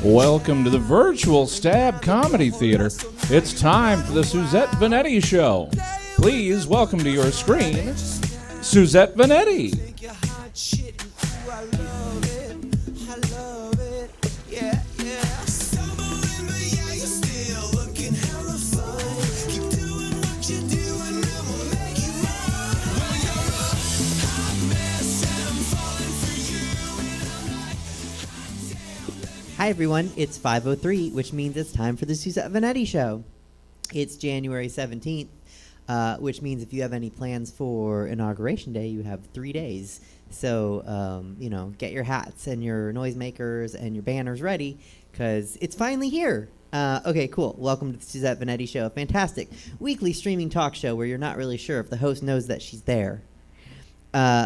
Welcome to the virtual Stab Comedy Theater. It's time for the Suzette Veneti Show. Please welcome to your screen, Suzette Veneti. Hi everyone, it's 5:03, which means it's time for the Suzette Veneti Show. It's January 17th, which means if you have any plans for Inauguration Day, you have 3 days. So, get your hats and your noisemakers and your banners ready, because it's finally here. Okay, cool. Welcome to the Suzette Veneti Show, a fantastic weekly streaming talk show where you're not really sure if the host knows that she's there.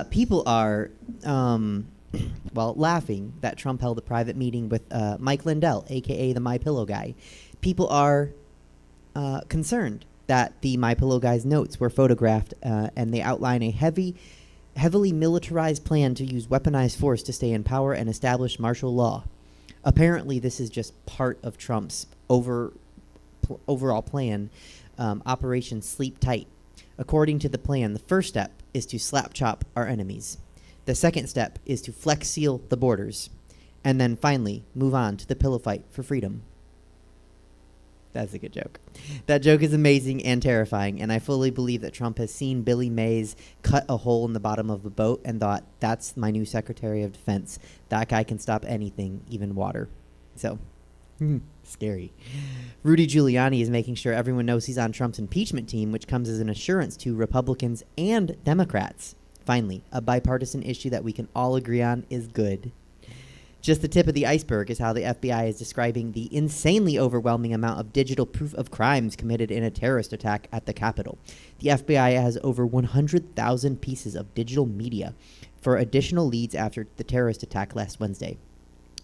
People are... laughing that Trump held a private meeting with Mike Lindell, a.k.a. the MyPillow guy. People are concerned that the MyPillow guy's notes were photographed, and they outline a heavily militarized plan to use weaponized force to stay in power and establish martial law. Apparently, this is just part of Trump's overall plan, Operation Sleep Tight. According to the plan, the first step is to slap chop our enemies. The second step is to flex seal the borders. And then finally, move on to the pillow fight for freedom. That's a good joke. That joke is amazing and terrifying, and I fully believe that Trump has seen Billy Mays cut a hole in the bottom of a boat and thought, that's my new Secretary of Defense. That guy can stop anything, even water. So, scary. Rudy Giuliani is making sure everyone knows he's on Trump's impeachment team, which comes as an assurance to Republicans and Democrats. Finally, a bipartisan issue that we can all agree on is good. Just the tip of the iceberg is how the FBI is describing the insanely overwhelming amount of digital proof of crimes committed in a terrorist attack at the Capitol. The FBI has over 100,000 pieces of digital media for additional leads after the terrorist attack last Wednesday.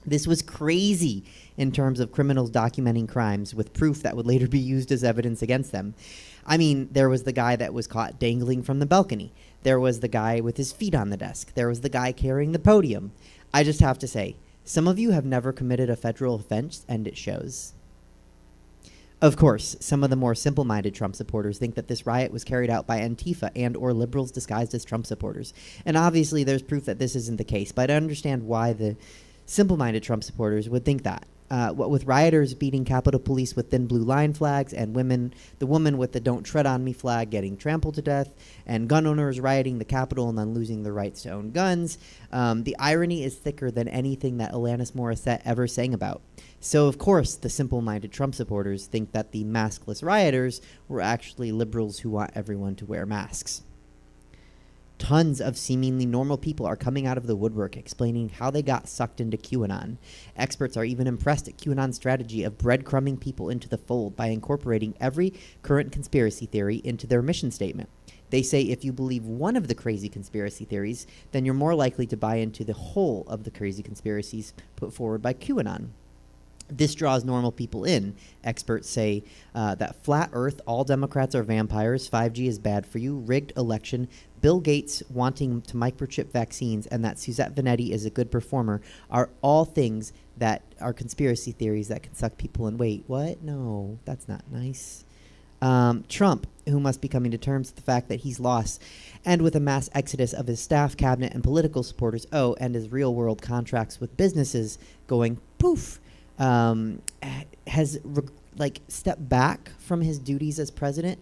This was crazy in terms of criminals documenting crimes with proof that would later be used as evidence against them. I mean, there was the guy that was caught dangling from the balcony. There was the guy with his feet on the desk. There was the guy carrying the podium. I just have to say, some of you have never committed a federal offense, and it shows. Of course, some of the more simple-minded Trump supporters think that this riot was carried out by Antifa and or liberals disguised as Trump supporters. And obviously there's proof that this isn't the case, but I understand why the simple-minded Trump supporters would think that. What with rioters beating Capitol Police with thin blue line flags and the woman with the "Don't Tread on Me" flag getting trampled to death, and gun owners rioting the Capitol and then losing their rights to own guns, the irony is thicker than anything that Alanis Morissette ever sang about. So, of course, the simple-minded Trump supporters think that the maskless rioters were actually liberals who want everyone to wear masks. Tons of seemingly normal people are coming out of the woodwork explaining how they got sucked into QAnon. Experts are even impressed at QAnon's strategy of breadcrumbing people into the fold by incorporating every current conspiracy theory into their mission statement. They say if you believe one of the crazy conspiracy theories, then you're more likely to buy into the whole of the crazy conspiracies put forward by QAnon. This draws normal people in. Experts say that flat Earth, all Democrats are vampires, 5G is bad for you, rigged election, Bill Gates wanting to microchip vaccines, and that Suzette Veneti is a good performer are all things that are conspiracy theories that can suck people in. Wait, what? No, that's not nice. Trump, who must be coming to terms with the fact that he's lost, and with a mass exodus of his staff, cabinet, and political supporters, and his real-world contracts with businesses going poof, has stepped back from his duties as president,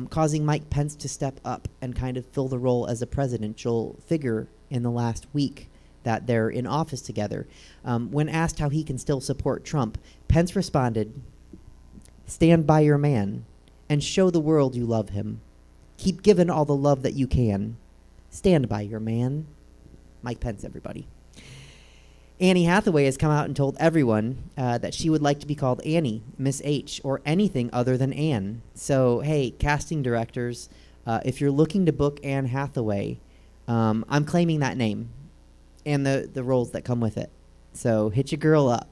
causing Mike Pence to step up and kind of fill the role as a presidential figure in the last week that they're in office together. When asked how he can still support Trump, Pence responded, "Stand by your man and show the world you love him. Keep giving all the love that you can. Stand by your man." Mike Pence, everybody. Annie Hathaway has come out and told everyone that she would like to be called Annie, Miss H, or anything other than Anne. So, hey, casting directors, if you're looking to book Anne Hathaway, I'm claiming that name and the roles that come with it. So hit your girl up.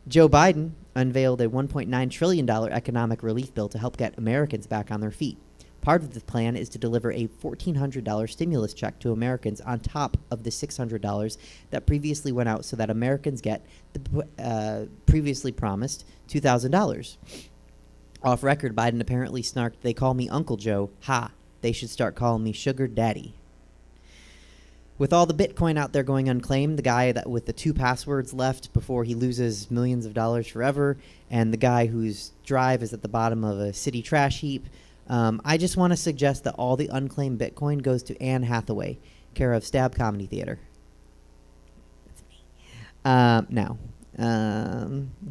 Joe Biden unveiled a $1.9 trillion economic relief bill to help get Americans back on their feet. Part of the plan is to deliver a $1,400 stimulus check to Americans on top of the $600 that previously went out, so that Americans get the previously promised $2,000. Off record, Biden apparently snarked, "They call me Uncle Joe. Ha, they should start calling me Sugar Daddy." With all the Bitcoin out there going unclaimed, the guy that with the 2 passwords left before he loses millions of dollars forever, and the guy whose drive is at the bottom of a city trash heap, I just want to suggest that all the unclaimed Bitcoin goes to Anne Hathaway, care of Stab Comedy Theater. That's me.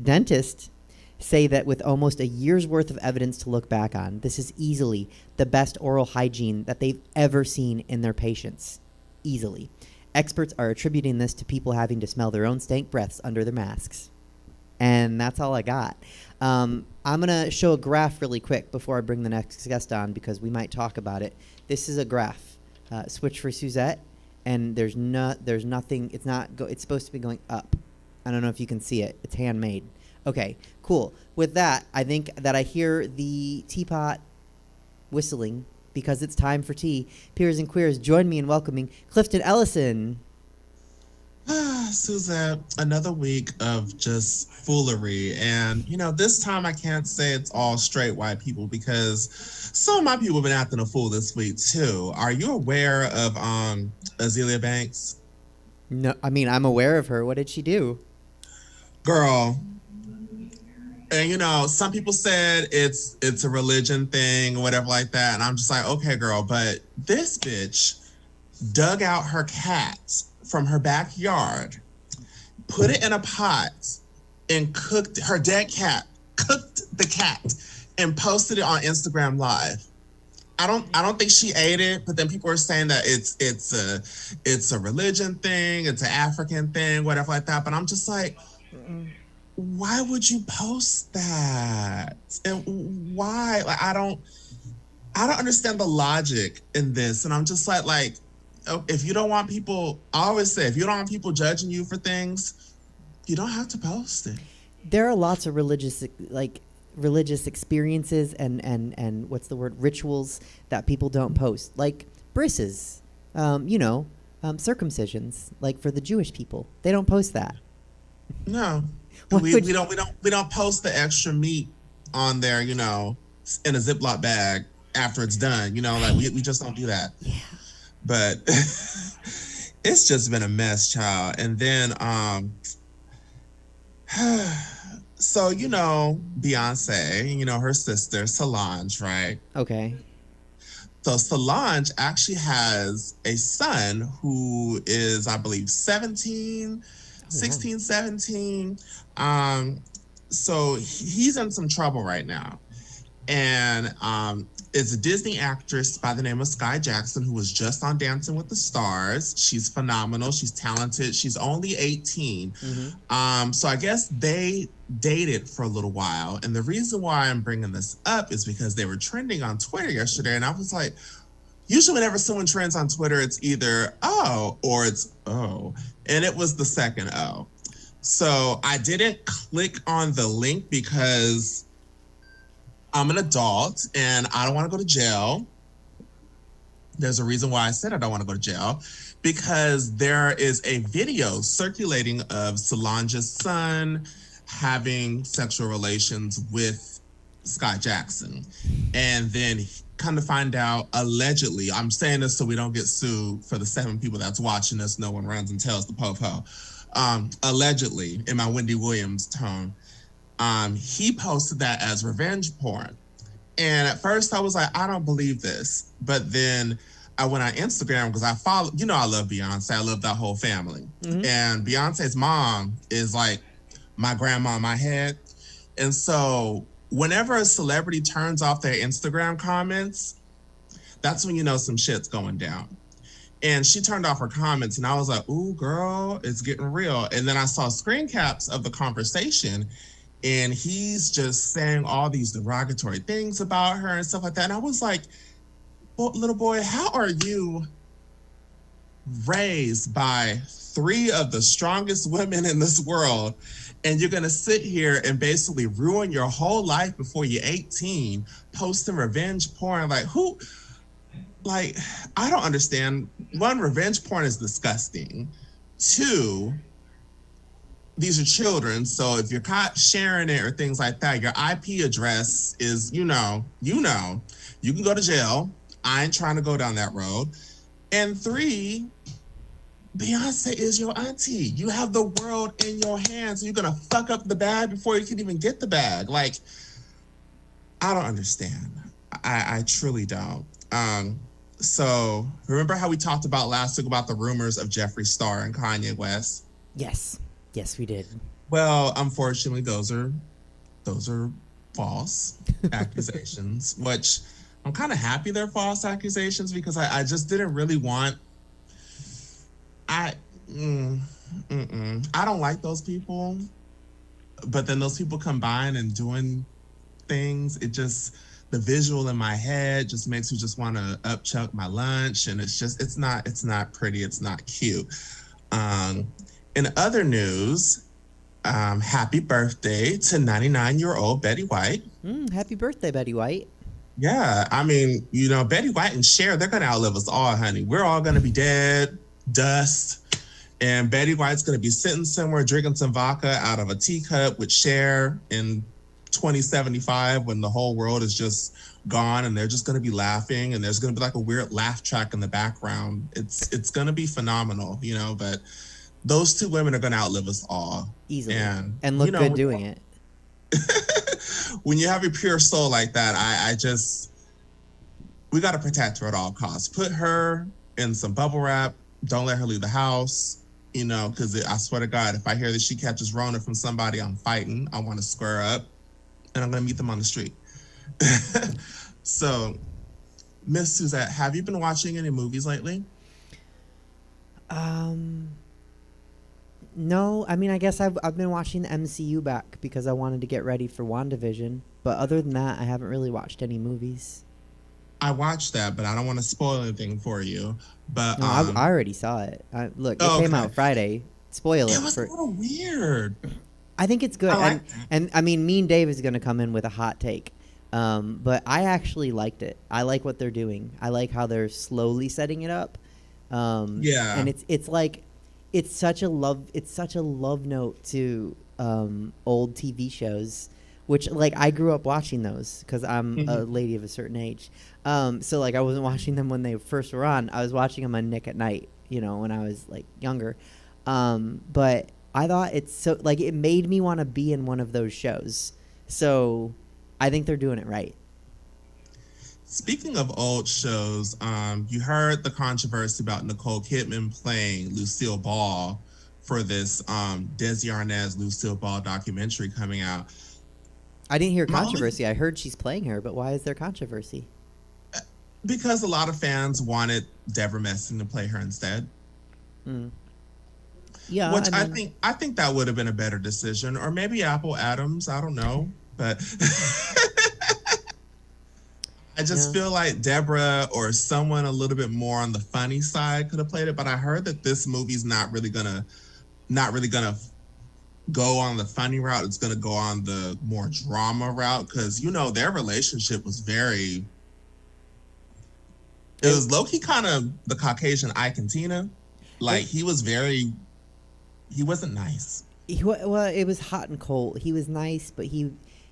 Dentists say that with almost a year's worth of evidence to look back on, this is easily the best oral hygiene that they've ever seen in their patients. Easily. Experts are attributing this to people having to smell their own stank breaths under their masks. And that's all I got. I'm going to show a graph really quick before I bring the next guest on, because we might talk about it. This is a graph. Switch for Suzette, and there's nothing. It's supposed to be going up. I don't know if you can see it. It's handmade. Okay, cool. With that, I think that I hear the teapot whistling, because it's time for tea. Peers and queers, join me in welcoming Clifton Ellison. Suzette, another week of just foolery. And, this time I can't say it's all straight white people, because some of my people have been acting a fool this week, too. Are you aware of Azealia Banks? No, I mean, I'm aware of her. What did she do? Girl. And, some people said it's a religion thing or whatever like that. And I'm just like, okay, girl. But this bitch dug out her cat from her backyard, put it in a pot, and cooked the cat, and posted it on Instagram Live. I don't think she ate it, but then people are saying that it's a religion thing, it's an African thing, whatever like that. But I'm just like, why would you post that? And why? Like, I don't understand the logic in this. And I'm just like, if you don't want people, I always say, if you don't want people judging you for things, you don't have to post it. There are lots of religious experiences and what's the word, rituals that people don't post, like brisses, circumcisions, like for the Jewish people. They don't post that. No. We don't post the extra meat on there, in a Ziploc bag after it's done. We just don't do that. Yeah. But it's just been a mess, child. And then so Beyonce, her sister Solange, right? Okay. So Solange actually has a son who is, I believe, 16, 17. So he's in some trouble right now. And it's a Disney actress by the name of Sky Jackson, who was just on Dancing with the Stars. She's phenomenal. She's talented. She's only 18. Mm-hmm. So I guess they dated for a little while. And the reason why I'm bringing this up is because they were trending on Twitter yesterday. And I was like, usually whenever someone trends on Twitter, it's either oh or it's oh. And it was the second oh. So I didn't click on the link because I'm an adult and I don't want to go to jail. There's a reason why I said I don't want to go to jail, because there is a video circulating of Solange's son having sexual relations with Sky Jackson. And then come to find out, allegedly, I'm saying this so we don't get sued for the 7 people that's watching us, no one runs and tells the po-po. Allegedly, in my Wendy Williams tone, he posted that as revenge porn. And at first I was like, I don't believe this. But then I went on Instagram because I follow, I love Beyonce. I love that whole family. Mm-hmm. And Beyonce's mom is like my grandma in my head. And so whenever a celebrity turns off their Instagram comments, that's when some shit's going down. And she turned off her comments and I was like, ooh, girl, it's getting real. And then I saw screen caps of the conversation and he's just saying all these derogatory things about her and stuff like that. And I was like, well, little boy, how are you raised by three of the strongest women in this world, and you're going to sit here and basically ruin your whole life before you're 18, posting revenge porn. Like, who? Like, I don't understand. One, revenge porn is disgusting. Two, these are children, so if you're caught sharing it or things like that, your IP address is, you can go to jail. I ain't trying to go down that road. And three, Beyonce is your auntie. You have the world in your hands. So you're going to fuck up the bag before you can even get the bag. Like, I don't understand. I truly don't. So remember how we talked about last week about the rumors of Jeffree Star and Kanye West? Yes, we did. Well, unfortunately, those are false accusations, which I'm kind of happy they're false accusations because I just didn't really want. I don't like those people, but then those people combine and doing things. It just, the visual in my head just makes me just want to upchuck my lunch, and it's not pretty, it's not cute. In other news, happy birthday to 99-year-old Betty White. Happy birthday, Betty White. Yeah, I mean, Betty White and Cher, they're going to outlive us all, honey. We're all going to be dead, dust, and Betty White's going to be sitting somewhere drinking some vodka out of a teacup with Cher in 2075 when the whole world is just gone, and they're just going to be laughing, and there's going to be like a weird laugh track in the background. It's going to be phenomenal, but those two women are going to outlive us all. Easily. And look good doing it. When you have a pure soul like that, we got to protect her at all costs. Put her in some bubble wrap. Don't let her leave the house, because I swear to God, if I hear that she catches Rona from somebody, I'm fighting. I want to square up, and I'm going to meet them on the street. So, Miss Suzette, have you been watching any movies lately? No, I mean, I guess I've been watching the MCU back because I wanted to get ready for WandaVision. But other than that, I haven't really watched any movies. I watched that, but I don't want to spoil anything for you. But no, I already saw it. It came out Friday. Spoil it. It was a little weird. I think it's good. And I mean, me and Dave is going to come in with a hot take. But I actually liked it. I like what they're doing. I like how they're slowly setting it up. Yeah. And it's like, it's such a love note to old TV shows, which like I grew up watching those because I'm a lady of a certain age. So like I wasn't watching them when they first were on. I was watching them on Nick at Night, when I was like younger. But I thought it's so like it made me want to be in one of those shows. So I think they're doing it right. Speaking of old shows, you heard the controversy about Nicole Kidman playing Lucille Ball for this Desi Arnaz Lucille Ball documentary coming out. I didn't hear controversy. I heard she's playing her, but why is there controversy? Because a lot of fans wanted Deborah Messing to play her instead. Yeah, which I think that would have been a better decision, or maybe Apple Adams. I don't know, but. I just feel like Deborah or someone a little bit more on the funny side could have played it, but I heard that this movie's not really gonna go on the funny route. It's gonna go on the more drama route because their relationship was it was low-key kind of the Caucasian Ike and Tina. Like he wasn't nice. Well, it was hot and cold. He was nice, but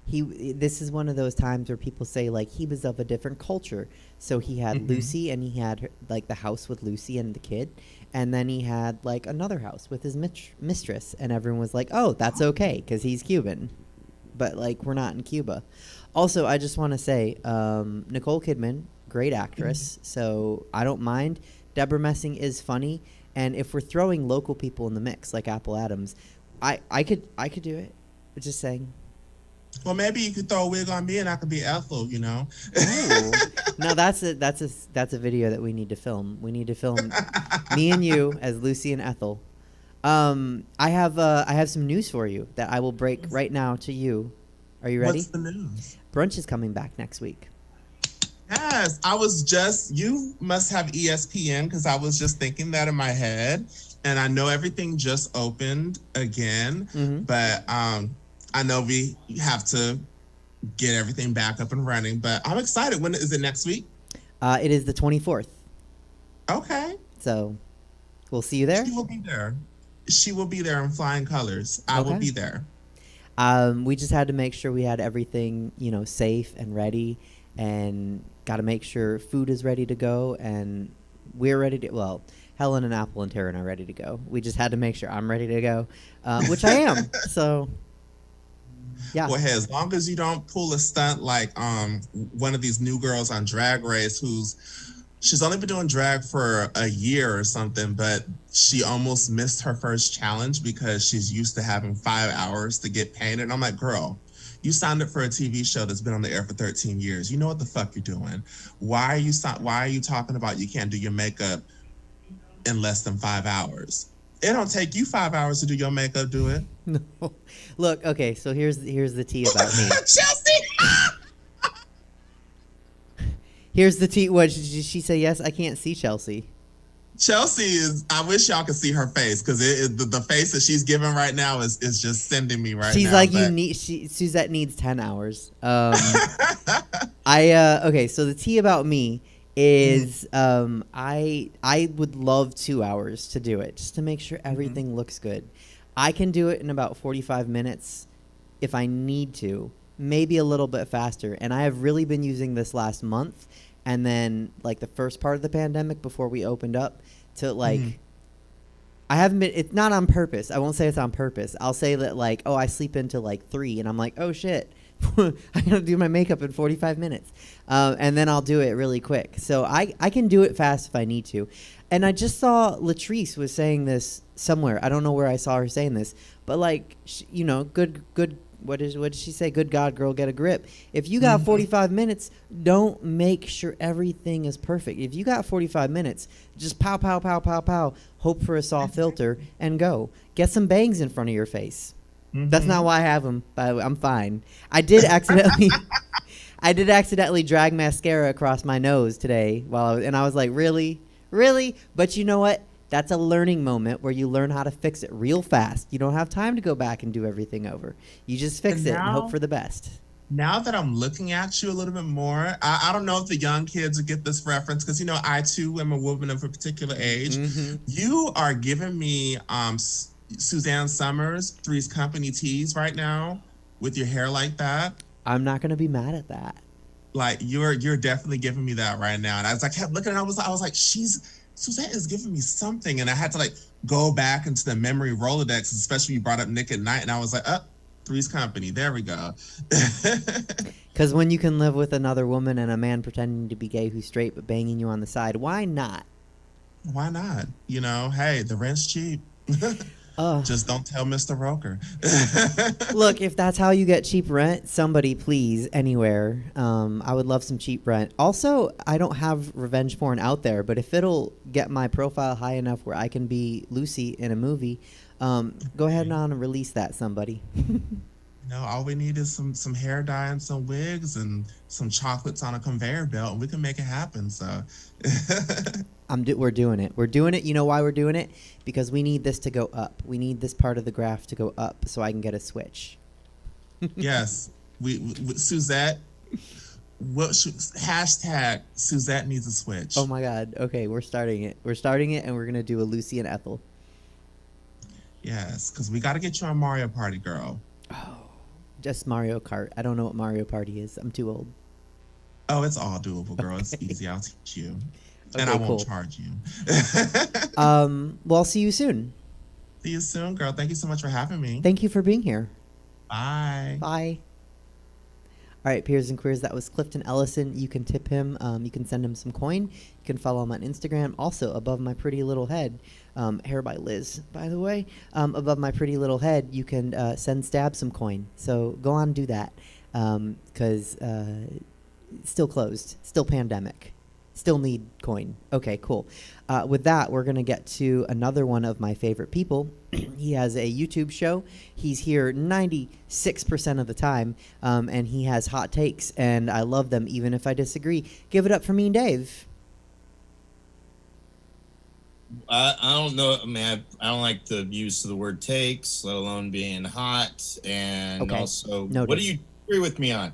this is one of those times where people say like he was of a different culture. So he had Lucy, and he had like the house with Lucy and the kid, and then he had like another house with his mistress, and everyone was like, "Oh, that's okay because he's Cuban," but like we're not in Cuba. Also, I just want to say, Nicole Kidman, great actress, so I don't mind. Deborah Messing is funny, and if we're throwing local people in the mix like Apple Adams, I could do it. Just saying. Well, maybe you could throw a wig on me and I could be Ethel, No, that's a video that we need to film. We need to film me and you as Lucy and Ethel. I have some news for you that I will break right now to you. Are you ready? What's the news? Brunch is coming back next week. Yes, you must have ESPN because I was just thinking that in my head. And I know everything just opened again, but I know we have to get everything back up and running. But I'm excited. When is it next week? It is the 24th. Okay. So we'll see you there. She will be there. She will be there in flying colors. I will be there. We just had to make sure we had everything, safe and ready, and got to make sure food is ready to go, and we're ready to. Well, Helen and Apple and Taryn are ready to go. We just had to make sure I'm ready to go, which I am. So, yeah. Well, hey, as long as you don't pull a stunt like one of these new girls on Drag Race she's only been doing drag for a year or something, but she almost missed her first challenge because she's used to having 5 hours to get painted. And I'm like, girl, you signed up for a TV show that's been on the air for 13 years. You know what the fuck you're doing. Why are you talking about you can't do your makeup in less than 5 hours? It don't take you 5 hours to do your makeup, do it? No. Look, okay, so here's the tea about me. Chelsea! Here's the tea. What, did she say? Yes, I can't see Chelsea. Chelsea is, I wish y'all could see her face because the face that she's giving right now is just sending me right she's now. She's like, Suzette needs 10 hours. Okay, so the tea about me is I would love 2 hours to do it just to make sure everything looks good. I can do it in about 45 minutes if I need to, maybe a little bit faster. And I have really been using this last month and then like the first part of the pandemic before we opened up to like I haven't been, it's not on purpose. I won't say it's on purpose. I'll say that like, oh, I sleep into like 3 and I'm like, oh shit, I gotta do my makeup in 45 minutes. And then I'll do it really quick. So I can do it fast if I need to. And I just saw Latrice was saying this somewhere. I don't know where I saw her saying this, but like, good, what did she say? Good God, girl, get a grip. If you got 45 minutes, don't make sure everything is perfect. If you got 45 minutes, just pow, pow, pow, pow, pow, hope for a soft filter and go. Get some bangs in front of your face. That's not why I have them, but I'm fine. I did accidentally drag mascara across my nose today and I was like, really? But you know what? That's a learning moment where you learn how to fix it real fast. You don't have time to go back and do everything over. You just fix it and hope for the best. Now that I'm looking at you a little bit more, I don't know if the young kids will get this reference because, I too am a woman of a particular age. You are giving me Suzanne Summers, Three's Company tease right now with your hair like that. I'm not going to be mad at that. Like, you're definitely giving me that right now. And as I kept looking, I was like, Suzette is giving me something. And I had to like go back into the memory Rolodex, especially when you brought up Nick at Night. And I was like, Three's Company. There we go. Because when you can live with another woman and a man pretending to be gay who's straight but banging you on the side, why not? Why not? Hey, the rent's cheap. Just don't tell Mr. Roker. Look, if that's how you get cheap rent, somebody please, anywhere. I would love some cheap rent. Also, I don't have revenge porn out there, but if it'll get my profile high enough where I can be Lucy in a movie, go ahead and release that, somebody. All we need is some hair dye and some wigs and some chocolates on a conveyor belt, and we can make it happen. So we're doing it. We're doing it. You know why we're doing it? Because we need this to go up. We need this part of the graph to go up so I can get a switch. Yes. We Suzette. Hashtag Suzette needs a switch. Oh my God. Okay, we're starting it. And we're gonna do a Lucy and Ethel. Yes, because we got to get you on Mario Party, girl. Oh, just Mario Kart. I don't know what Mario Party is. I'm too old. Oh, it's all doable, girl. It's easy. I'll teach you. Okay, and I won't charge you. Well, I'll see you soon. See you soon, girl. Thank you so much for having me. Thank you for being here. Bye. Bye. All right, peers and queers, that was Clifton Ellison. You can tip him. You can send him some coin. You can follow him on Instagram. Also, above my pretty little head, hair by Liz, by the way. Above my pretty little head, you can send Stab some coin. So go on and do that because still closed, still pandemic. Still need coin. Okay, cool. With that, we're going to get to another one of my favorite people. He has a YouTube show. He's here 96% of the time, and he has hot takes, and I love them even if I disagree. Give it up for me and Dave. I don't know. I mean, I don't like the use of the word takes, let alone being hot. And Okay. also, Noted. what do you agree with me on?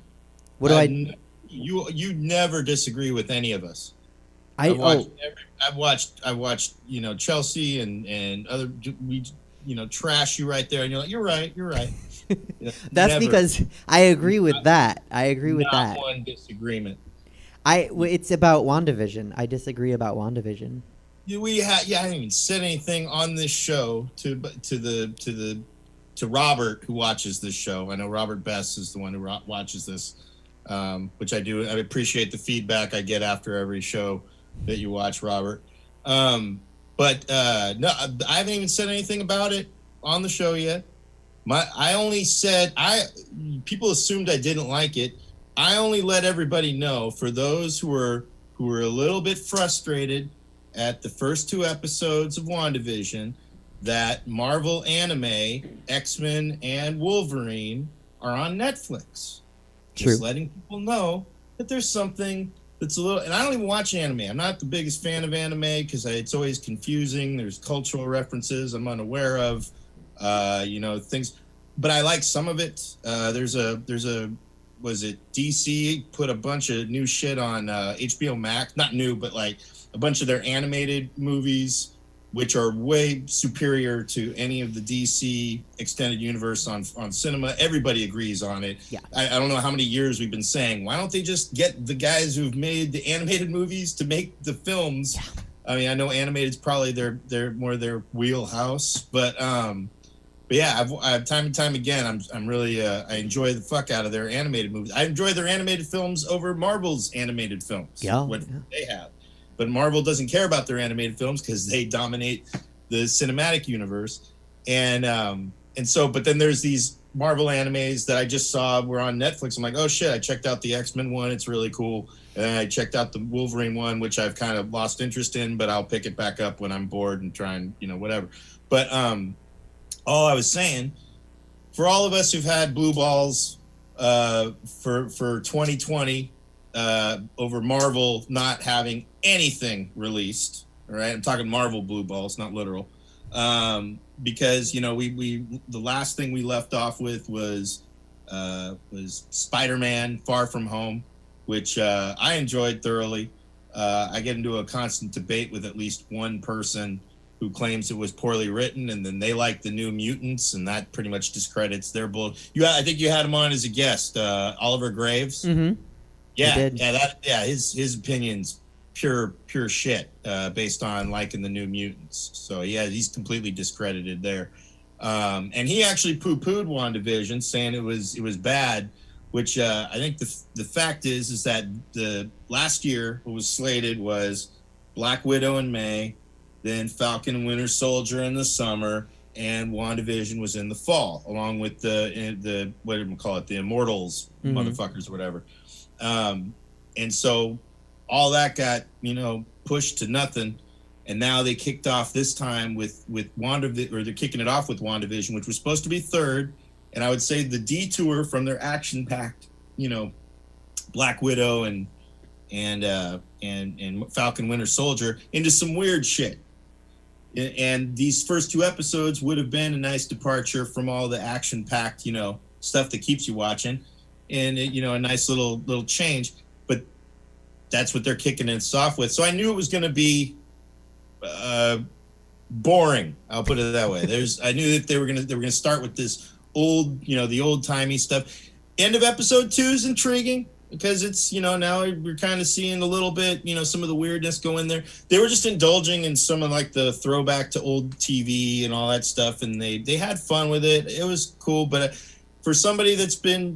What do You never disagree with any of us. I I've watched, you know, Chelsea and other, we, you know, trash you right there, and you're like, you're right. You know, That's never. because I agree with that. I agree with that. Not one disagreement. It's about WandaVision. I disagree about WandaVision. I haven't even said anything on this show to Robert, who watches this show. I know Robert Best is the one who watches this, which I do. I appreciate the feedback I get after every show that you watch, Robert. No, I haven't even said anything about it on the show yet. I only said people assumed I didn't like it. I only let everybody know, for those who were a little bit frustrated at the first 2 episodes of WandaVision, that Marvel anime, X-Men and Wolverine are on Netflix. True. Just letting people know that there's something that's a little, and I don't even watch anime. I'm not the biggest fan of anime because it's always confusing. There's cultural references I'm unaware of, you know, things, but I like some of it. There's a was it DC put a bunch of new shit on HBO Max, not new, but like a bunch of their animated movies, which are way superior to any of the DC extended universe on cinema. Everybody agrees on it. Yeah. I don't know how many years we've been saying, why don't they just get the guys who've made the animated movies to make the films? Yeah. I mean, I know animated's probably their more their wheelhouse, but yeah, I've time and time again, I'm really I enjoy the fuck out of their animated movies. I enjoy their animated films over Marvel's animated films. They have. But Marvel doesn't care about their animated films because they dominate the cinematic universe. And so, but then there's these Marvel animes that I just saw were on Netflix. I'm like, oh shit, I checked out the X-Men one. It's really cool. And then I checked out the Wolverine one, which I've kind of lost interest in, but I'll pick it back up when I'm bored and try and, you know, whatever. But all I was saying, for all of us who've had blue balls for 2020, over Marvel not having anything released, all right? I'm talking Marvel blue balls, not literal. Because, you know, we the last thing we left off with was Spider-Man Far From Home, which I enjoyed thoroughly. I get into a constant debate with at least one person who claims it was poorly written, and then they like the New Mutants, and that pretty much discredits their bull. I think you had him on as a guest, Oliver Graves. Mm-hmm. Yeah, his opinion's pure shit, based on liking the New Mutants. So yeah, he's completely discredited there. And he actually poo-pooed WandaVision, saying it was bad, which I think the fact is that the last year what was slated was Black Widow in May, then Falcon and Winter Soldier in the summer, and WandaVision was in the fall, along with the what do we call it, the Immortals, motherfuckers or whatever. And so all that got, you know, pushed to nothing, and now they kicked off this time with WandaVision, or they're kicking it off with WandaVision, which was supposed to be third, and I would say the detour from their action-packed, you know, Black Widow and Falcon Winter Soldier into some weird shit. And these first 2 episodes would have been a nice departure from all the action-packed, you know, stuff that keeps you watching, and you know, a nice little change. But that's what they're kicking us off with. So I knew it was going to be boring. I'll put it that way. I knew that they were gonna start with this old, you know, the old timey stuff. End of episode 2 is intriguing, because it's, you know, now we're kind of seeing a little bit, you know, some of the weirdness go in there. They were just indulging in some of like the throwback to old TV and all that stuff, and they had fun with it. It was cool, but for somebody that's been,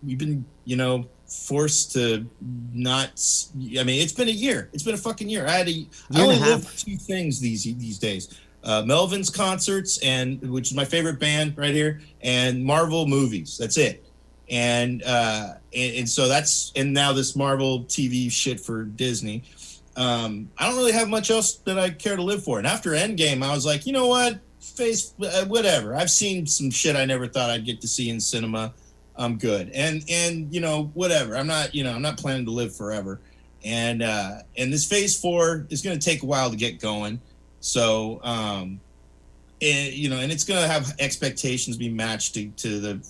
we've been, you know, forced to not. I mean, it's been a year. It's been a fucking year. I only live for 2 things these days: Melvin's concerts, and which is my favorite band right here, and Marvel movies. That's it. And so that's, and now this Marvel TV shit for Disney. I don't really have much else that I care to live for. And after Endgame, I was like, you know what, whatever. I've seen some shit I never thought I'd get to see in cinema. I'm good. And you know, whatever. I'm not planning to live forever. And this Phase 4 is going to take a while to get going. So, and it's going to have expectations be matched to the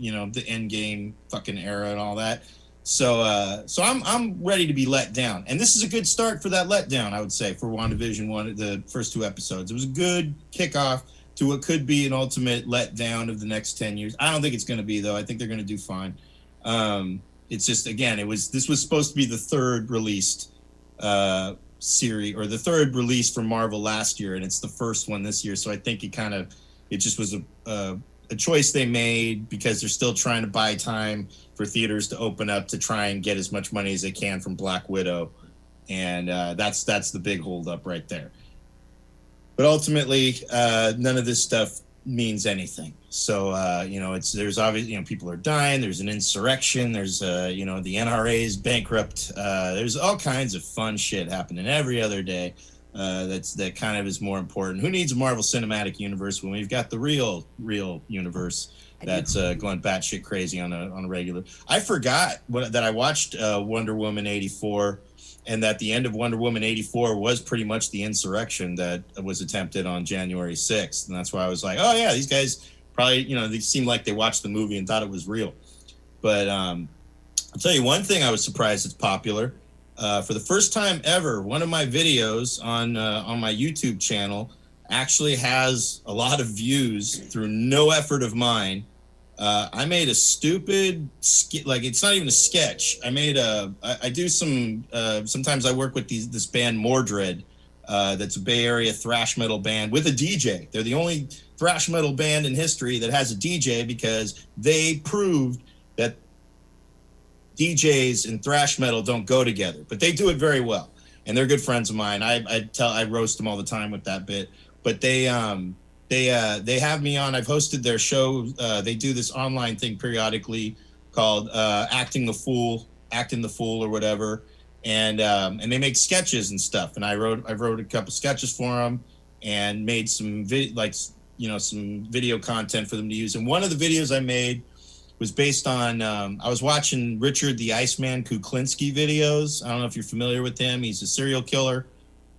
Endgame fucking era and all that. So I'm ready to be let down. And this is a good start for that letdown, I would say, for WandaVision, the first 2 episodes. It was a good kickoff to what could be an ultimate letdown of the next 10 years. I don't think it's going to be, though. I think they're going to do fine. It's just, again, this was supposed to be the third released series, or the third release from Marvel last year, and it's the first one this year. So I think it just was a choice they made because they're still trying to buy time for theaters to open up to try and get as much money as they can from Black Widow. And that's the big holdup right there. But ultimately, none of this stuff means anything. So, there's obviously, people are dying. There's an insurrection. There's, the NRA is bankrupt. There's all kinds of fun shit happening every other day. That kind of is more important. Who needs a Marvel Cinematic Universe when we've got the real universe that's going batshit crazy on a regular? I forgot that I watched Wonder Woman 84, and that the end of Wonder Woman 84 was pretty much the insurrection that was attempted on January 6th. And that's why I was like, oh yeah, these guys probably, they seemed like they watched the movie and thought it was real. But I'll tell you one thing, I was surprised it's popular. For the first time ever, one of my videos on my YouTube channel actually has a lot of views through no effort of mine. I made a stupid it's not even a sketch. I do some sometimes I work with this band Mordred, that's a Bay Area thrash metal band with a DJ. They're the only thrash metal band in history that has a DJ, because they proved that DJs and thrash metal don't go together, but they do it very well, and they're good friends of mine. I roast them all the time with that bit, but they have me on. I've hosted their show. They do this online thing periodically called Acting the Fool or whatever, and they make sketches and stuff. And I wrote a couple sketches for them and made some some video content for them to use. And one of the videos I made was based on I was watching Richard the Iceman Kuklinski videos. I don't know if you're familiar with him. He's a serial killer.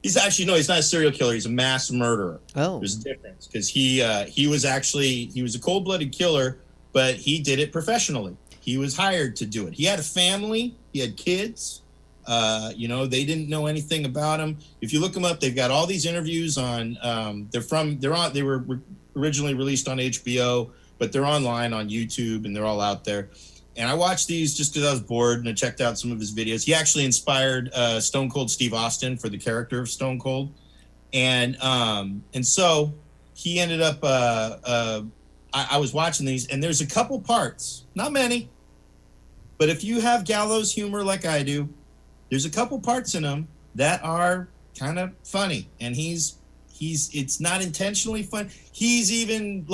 He's not a serial killer. He's a mass murderer. Oh, there's a difference, because he was a cold-blooded killer, but he did it professionally. He was hired to do it. He had a family. He had kids. They didn't know anything about him. If you look him up, they've got all these interviews on. They were originally released on HBO, but they're online on YouTube, and they're all out there. And I watched these just because I was bored, and I checked out some of his videos. He actually inspired Stone Cold Steve Austin for the character of Stone Cold. And so he ended up, I was watching these, and there's a couple parts, not many, but if you have gallows humor like I do, there's a couple parts in them that are kind of funny. And it's not intentionally fun. He's even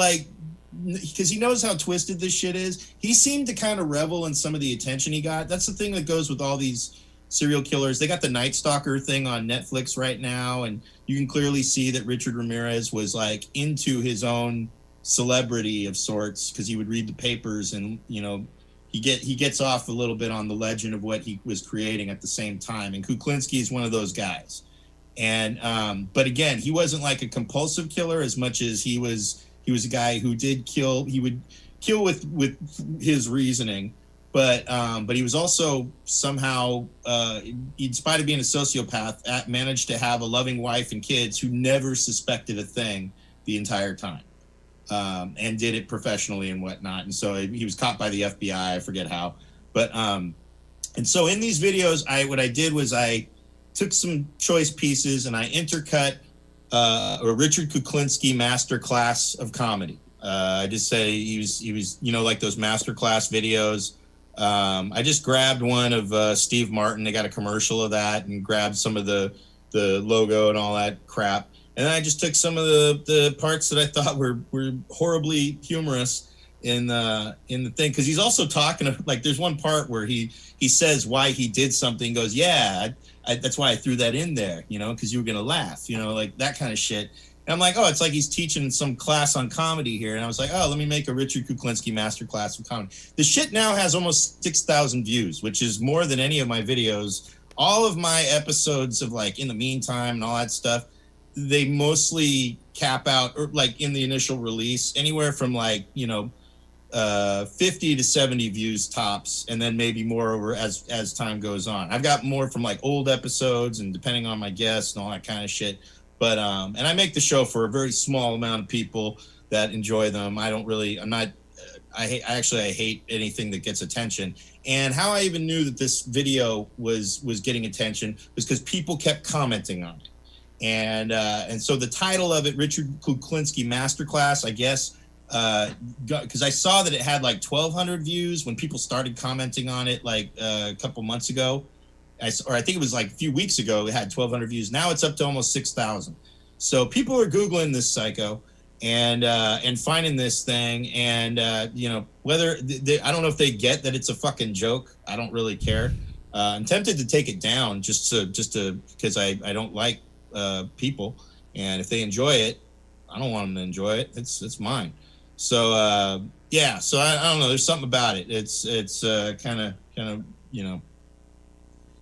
because he knows how twisted this shit is, he seemed to kind of revel in some of the attention he got. That's the thing that goes with all these serial killers. They got the Night Stalker thing on Netflix right now, and you can clearly see that Richard Ramirez was into his own celebrity of sorts, because he would read the papers, and he gets off a little bit on the legend of what he was creating at the same time. And Kuklinski is one of those guys. And but again, he wasn't like a compulsive killer as much as he was a guy who did kill. He would kill with his reasoning, but he was also somehow, in spite of being a sociopath, managed to have a loving wife and kids who never suspected a thing the entire time, and did it professionally and whatnot. And so he was caught by the FBI. I forget how, but and so in these videos, what I did was I took some choice pieces and I intercut a Richard Kuklinski masterclass of comedy. I just say he was like those masterclass videos. I just grabbed one of Steve Martin. They got a commercial of that, and grabbed some of the logo and all that crap. And then I just took some of the parts that I thought were horribly humorous, in the thing, because he's also talking like there's one part where he says why he did something, goes, yeah, that's why I threw that in there, you know, because you were gonna laugh, you know, like that kind of shit. And I'm like, oh, it's like he's teaching some class on comedy here. And I was like, oh, let me make a Richard Kuklinski masterclass of comedy. The shit now has almost 6,000 views, which is more than any of my videos. All of my episodes of like In the Meantime and all that stuff, they mostly cap out, or like in the initial release, anywhere from like, you know, 50 to 70 views tops, and then maybe more over as time goes on. I've got more from like old episodes and depending on my guests and all that kind of shit. But and I make the show for a very small amount of people that enjoy them. I hate anything that gets attention. And how I even knew that this video was getting attention was because people kept commenting on it. And so the title of it, Richard Kuklinski Masterclass, I guess, because I saw that it had like 1,200 views when people started commenting on it like a couple months ago. I think it was like a few weeks ago, it had 1,200 views. Now it's up to almost 6,000. So people are Googling this psycho and finding this thing. And, you know, whether I don't know if they get that it's a fucking joke. I don't really care. I'm tempted to take it down just to because I don't like people. And if they enjoy it, I don't want them to enjoy it. It's mine. So, yeah, so I don't know. There's something about it. It's kind of, you know,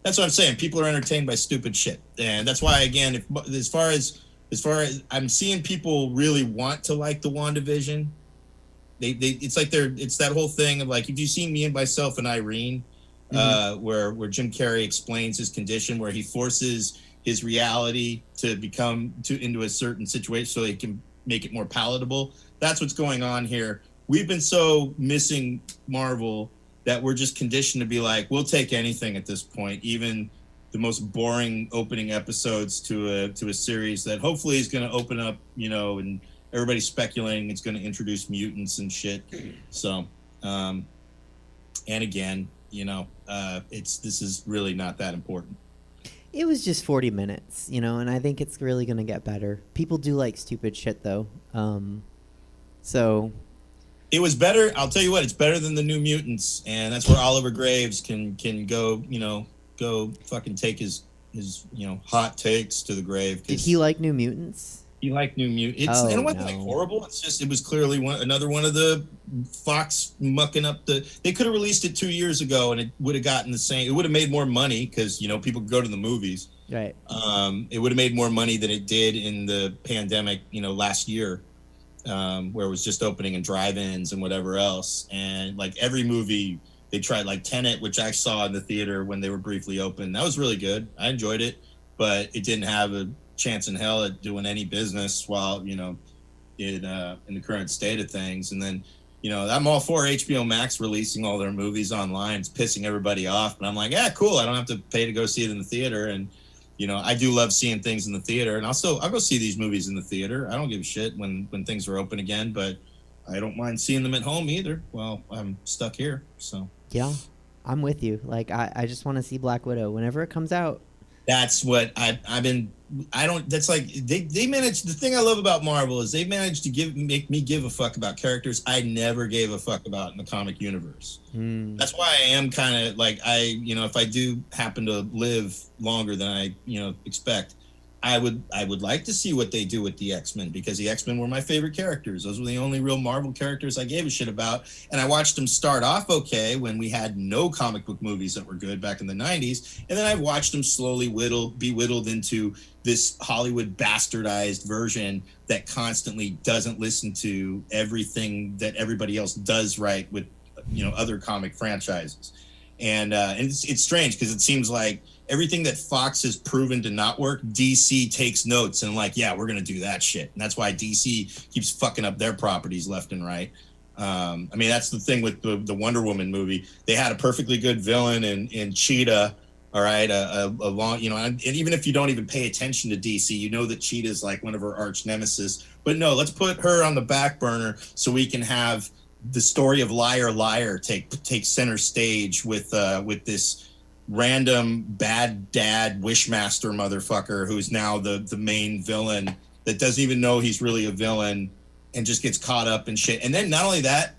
that's what I'm saying. People are entertained by stupid shit. And that's why, again, as far as I'm seeing people really want to like the WandaVision, it's like it's that whole thing of like, if you've seen Me and Myself and Irene, where Jim Carrey explains his condition, where he forces his reality to become into a certain situation so he can make it more palatable. That's what's going on here. We've been so missing Marvel that we're just conditioned to be like, we'll take anything at this point, even the most boring opening episodes to a series that hopefully is going to open up, you know, and everybody's speculating it's going to introduce mutants and shit. So, and again, you know, this is really not that important. It was just 40 minutes, you know, and I think it's really going to get better. People do like stupid shit, though. So it was better. I'll tell you what, it's better than the New Mutants, and that's where Oliver Graves can go, you know, go fucking take his you know, hot takes to the grave. Did he like New Mutants? He liked New Mutants. And it wasn't like horrible. It's just, it was clearly another one of the Fox mucking up they could have released it 2 years ago and it would have gotten the same. It would have made more money because, you know, people could go to the movies. Right. It would have made more money than it did in the pandemic, you know, last year, where it was just opening in drive-ins and whatever else. And like every movie they tried, like Tenet, which I saw in the theater when they were briefly open. That was really good. I enjoyed it, but it didn't have a chance in hell at doing any business while, you know, in the current state of things. And then, you know, I'm all for HBO Max releasing all their movies online. It's pissing everybody off, but I'm like, yeah, cool. I don't have to pay to go see it in the theater. And, you know, I do love seeing things in the theater, and I'll go see these movies in the theater. I don't give a shit when things are open again, but I don't mind seeing them at home either. Well, I'm stuck here, so. Yeah, I'm with you. Like, I just want to see Black Widow whenever it comes out. That's what that's like, they managed, the thing I love about Marvel is they managed to make me give a fuck about characters I never gave a fuck about in the comic universe. That's why I am kind of like, you know, if I do happen to live longer than I, you know, expect, I would like to see what they do with the X-Men, because the X-Men were my favorite characters. Those were the only real Marvel characters I gave a shit about. And I watched them start off okay when we had no comic book movies that were good back in the 90s. And then I've watched them slowly be whittled into this Hollywood bastardized version that constantly doesn't listen to everything that everybody else does right with, you know, other comic franchises. And it's strange because it seems like everything that Fox has proven to not work, DC takes notes and like, yeah, we're going to do that shit. And that's why DC keeps fucking up their properties left and right. I mean, that's the thing with the Wonder Woman movie. They had a perfectly good villain in Cheetah. All right. A long, you know, and even if you don't even pay attention to DC, you know that Cheetah is like one of her arch nemesis. But no, let's put her on the back burner so we can have the story of Liar Liar take center stage with this random bad dad wishmaster motherfucker who's now the main villain that doesn't even know he's really a villain and just gets caught up in shit. And then not only that,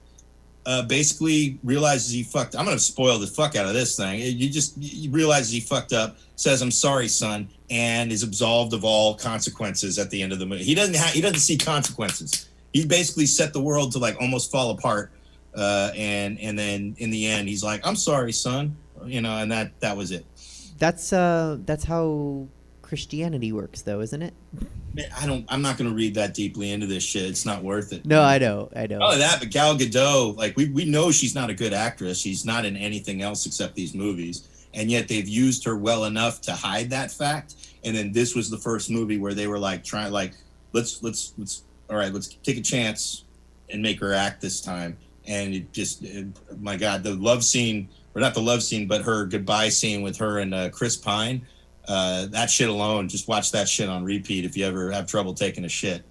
basically realizes he fucked. I'm gonna spoil the fuck out of this thing. You realize he fucked up, says I'm sorry, son, and is absolved of all consequences at the end of the movie. He doesn't see consequences. He basically set the world to like almost fall apart, and then in the end he's like, I'm sorry, son, and that was it. That's how Christianity works, though, isn't it? I'm not going to read that deeply into this shit. It's not worth it. No, I know. Oh, but Gal Gadot, like we know she's not a good actress. She's not in anything else except these movies, and yet they've used her well enough to hide that fact. And then this was the first movie where they were like trying, like, let's all right, let's take a chance and make her act this time. And my God, the love scene, or not the love scene, but her goodbye scene with her and Chris Pine. That shit alone, just watch that shit on repeat if you ever have trouble taking a shit,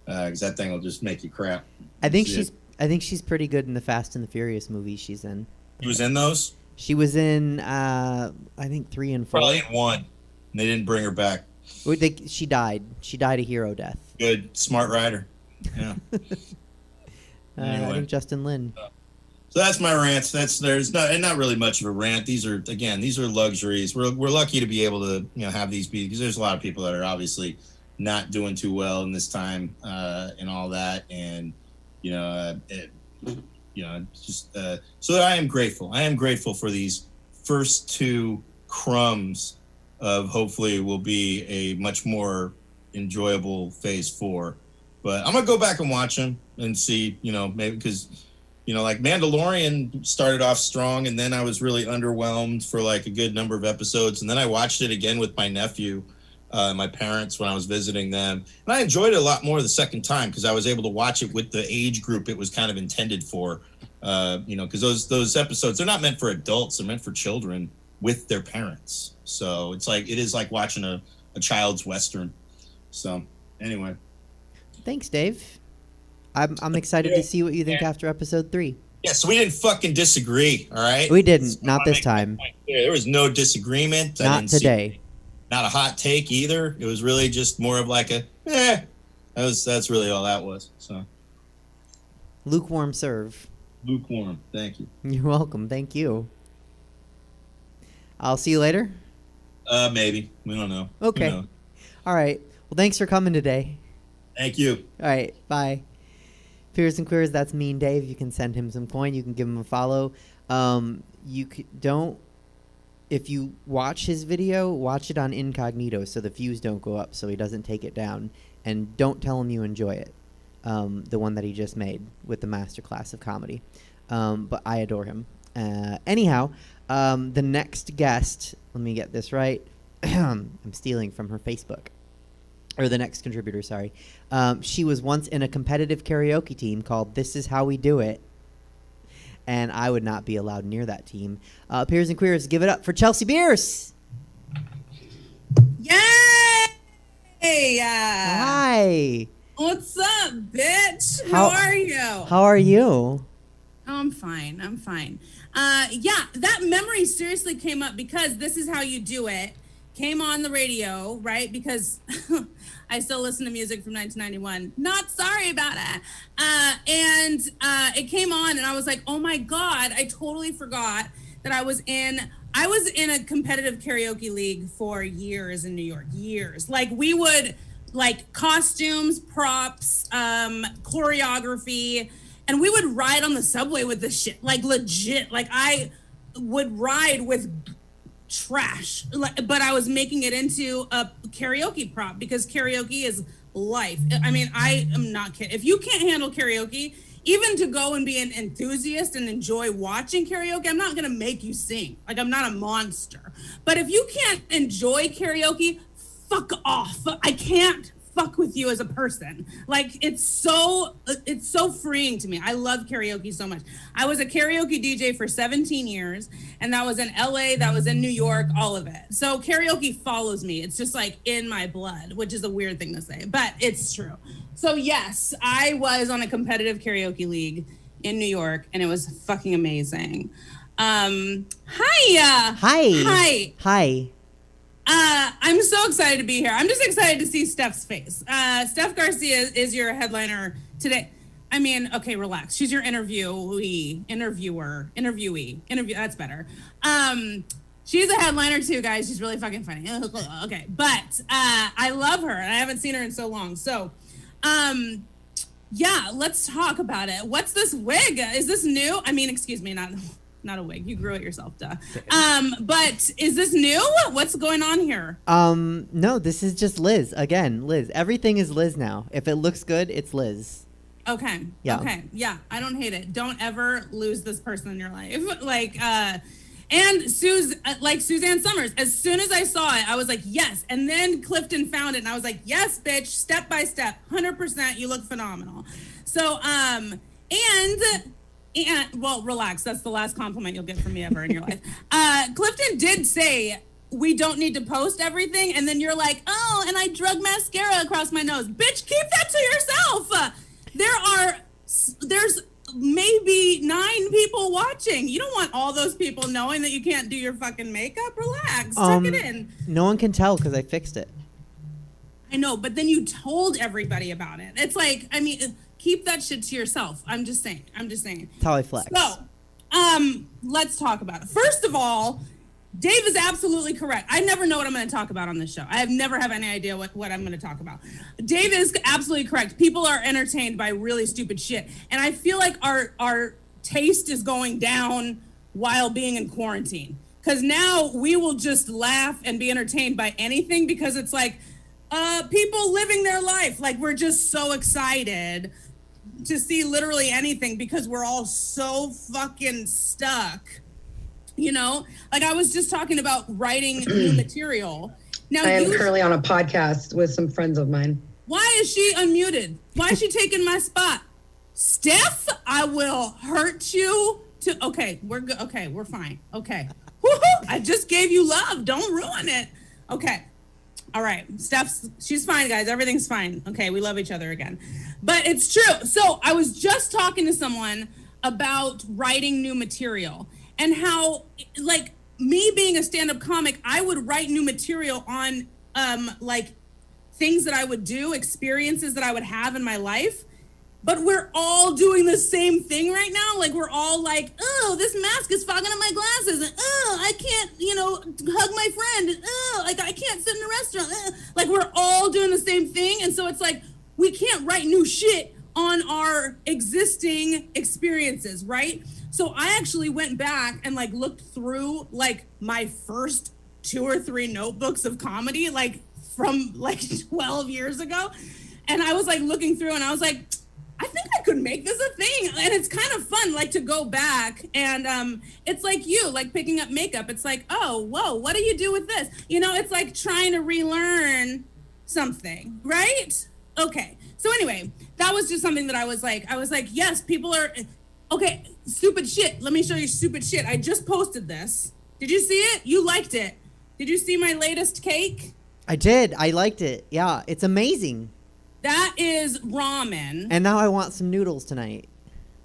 because that thing will just make you crap. I think she's pretty good in the Fast and the Furious movies she's in. She was in those? She was in I think 3 and 4. Probably in 1. And they didn't bring her back. She died. She died a hero death. Good, smart writer. Yeah. Anyway. I think Justin Lin. So that's my rant. There's not really much of a rant. These are luxuries. We're lucky to be able to have these because there's a lot of people that are obviously not doing too well in this time and all that, and so I am grateful. I am grateful for these first 2 crumbs of hopefully will be a much more enjoyable phase 4. But I'm gonna go back and watch them and see maybe because. Like Mandalorian started off strong, and then I was really underwhelmed for like a good number of episodes. And then I watched it again with my nephew, my parents, when I was visiting them. And I enjoyed it a lot more the second time because I was able to watch it with the age group it was kind of intended for. Because those episodes, they're not meant for adults. They're meant for children with their parents. So it is like watching a child's Western. So anyway. Thanks, Dave. I'm excited to see what you think after episode 3. Yeah, so we didn't fucking disagree, all right? We didn't. Not this time. There was no disagreement. Not today. Not a hot take either. It was really just more of like that's really all that was. So lukewarm serve. Lukewarm. Thank you. You're welcome. Thank you. I'll see you later. Maybe. We don't know. Okay. All right. Well, thanks for coming today. Thank you. All right. Bye. Peers and Queers, that's me and Dave. You can send him some coin. You can give him a follow. If you watch his video, watch it on incognito so the views don't go up, so he doesn't take it down. And don't tell him you enjoy it, the one that he just made with the masterclass of comedy. But I adore him. Anyhow, the next guest, let me get this right. I'm stealing from her Facebook. Or the next contributor, sorry. She was once in a competitive karaoke team called This Is How We Do It. And I would not be allowed near that team. Peers and Queers, give it up for Chelsea Bearce. Yay! Hi. What's up, bitch? How are you? How are you? Oh, I'm fine. Yeah, that memory seriously came up because This Is How You Do It came on the radio, right? Because I still listen to music from 1991. Not sorry about it. And it came on and I was like, oh my God, I totally forgot that I was in a competitive karaoke league for years in New York, years. Like we would costumes, props, choreography, and we would ride on the subway with this shit, like legit. Like I would ride with trash, but I was making it into a karaoke prop because karaoke is life. I mean, I am not kidding. If you can't handle karaoke, even to go and be an enthusiast and enjoy watching karaoke, I'm not going to make you sing. Like, I'm not a monster. But if you can't enjoy karaoke, fuck off. I can't fuck with you as a person. Like, it's so freeing to me. I love karaoke so much. I was a karaoke DJ for 17 years, and that was in LA, that was in New York, all of it. So karaoke follows me. It's just like in my blood, which is a weird thing to say, but it's true. So yes, I was on a competitive karaoke league in New York, and it was fucking amazing. Hi. I'm so excited to be here. I'm just excited to see Steph's face. Steph Garcia is your headliner today. I mean, okay, relax. She's your interviewee. That's better. She's a headliner too, guys. She's really fucking funny. Okay, but I love her, and I haven't seen her in so long. So, yeah, let's talk about it. What's this wig? Is this new? I mean, excuse me, not a wig. You grew it yourself, duh. But is this new? What's going on here? No, this is just Liz. Again, Liz. Everything is Liz now. If it looks good, it's Liz. Okay. Yeah. Okay. Yeah. I don't hate it. Don't ever lose this person in your life. And Suzanne Summers, as soon as I saw it, I was like, yes. And then Clifton found it and I was like, yes, bitch, step by step, 100%, you look phenomenal. So, well, relax. That's the last compliment you'll get from me ever in your life. Clifton did say, we don't need to post everything. And then you're like, oh, and I drug mascara across my nose. Bitch, keep that to yourself. There's maybe 9 people watching. You don't want all those people knowing that you can't do your fucking makeup. Relax. Tuck it in. No one can tell because I fixed it. I know, but then you told everybody about it. It's like, I mean, keep that shit to yourself. I'm just saying. That's how I flex. So, let's talk about it. First of all, Dave is absolutely correct. I never know what I'm going to talk about on this show. I never have any idea what I'm going to talk about. Dave is absolutely correct. People are entertained by really stupid shit. And I feel like our taste is going down while being in quarantine. Because now we will just laugh and be entertained by anything because it's like people living their life. Like we're just so excited to see literally anything because we're all so fucking stuck. You know, like I was just talking about writing new material. Now I am currently on a podcast with some friends of mine. Why is she unmuted? Why is she taking my spot? Steph, I will hurt you to. Okay, we're good. Okay, we're fine. Okay. Woo-hoo! I just gave you love. Don't ruin it. Okay. All right. She's fine, guys. Everything's fine. Okay, we love each other again. But it's true. So I was just talking to someone about writing new material. And how, like, me being a stand-up comic, I would write new material on, like, things that I would do, experiences that I would have in my life. But we're all doing the same thing right now. Like, we're all like, oh, this mask is fogging up my glasses. And, oh, I can't, hug my friend. And, oh, like, I can't sit in a restaurant. Like, we're all doing the same thing. And so it's like, we can't write new shit on our existing experiences, right? So I actually went back and like looked through like my first 2 or 3 notebooks of comedy, like from like 12 years ago. And I was like looking through and I was like, I think I could make this a thing. And it's kind of fun, like to go back and it's like you, like picking up makeup. It's like, oh, whoa, what do you do with this? It's like trying to relearn something, right? Okay. So anyway, that was just something that I was like, yes, people are... Okay, stupid shit. Let me show you stupid shit. I just posted this. Did you see it? You liked it. Did you see my latest cake? I did. I liked it. Yeah, it's amazing. That is ramen. And now I want some noodles tonight.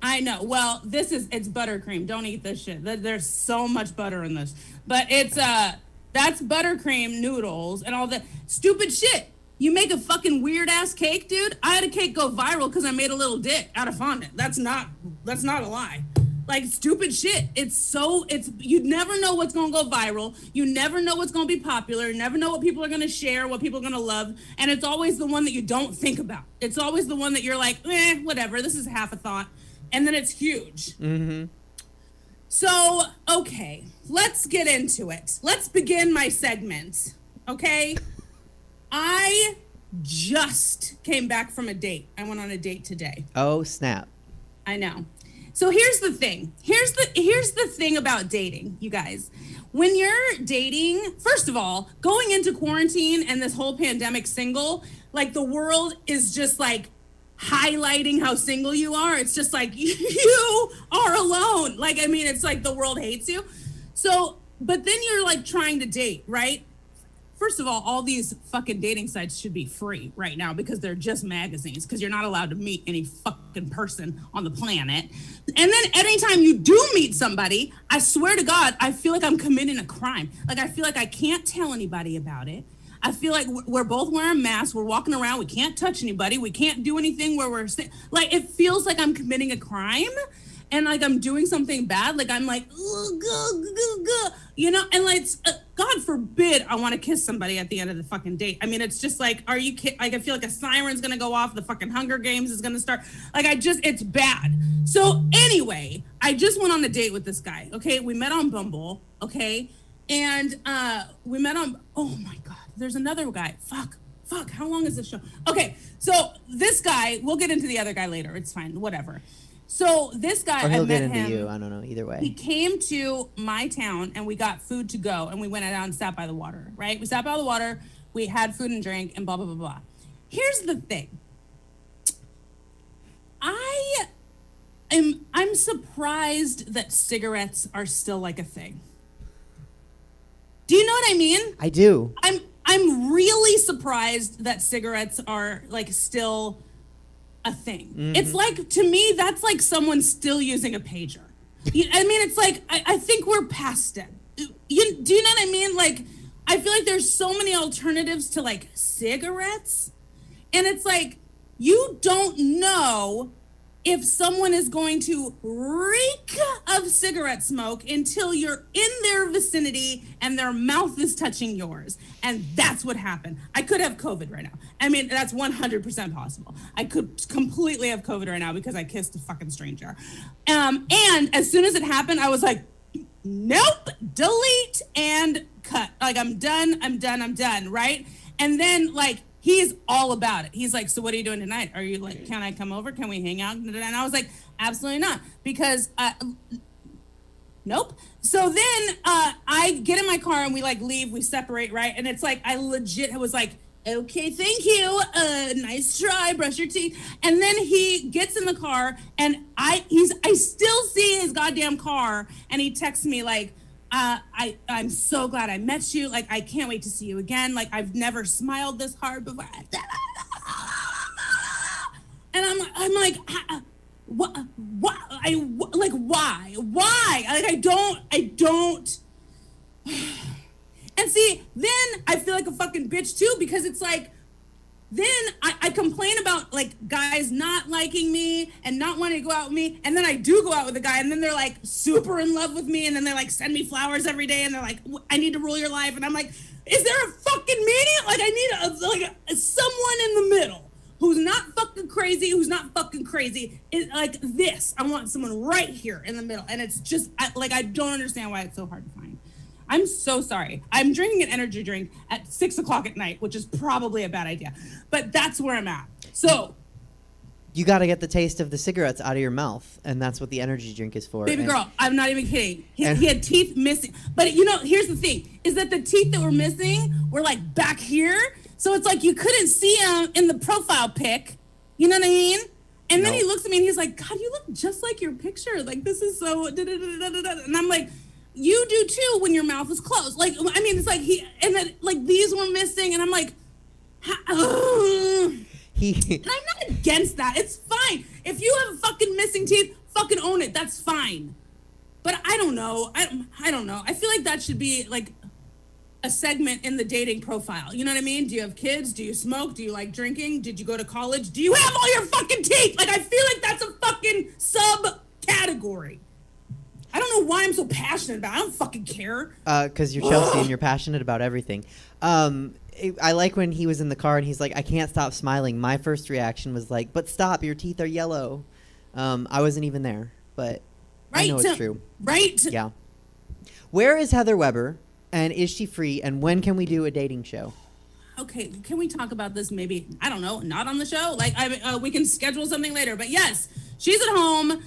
I know. Well, it's buttercream. Don't eat this shit. There's so much butter in this. But it's that's buttercream noodles and all that stupid shit. You make a fucking weird ass cake, dude. I had a cake go viral because I made a little dick out of fondant. That's not a lie. Like stupid shit. You never know what's gonna go viral. You never know what's gonna be popular. You never know what people are gonna share, what people are gonna love. And it's always the one that you don't think about. It's always the one that you're like, whatever, this is half a thought. And then it's huge. Mm-hmm. So, okay, let's get into it. Let's begin my segment, okay? I just came back from a date. I went on a date today. Oh, snap. I know. So here's the thing. Here's the thing about dating, you guys. When you're dating, first of all, going into quarantine and this whole pandemic single, like the world is just like highlighting how single you are. It's just like you are alone. Like, I mean, it's like the world hates you. So, but then you're like trying to date, right? First of all these fucking dating sites should be free right now because they're just magazines because you're not allowed to meet any fucking person on the planet. And then anytime you do meet somebody, I swear to God, I feel like I'm committing a crime. Like I feel like I can't tell anybody about it. I feel like we're both wearing masks. We're walking around. We can't touch anybody. We can't do anything where we're like, it feels like I'm committing a crime and like I'm doing something bad. Like I'm like, you know, and like, God forbid I want to kiss somebody at the end of the fucking date. I mean, it's just like, are you kidding? Like, I feel like a siren's going to go off. The fucking Hunger Games is going to start. Like, it's bad. So anyway, I just went on a date with this guy. Okay. We met on Bumble. Okay. And we met on, oh my God, there's another guy. Fuck, how long is this show? Okay, so this guy, we'll get into the other guy later. It's fine, whatever. So this guy, or he'll I met get into him. you. I don't know, either way. He came to my town and we got food to go and we went out and sat by the water, right? We sat by the water, we had food and drink and blah, blah, blah, blah. Here's the thing. I'm surprised that cigarettes are still like a thing. Do you know what I mean? I do. I'm really surprised that cigarettes are like still a thing. Mm-hmm. It's like, to me, that's like someone still using a pager. I mean, it's like, I think we're past it. Do you know what I mean? Like, I feel like there's so many alternatives to like cigarettes. And it's like, you don't know if someone is going to reek of cigarette smoke until you're in their vicinity and their mouth is touching yours. And that's what happened. I could have COVID right now. I mean, that's 100% possible. I could completely have COVID right now because I kissed a fucking stranger. And as soon as it happened, I was like, nope, delete and cut. Like, I'm done, right? And then, like, he's all about it. He's like, so what are you doing tonight? Are you like, can I come over? Can we hang out? And I was like, absolutely not. Because, nope. So then I get in my car and we like leave, we separate, right? And it's like, I legit was like, okay, thank you. Nice try, brush your teeth. And then he gets in the car and I still see his goddamn car. And he texts me like, I'm so glad I met you. Like, I can't wait to see you again. Like, I've never smiled this hard before. And I'm like, what? Like, why? Like, I don't. And see, then I feel like a fucking bitch too, because it's like, then I complain about like guys not liking me and not wanting to go out with me. And then I do go out with a guy and then they're like super in love with me. And then they like send me flowers every day. And they're like, I need to rule your life. And I'm like, is there a fucking medium? Like, I need someone in the middle who's not fucking crazy, It's like this. I want someone right here in the middle. And it's just I don't understand why it's so hard to find. I'm so sorry. I'm drinking an energy drink at 6:00 at night, which is probably a bad idea, but that's where I'm at. So you got to get the taste of the cigarettes out of your mouth, and that's what the energy drink is for. Baby girl, I'm not even kidding. He had teeth missing, but you know, here's the thing: is that the teeth that were missing were like back here, so it's like you couldn't see them in the profile pic. You know what I mean? And then he looks at me and he's like, "God, you look just like your picture. Like, this is so." And I'm like, you do too when your mouth is closed. Like, I mean, it's like and then like these were missing, and I'm like, and I'm not against that. It's fine. If you have fucking missing teeth, fucking own it. That's fine. But I don't know. I don't know. I feel like that should be like a segment in the dating profile. You know what I mean? Do you have kids? Do you smoke? Do you like drinking? Did you go to college? Do you have all your fucking teeth? Like, I feel like that's a fucking subcategory. I don't know why I'm so passionate about it. I don't fucking care. Because you're Chelsea and you're passionate about everything. I like when he was in the car and he's like, I can't stop smiling. My first reaction was like, but stop, your teeth are yellow. I wasn't even there, but I know it's true. Right? Yeah. Where is Heather Weber, and is she free, and when can we do a dating show? Okay, can we talk about this maybe, I don't know, not on the show? Like, we can schedule something later. But yes, she's at home.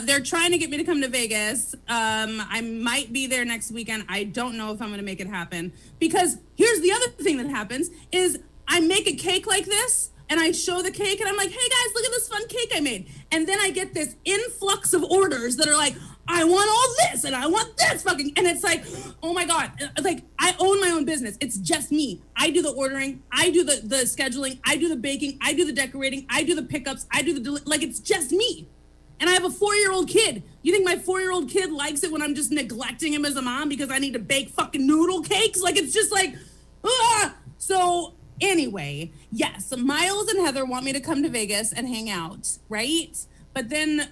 They're trying to get me to come to Vegas. I might be there next weekend. I don't know if I'm going to make it happen. Because here's the other thing that happens is I make a cake like this, and I show the cake, and I'm like, hey, guys, look at this fun cake I made. And then I get this influx of orders that are like, I want all this, and I want this fucking, and it's like, oh my God, like, I own my own business. It's just me. I do the ordering. I do the scheduling. I do the baking. I do the decorating. I do the pickups. I do the, like, it's just me. And I have a 4-year-old kid. You think my 4-year-old kid likes it when I'm just neglecting him as a mom because I need to bake fucking noodle cakes? Like, it's just like, ah. So anyway, yes, Miles and Heather want me to come to Vegas and hang out, right? But then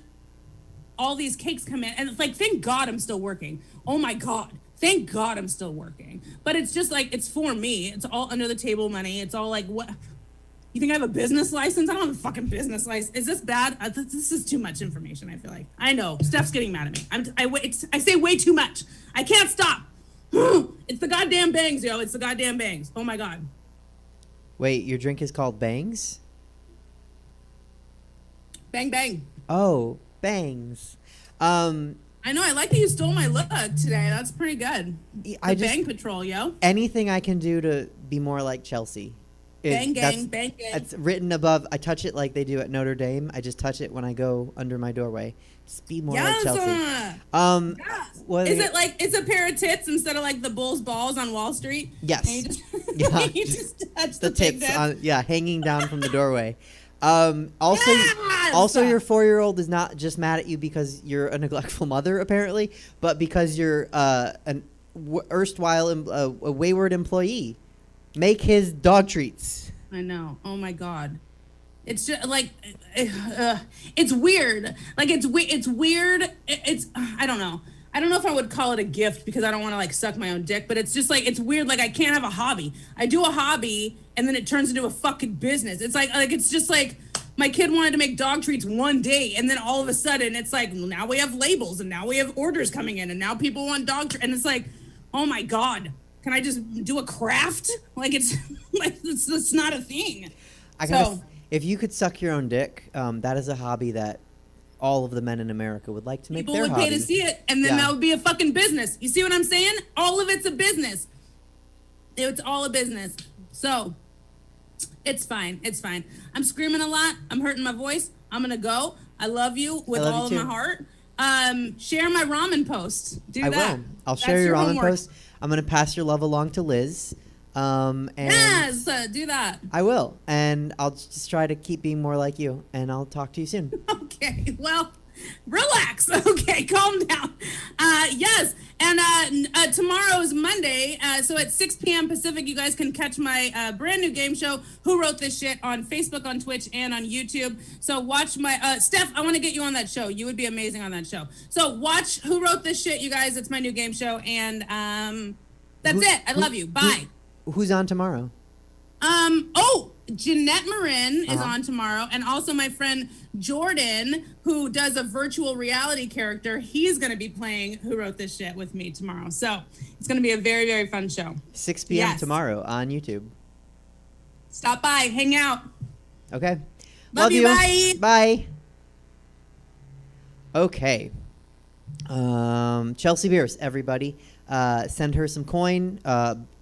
all these cakes come in, and it's like, thank God I'm still working. Oh my God. Thank God I'm still working. But it's just like, it's for me. It's all under the table money. It's all like, what? You think I have a business license? I don't have a fucking business license. Is this bad? This is too much information, I feel like. I know. Steph's getting mad at me. I say way too much. I can't stop. It's the goddamn bangs, yo. It's the goddamn bangs. Oh my God. Wait, your drink is called Bangs? Bang, bang. Oh, Bangs. I know. I like that you stole my look today. That's pretty good. Bang Patrol, yo. Anything I can do to be more like Chelsea. Bang gang, bang gang. It's written above. I touch it like they do at Notre Dame. I just touch it when I go under my doorway. Just be more like Chelsea. Yes. Is it like it's a pair of tits instead of like the bull's balls on Wall Street? Yes. And you just, yeah. you just touch the tits hanging down from the doorway. Also, yes! Your 4-year-old is not just mad at you because you're a neglectful mother, apparently, but because you're an erstwhile a wayward employee. Make his dog treats. I know. Oh my God. It's just like it's weird. Like it's weird. It's I don't know. I don't know if I would call it a gift because I don't want to like suck my own dick, but it's just like it's weird. Like I can't have a hobby. I do a hobby and then it turns into a fucking business. It's like it's just like my kid wanted to make dog treats one day and then all of a sudden it's like now we have labels and now we have orders coming in and now people want dog treats and it's like, oh my God. Can I just do a craft? Like it's not a thing. If you could suck your own dick, that is a hobby that all of the men in America would like to make. People would pay to see it, and then that would be a fucking business. You see what I'm saying? All of it's a business. It's all a business. So it's fine. It's fine. I'm screaming a lot. I'm hurting my voice. I'm gonna go. I love you with all of my heart. Share my ramen post. I will. I'll share your ramen post. I'm going to pass your love along to Liz. And yes, do that. I will. And I'll just try to keep being more like you. And I'll talk to you soon. Okay. Well, relax. Okay. Calm down. Yes. And tomorrow is Monday. So at 6 p.m. Pacific, you guys can catch my brand new game show, Who Wrote This Shit, on Facebook, on Twitch, and on YouTube. So watch my... Steph, I want to get you on that show. You would be amazing on that show. So watch Who Wrote This Shit, you guys. It's my new game show. And that's it. I love you. Bye. Who's on tomorrow? Jeanette Marin is on tomorrow, and also my friend Jordan, who does a virtual reality character. He's going to be playing Who Wrote This Shit with me tomorrow. So it's going to be a very, very fun show. 6 p.m. tomorrow on YouTube. Stop by. Hang out. Okay. Love you. Bye. Bye. Okay. Chelsea Bearce, everybody. Send her some coin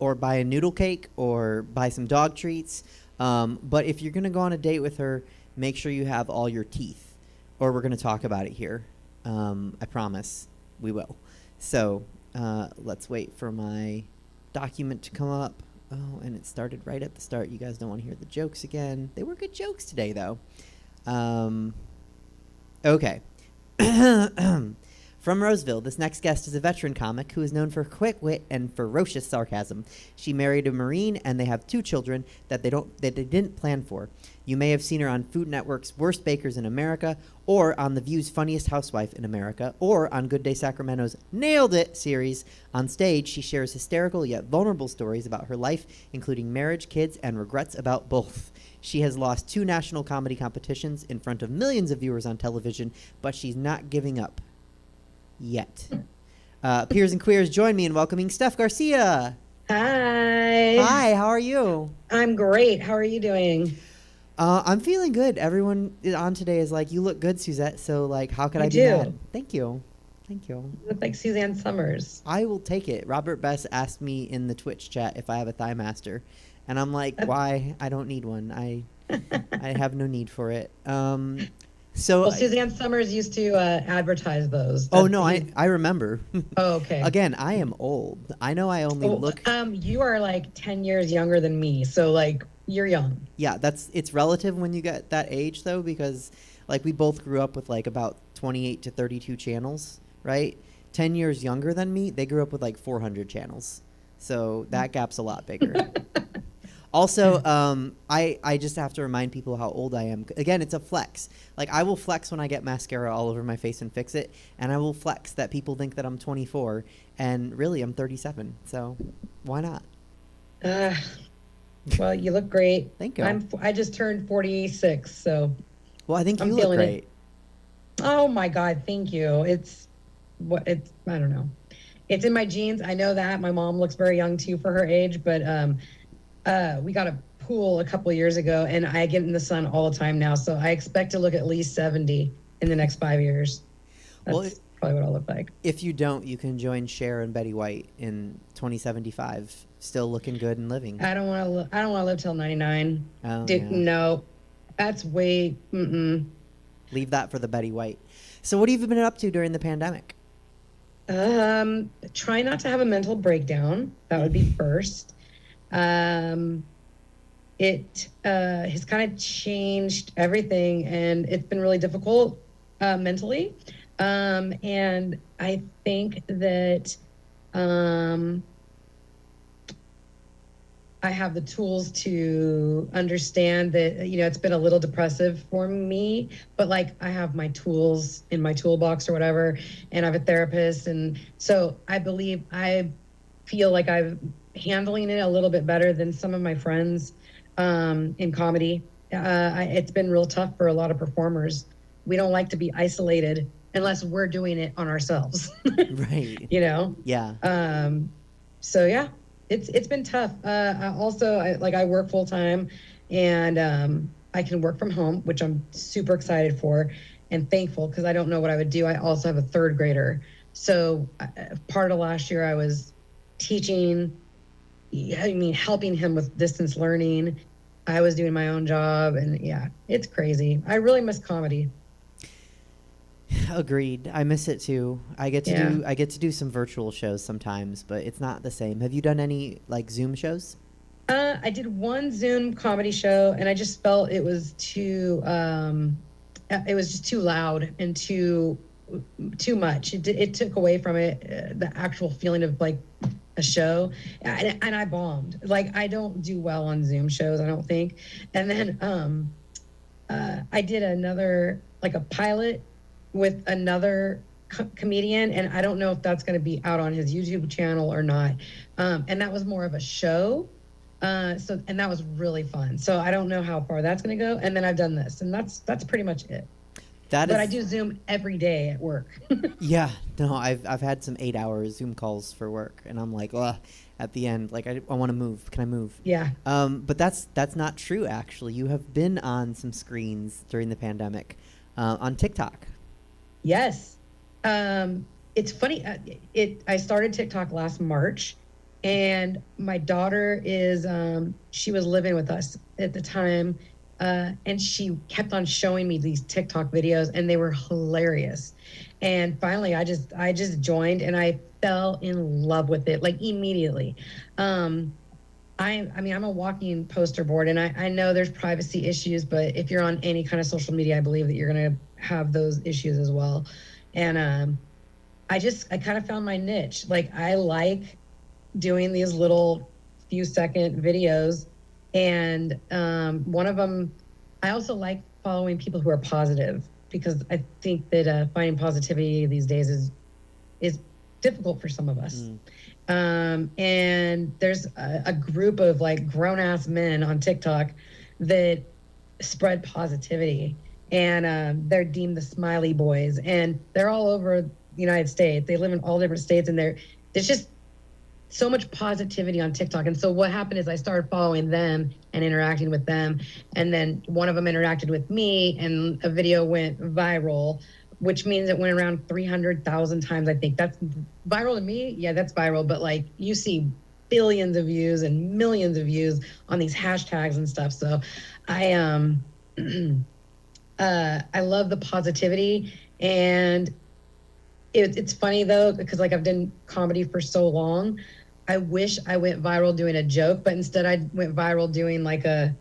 or buy a noodle cake or buy some dog treats. But if you're going to go on a date with her, make sure you have all your teeth, or we're going to talk about it here. I promise we will. So let's wait for my document to come up. Oh, and it started right at the start. You guys don't want to hear the jokes again. They were good jokes today, though. Okay. From Roseville, this next guest is a veteran comic who is known for quick wit and ferocious sarcasm. She married a Marine, and they have 2 children that they didn't plan for. You may have seen her on Food Network's Worst Bakers in America, or on The View's Funniest Housewife in America, or on Good Day Sacramento's Nailed It series. On stage, she shares hysterical yet vulnerable stories about her life, including marriage, kids, and regrets about both. She has lost 2 national comedy competitions in front of millions of viewers on television, but she's not giving up. Yet. Peers and queers, join me in welcoming Steph Garcia. Hi. Hi, how are you? I'm great. How are you doing? I'm feeling good. Everyone on today is like, you look good, Suzette. So, like, how could I be mad? Thank you. Thank you. You look like Suzanne Summers. I will take it. Robert Bess asked me in the Twitch chat if I have a Thigh Master. And I'm like, why? I don't need one. I have no need for it. So Suzanne Summers used to advertise those. Oh, no, I remember. Oh, okay. Again, I am old. I know I only look... You are like 10 years younger than me, so like you're young. Yeah, it's relative when you get that age, though, because like we both grew up with like about 28 to 32 channels, right? 10 years younger than me, they grew up with like 400 channels. So that gap's a lot bigger. Also, I just have to remind people how old I am. Again, it's a flex. Like, I will flex when I get mascara all over my face and fix it, and I will flex that people think that I'm 24, and really I'm 37. So why not? Well, you look great. Thank you. I just turned 46, so. Well, I think I'm you look feeling great. it. Oh my God, thank you. I don't know. It's in my genes. I know that. My mom looks very young too for her age, but we got a pool a couple of years ago, and I get in the sun all the time now. So I expect to look at least 70 in the next 5 years. That's probably what I'll look like. If you don't, you can join Cher and Betty White in 2075, still looking good and living. I don't want to live till 99. Oh, yeah. No, that's way. Leave that for the Betty White. So what have you been up to during the pandemic? Try not to have a mental breakdown. That would be first. It has kind of changed everything, and it's been really difficult mentally. And I think that I have the tools to understand that, it's been a little depressive for me, but like I have my tools in my toolbox or whatever, and I have a therapist. And so I feel like I'm handling it a little bit better than some of my friends in comedy. It's been real tough for a lot of performers. We don't like to be isolated unless we're doing it on ourselves. Right. Yeah. So yeah. It's been tough. I work full time, and I can work from home, which I'm super excited for and thankful, because I don't know what I would do. I also have a third grader. So part of last year I was teaching, helping him with distance learning. I was doing my own job, and yeah, it's crazy. I really miss comedy. Agreed. I miss it too. I get to do some virtual shows sometimes, but it's not the same. Have you done any like Zoom shows? I did one Zoom comedy show, and I just felt it was too just too loud and too much. It took away from it the actual feeling of like a show, and I bombed. Like, I don't do well on Zoom shows, I don't think. And then I did another, like a pilot with another comedian, and I don't know if that's going to be out on his YouTube channel or not. And that was more of a show. And that was really fun. So I don't know how far that's going to go. And then I've done this, and that's pretty much it. But I do Zoom every day at work. Yeah, no, I've had some 8-hour Zoom calls for work, and I'm like, ugh, at the end, like I want to move. Can I move? Yeah. But that's not true. Actually, you have been on some screens during the pandemic, on TikTok. Yes. It's funny. I started TikTok last March, and my daughter she was living with us at the time. And she kept on showing me these TikTok videos, and they were hilarious. And finally I just joined, and I fell in love with it, like immediately. I'm a walking poster board, and I know there's privacy issues, but if you're on any kind of social media, I believe that you're going to have those issues as well. And I kind of found my niche. Like, I like doing these little few second videos. And one of them, I also like following people who are positive, because I think that finding positivity these days is difficult for some of us. And there's a group of like grown-ass men on TikTok that spread positivity, and they're deemed the smiley boys, and they're all over the United States. They live in all different states, and there's just so much positivity on TikTok. And so what happened is I started following them and interacting with them. And then one of them interacted with me, and a video went viral, which means it went around 300,000 times. I think that's viral to me. Yeah, that's viral. But like, you see billions of views and millions of views on these hashtags and stuff. So I love the positivity. And it's funny though, because like I've done comedy for so long. I wish I went viral doing a joke, but instead I went viral doing like a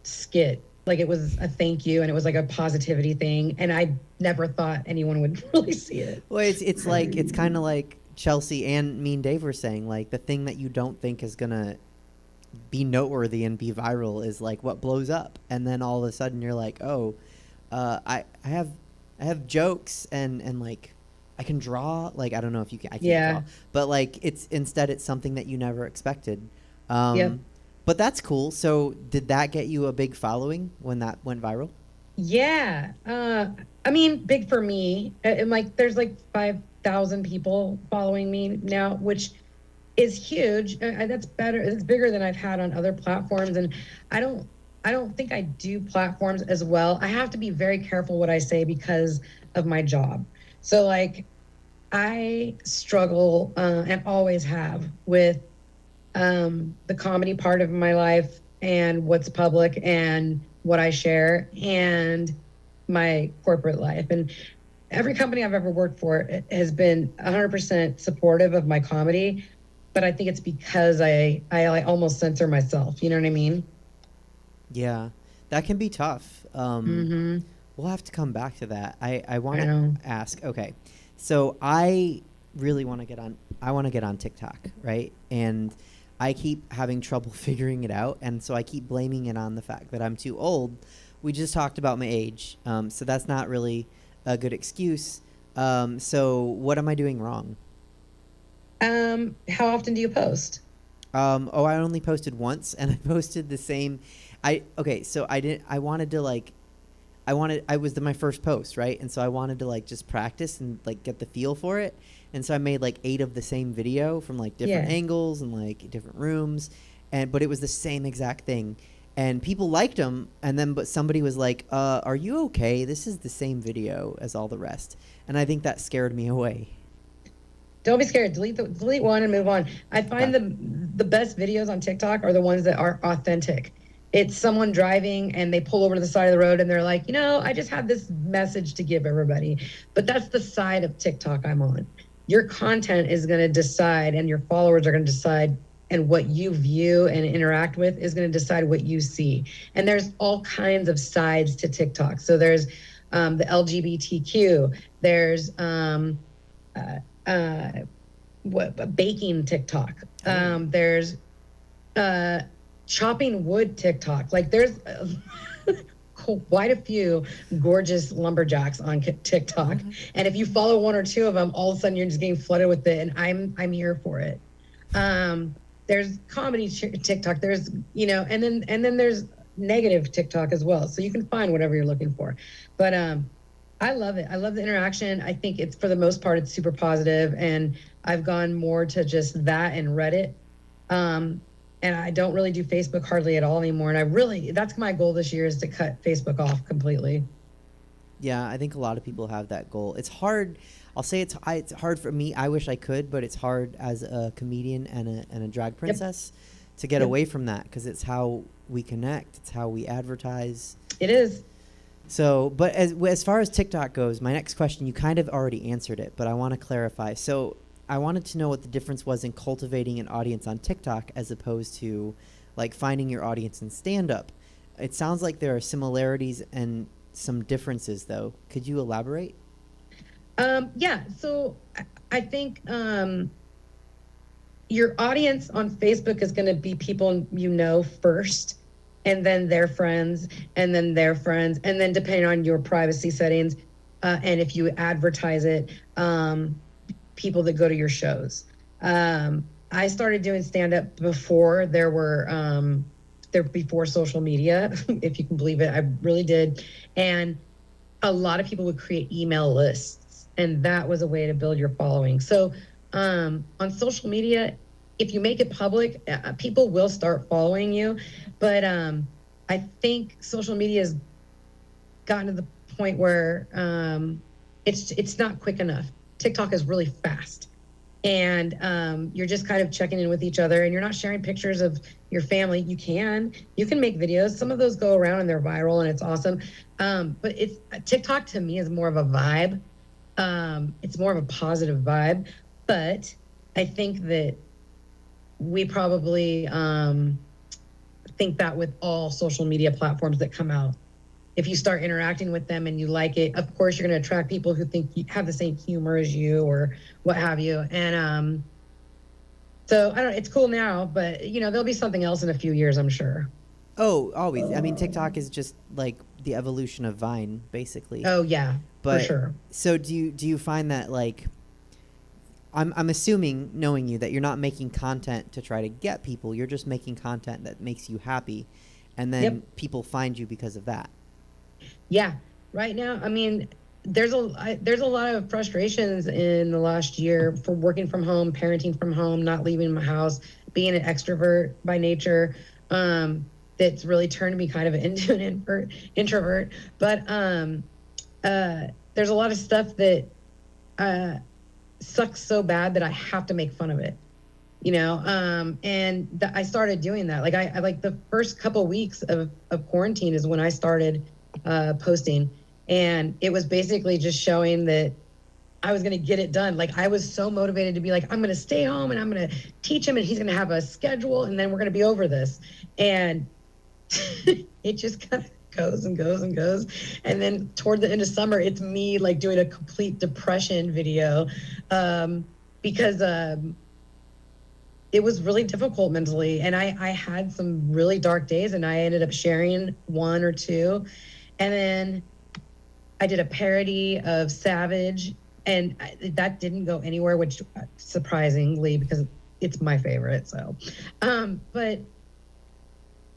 skit. Like, it was a thank you, and it was like a positivity thing, and I never thought anyone would really see it. Well, it's kind of like Chelsea and me and Dave were saying, like, the thing that you don't think is gonna be noteworthy and be viral is like what blows up, and then all of a sudden you're like, oh, I have jokes and like I can draw. Like, I don't know if you can. I can't draw, but like it's something that you never expected. But that's cool. So did that get you a big following when that went viral? Yeah. I mean, big for me. And like, there's like 5,000 people following me now, which is huge. That's better. It's bigger than I've had on other platforms. And I don't think I do platforms as well. I have to be very careful what I say because of my job. So like, I struggle and always have with the comedy part of my life and what's public and what I share and my corporate life. And every company I've ever worked for has been 100% supportive of my comedy, but I think it's because I almost censor myself. You know what I mean? Yeah, that can be tough. We'll have to come back to that. I want to ask, okay, so I really want to get on, TikTok, right? And I keep having trouble figuring it out, and so I keep blaming it on the fact that I'm too old. We just talked about my age, so that's not really a good excuse. So what am I doing wrong? How often do you post? I only posted once, and I posted the same. I was my first post, right? And so I wanted to like just practice and like get the feel for it. And so I made like 8 of the same video from like different angles and like different rooms, but it was the same exact thing. And people liked them, but somebody was like, "Are you okay? This is the same video as all the rest." And I think that scared me away. Don't be scared. Delete one and move on. I find the best videos on TikTok are the ones that are authentic. It's someone driving and they pull over to the side of the road and they're like, I just had this message to give everybody. But that's the side of TikTok I'm on. Your content is going to decide, and your followers are going to decide, and what you view and interact with is going to decide what you see. And there's all kinds of sides to TikTok. So there's the LGBTQ. There's baking TikTok. There's chopping wood TikTok. Like there's quite a few gorgeous lumberjacks on TikTok. And if you follow 1 or 2 of them, all of a sudden you're just getting flooded with it. And I'm here for it. There's comedy TikTok. There's, and then there's negative TikTok as well. So you can find whatever you're looking for. But I love it. I love the interaction. I think it's, for the most part, it's super positive. And I've gone more to just that and Reddit. And I don't really do Facebook hardly at all anymore. And that's my goal this year, is to cut Facebook off completely. Yeah, I think a lot of people have that goal. It's hard. I'll say it's hard for me. I wish I could, but it's hard as a comedian and a drag princess to get away from that, because it's how we connect. It's how we advertise. It is. So, but as far as TikTok goes, my next question, you kind of already answered it, but I want to clarify. So I wanted to know what the difference was in cultivating an audience on TikTok as opposed to like finding your audience in stand-up. It sounds like there are similarities and some differences, though. Could you elaborate? Yeah. So I think your audience on Facebook is going to be people first, and then their friends, and then their friends, and then depending on your privacy settings, and if you advertise it, people that go to your shows. I started doing stand-up before before social media, if you can believe it. I really did. And a lot of people would create email lists, and that was a way to build your following. So on social media, if you make it public, people will start following you. But I think social media has gotten to the point where it's not quick enough. TikTok is really fast, and you're just kind of checking in with each other, and you're not sharing pictures of your family. You can make videos. Some of those go around and they're viral, and it's awesome. But TikTok to me is more of a vibe. It's more of a positive vibe, but I think that we probably think that with all social media platforms that come out. if you start interacting with them and you like it, of course you're going to attract people who think you have the same humor as you or what have you. And so I don't. It's cool now, but there'll be something else in a few years, I'm sure. Oh, always. I mean, TikTok is just like the evolution of Vine, basically. Oh yeah, but, for sure. So do you find that, like, I'm assuming, knowing you, that you're not making content to try to get people. You're just making content that makes you happy, and then people find you because of that. Yeah. Right now, I mean, there's a lot of frustrations in the last year for working from home, parenting from home, not leaving my house, being an extrovert by nature. That's really turned me kind of into an introvert. But there's a lot of stuff that sucks so bad that I have to make fun of it, and I started doing that. Like I like the first couple weeks of quarantine is when I started posting, and it was basically just showing that I was going to get it done. Like I was so motivated to be like, I'm going to stay home and I'm going to teach him and he's going to have a schedule and then we're going to be over this. And it just kind of goes and goes and goes. And then toward the end of summer, it's me like doing a complete depression video because it was really difficult mentally. And I had some really dark days and I ended up sharing one or two. And then I did a parody of Savage and that didn't go anywhere, which surprisingly, because it's my favorite. So, but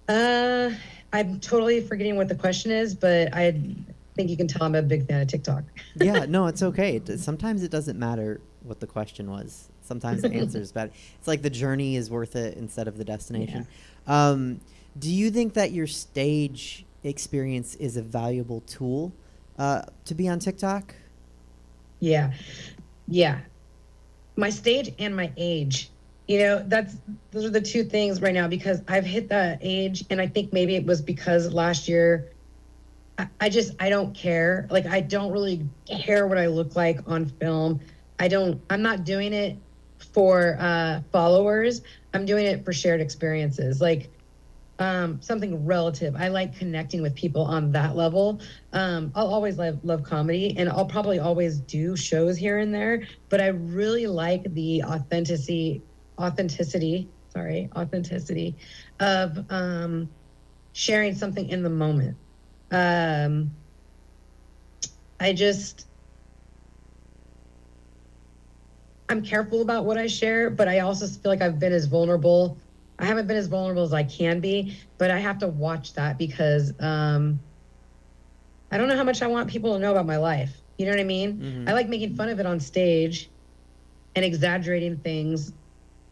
I'm totally forgetting what the question is, but I think you can tell I'm a big fan of TikTok. Yeah, no, it's okay. Sometimes it doesn't matter what the question was. Sometimes the answer is bad. It's like the journey is worth it instead of the destination. Yeah. Do you think that your stage experience is a valuable tool to be on TikTok? Yeah. My stage and my age. Those are the two things right now because I've hit that age, and I think maybe it was because last year I don't care. Like I don't really care what I look like on film. I'm not doing it for followers. I'm doing it for shared experiences. Like something relative. I like connecting with people on that level. I'll always love comedy, and I'll probably always do shows here and there, but I really like the authenticity of sharing something in the moment. I'm careful about what I share, but I also feel like I've been as vulnerable. I haven't been as vulnerable as I can be, but I have to watch that because I don't know how much I want people to know about my life. You know what I mean? Mm-hmm. I like making fun of it on stage and exaggerating things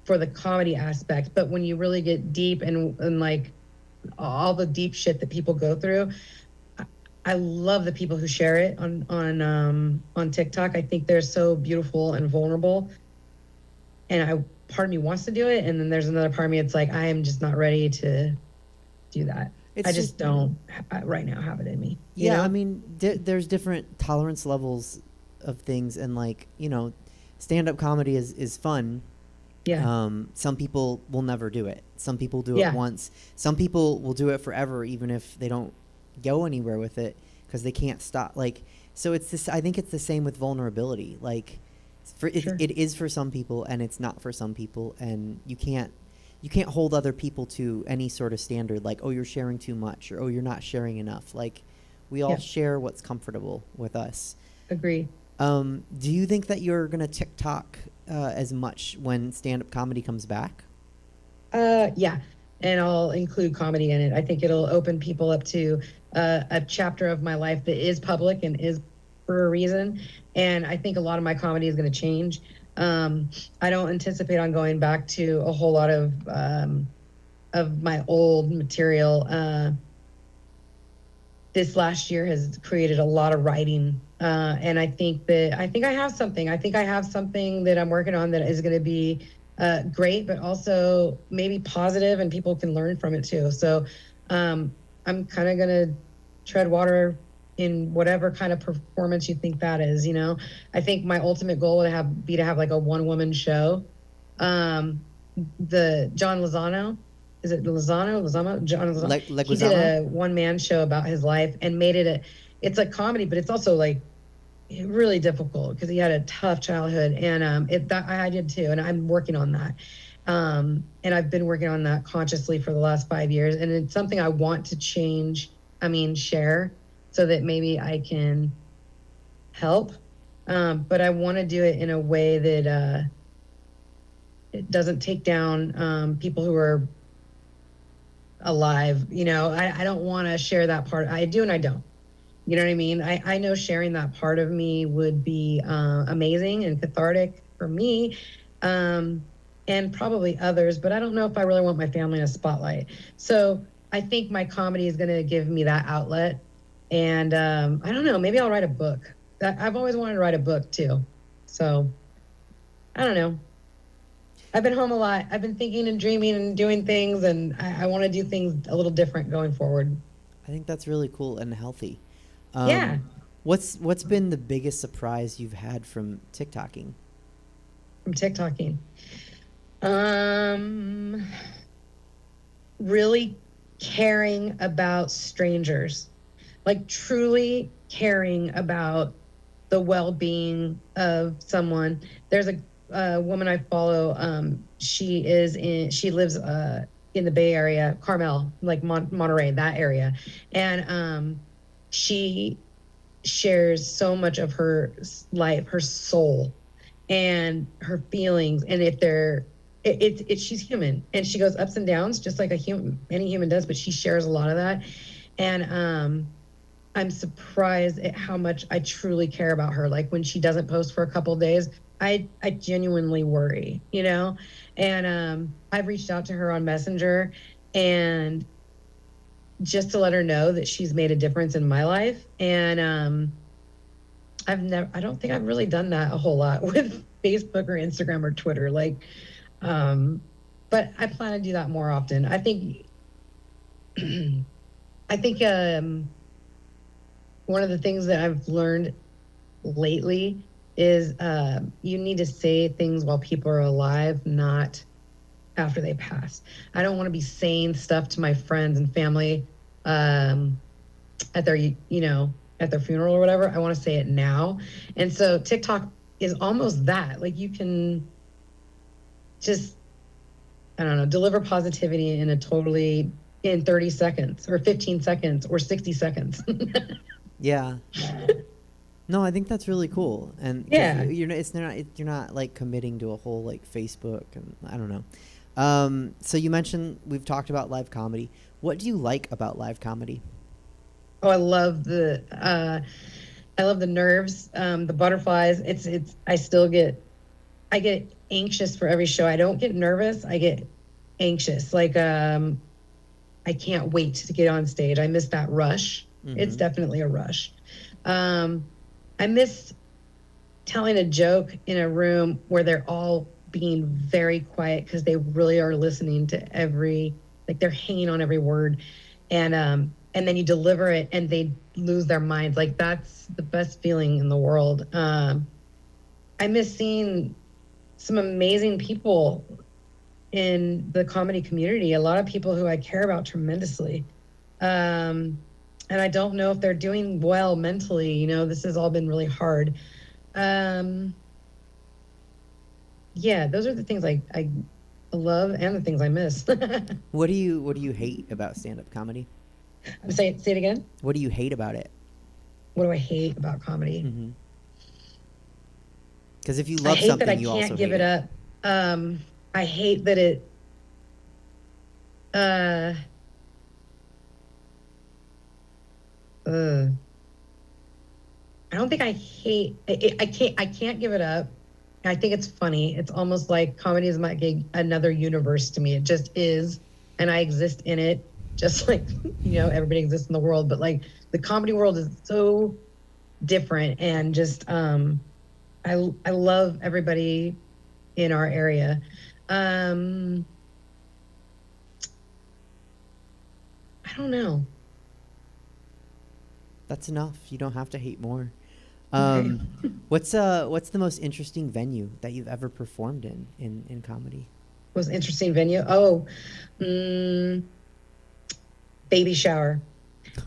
for the comedy aspect. But when you really get deep and like all the deep shit that people go through, I love the people who share it on TikTok. I think they're so beautiful and vulnerable. And part of me wants to do it, and then there's another part of me. It's like I am just not ready to do that. I just don't right now have it in me. You know? I mean, there's different tolerance levels of things, and like stand-up comedy is fun. Yeah. Some people will never do it. Some people do it once. Some people will do it forever, even if they don't go anywhere with it because they can't stop. Like, so it's this. I think it's the same with vulnerability. Like, it is for some people and it's not for some people, and you can't hold other people to any sort of standard. Like, oh, you're sharing too much, or oh, you're not sharing enough. Like, we all share what's comfortable with us. Agree. Do you think that you're gonna TikTok as much when stand-up comedy comes back? Yeah, and I'll include comedy in it. I think it'll open people up to a chapter of my life that is public and is for a reason. And I think a lot of my comedy is going to change. I don't anticipate on going back to a whole lot of my old material. This last year has created a lot of writing. And I think I have something. I think I have something that I'm working on that is going to be great, but also maybe positive, and people can learn from it too. So I'm kind of going to tread water in whatever kind of performance you think that is. I think my ultimate goal would be to have like a one-woman show. The John Lozano, is it Lozano? John Lozano. He did Leguizamo? a one-man show about his life and made it it's like comedy, but it's also like really difficult because he had a tough childhood, and I did too, and I'm working on that. And I've been working on that consciously for the last 5 years, and it's something I want to share, so that maybe I can help. But I want to do it in a way that it doesn't take down people who are alive. I don't want to share that part. I do and I don't. You know what I mean? I know sharing that part of me would be amazing and cathartic for me, and probably others, but I don't know if I really want my family in a spotlight. So I think my comedy is going to give me that outlet. And I don't know, maybe I'll write a book. I've always wanted to write a book too. So I don't know. I've been home a lot. I've been thinking and dreaming and doing things, and I want to do things a little different going forward. I think that's really cool and healthy. Yeah. What's been the biggest surprise you've had from TikToking? From TikToking. Really caring about strangers, like truly caring about the well-being of someone. There's a woman I follow. She lives in the Bay Area, Carmel, like Monterey, that area, and she shares so much of her life, her soul, and her feelings. And if she's human, and she goes ups and downs just like any human does, but she shares a lot of that. And I'm surprised at how much I truly care about her. Like when she doesn't post for a couple of days, I genuinely worry, and I've reached out to her on Messenger, and just to let her know that she's made a difference in my life. And I don't think I've really done that a whole lot with Facebook or Instagram or Twitter. But I plan to do that more often. I think one of the things that I've learned lately is you need to say things while people are alive, not after they pass. I don't want to be saying stuff to my friends and family at their funeral or whatever. I want to say it now. And so TikTok is almost that. Like you can just, I don't know, deliver positivity in 30 seconds or 15 seconds or 60 seconds. Yeah. No, I think that's really cool. And yeah, you're not like committing to a whole like Facebook, and I don't know. So you mentioned, we've talked about live comedy. What do you like about live comedy? Oh, I love the nerves, the butterflies. I get anxious for every show. I don't get nervous. I get anxious. Like, I can't wait to get on stage. I miss that rush. Mm-hmm. It's definitely a rush. I miss telling a joke in a room where they're all being very quiet because they really are listening to they're hanging on every word. And then you deliver it and they lose their minds. Like that's the best feeling in the world. I miss seeing some amazing people in the comedy community, a lot of people who I care about tremendously. And I don't know if they're doing well mentally. This has all been really hard. Yeah, those are the things I love and the things I miss. What do you hate about stand-up comedy? Say it again. What do you hate about it? What do I hate about comedy? Because if you love something, you also hate it. I hate that I can't give it up. I hate that it. I don't think I hate it. I can't give it up. I think it's funny. It's almost like comedy is like another universe to me. It just is, and I exist in it, just like everybody exists in the world. But like the comedy world is so different, and just I love everybody in our area. I don't know. That's enough. You don't have to hate more. Okay. What's the most interesting venue that you've ever performed in comedy? Most interesting venue. Oh, baby shower.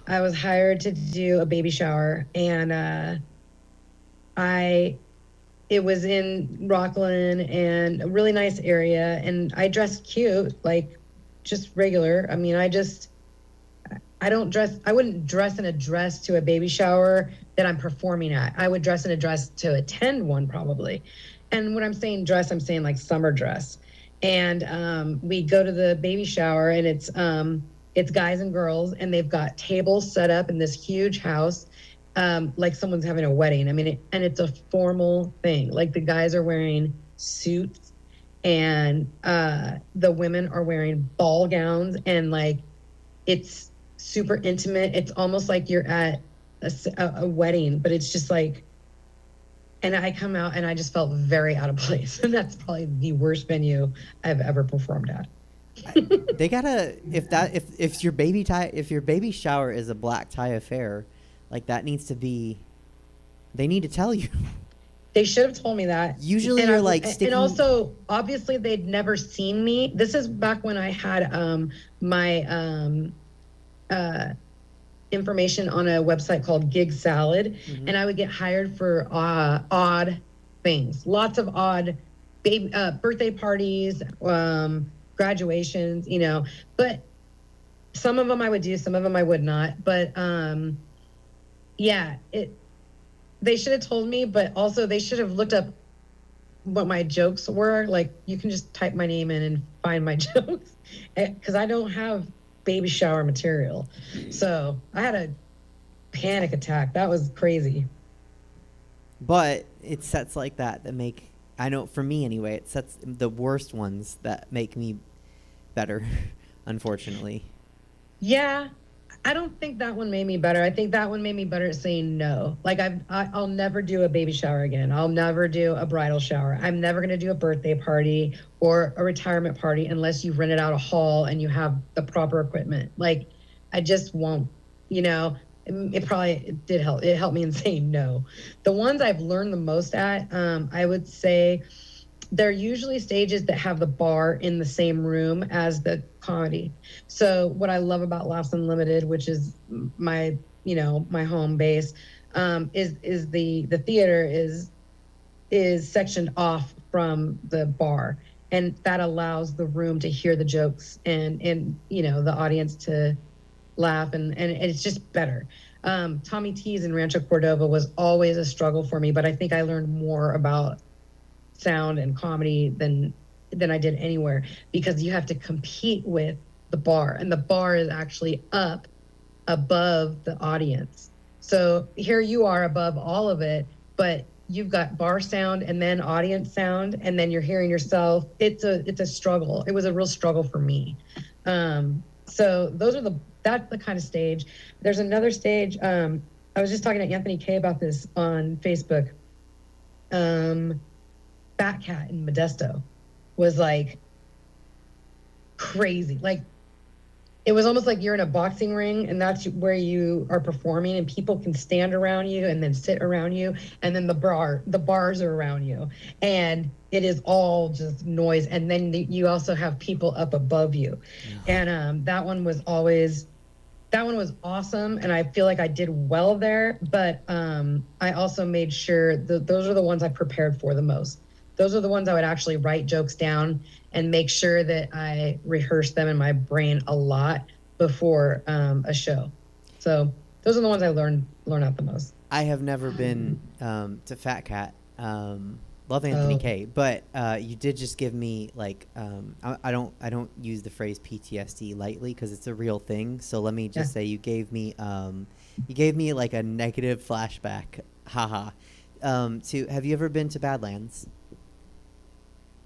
I was hired to do a baby shower, and it was in Rockland and a really nice area, and I dressed cute, like just regular. I mean, I wouldn't dress in a dress to a baby shower that I'm performing at. I would dress in a dress to attend one probably. And when I'm saying dress, I'm saying like summer dress. And we go to the baby shower, and it's guys and girls, and they've got tables set up in this huge house, like someone's having a wedding. I mean, it's a formal thing. Like the guys are wearing suits, and the women are wearing ball gowns, and like it's super intimate. It's almost like you're at a wedding, but it's just like, and I come out and I just felt very out of place. And that's probably the worst venue I've ever performed at. They gotta, if your baby shower is a black tie affair, like that needs to be, they need to tell you. They should have told me that. Usually you're like sticking. And also, obviously they'd never seen me. This is back when I had my information on a website called Gig Salad, and I would get hired for odd things, lots of odd birthday parties, graduations, you know, but some of them I would do, some of them I would not. But they should have told me, but also they should have looked up what my jokes were. Like, you can just type my name in and find my jokes, because I don't have baby shower material. So I had a panic attack. That was crazy. But it's sets like that make, I know for me anyway, it sets the worst ones that make me better, unfortunately. Yeah, I don't think that one made me better. I think that one made me better at saying no. Like I'll never do a baby shower again. I'll never do a bridal shower. I'm never going to do a birthday party or a retirement party unless you've rented out a hall and you have the proper equipment. Like, I just won't, you know. It did help. It helped me in saying no. The ones I've learned the most at, I would say, they're usually stages that have the bar in the same room as the comedy. So what I love about Laughs Unlimited, which is my home base, is the theater is sectioned off from the bar, and that allows the room to hear the jokes and the audience to laugh, and it's just better. Tommy T's in Rancho Cordova was always a struggle for me, but I think I learned more about sound and comedy than I did anywhere, because you have to compete with the bar, and the bar is actually up above the audience. So here you are above all of it, but you've got bar sound and then audience sound, and then you're hearing yourself. It's a struggle. It was a real struggle for me. So that's the kind of stage. There's another stage. I was just talking to Anthony K about this on Facebook. Fat Cat in Modesto was like crazy. Like, it was almost like you're in a boxing ring, and that's where you are performing, and people can stand around you and then sit around you, and then the bars are around you, and it is all just noise. And then you also have people up above you. And that one was awesome, and I feel like I did well there. But I also made sure those are the ones I prepared for the most. Those are the ones I would actually write jokes down and make sure that I rehearse them in my brain a lot before a show. So those are the ones I learn out the most. I have never been to Fat Cat. Love Anthony K, but you did just give me like I don't use the phrase PTSD lightly, because it's a real thing. So let me just say you gave me like a negative flashback. Haha. Have you ever been to Badlands?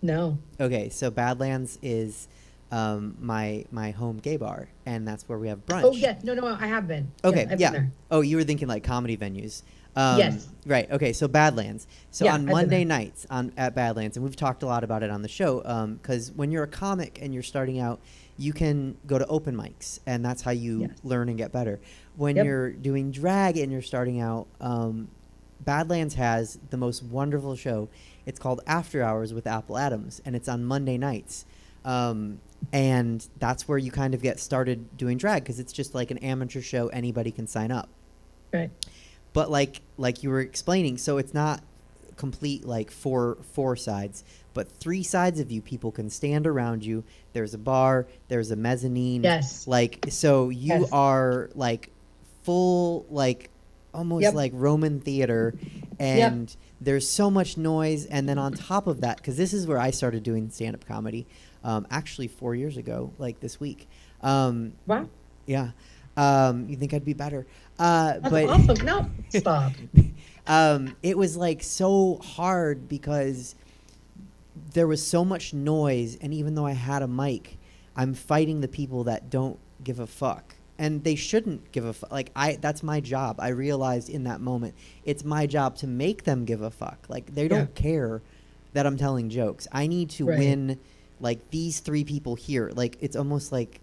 No. Okay, so Badlands is my home gay bar, and that's where we have brunch. Oh yeah, no, I have been. Okay, I've been there. Oh, you were thinking like comedy venues. Yes. Right. Okay. So Badlands. So Yeah, on Monday nights at Badlands, and we've talked a lot about it on the show, because when you're a comic and you're starting out, you can go to open mics, and that's how you learn and get better. When you're doing drag and you're starting out, Badlands has the most wonderful show. It's called After Hours with Apple Adams, and it's on Monday nights. And that's where you kind of get started doing drag, because it's just like an amateur show. Anybody can sign up. Right. But like you were explaining, so it's not complete like four sides, but 3 sides of you. People can stand around you. There's a bar. There's a mezzanine. Yes. Like, so you Yes. are like full, like almost Yep. like Roman theater, and there's so much noise. And then on top of that, because this is where I started doing stand-up comedy, actually 4 years ago, like this week. Wow. Yeah. You think I'd be better? That's But awesome. No, stop. it was like so hard because there was so much noise, and even though I had a mic, I'm fighting the people that don't give a fuck, and they shouldn't give a fuck. Like, that's my job. I realized in that moment, it's my job to make them give a fuck. Like, they don't care that I'm telling jokes. I need to win, like, these 3 people here. Like, it's almost like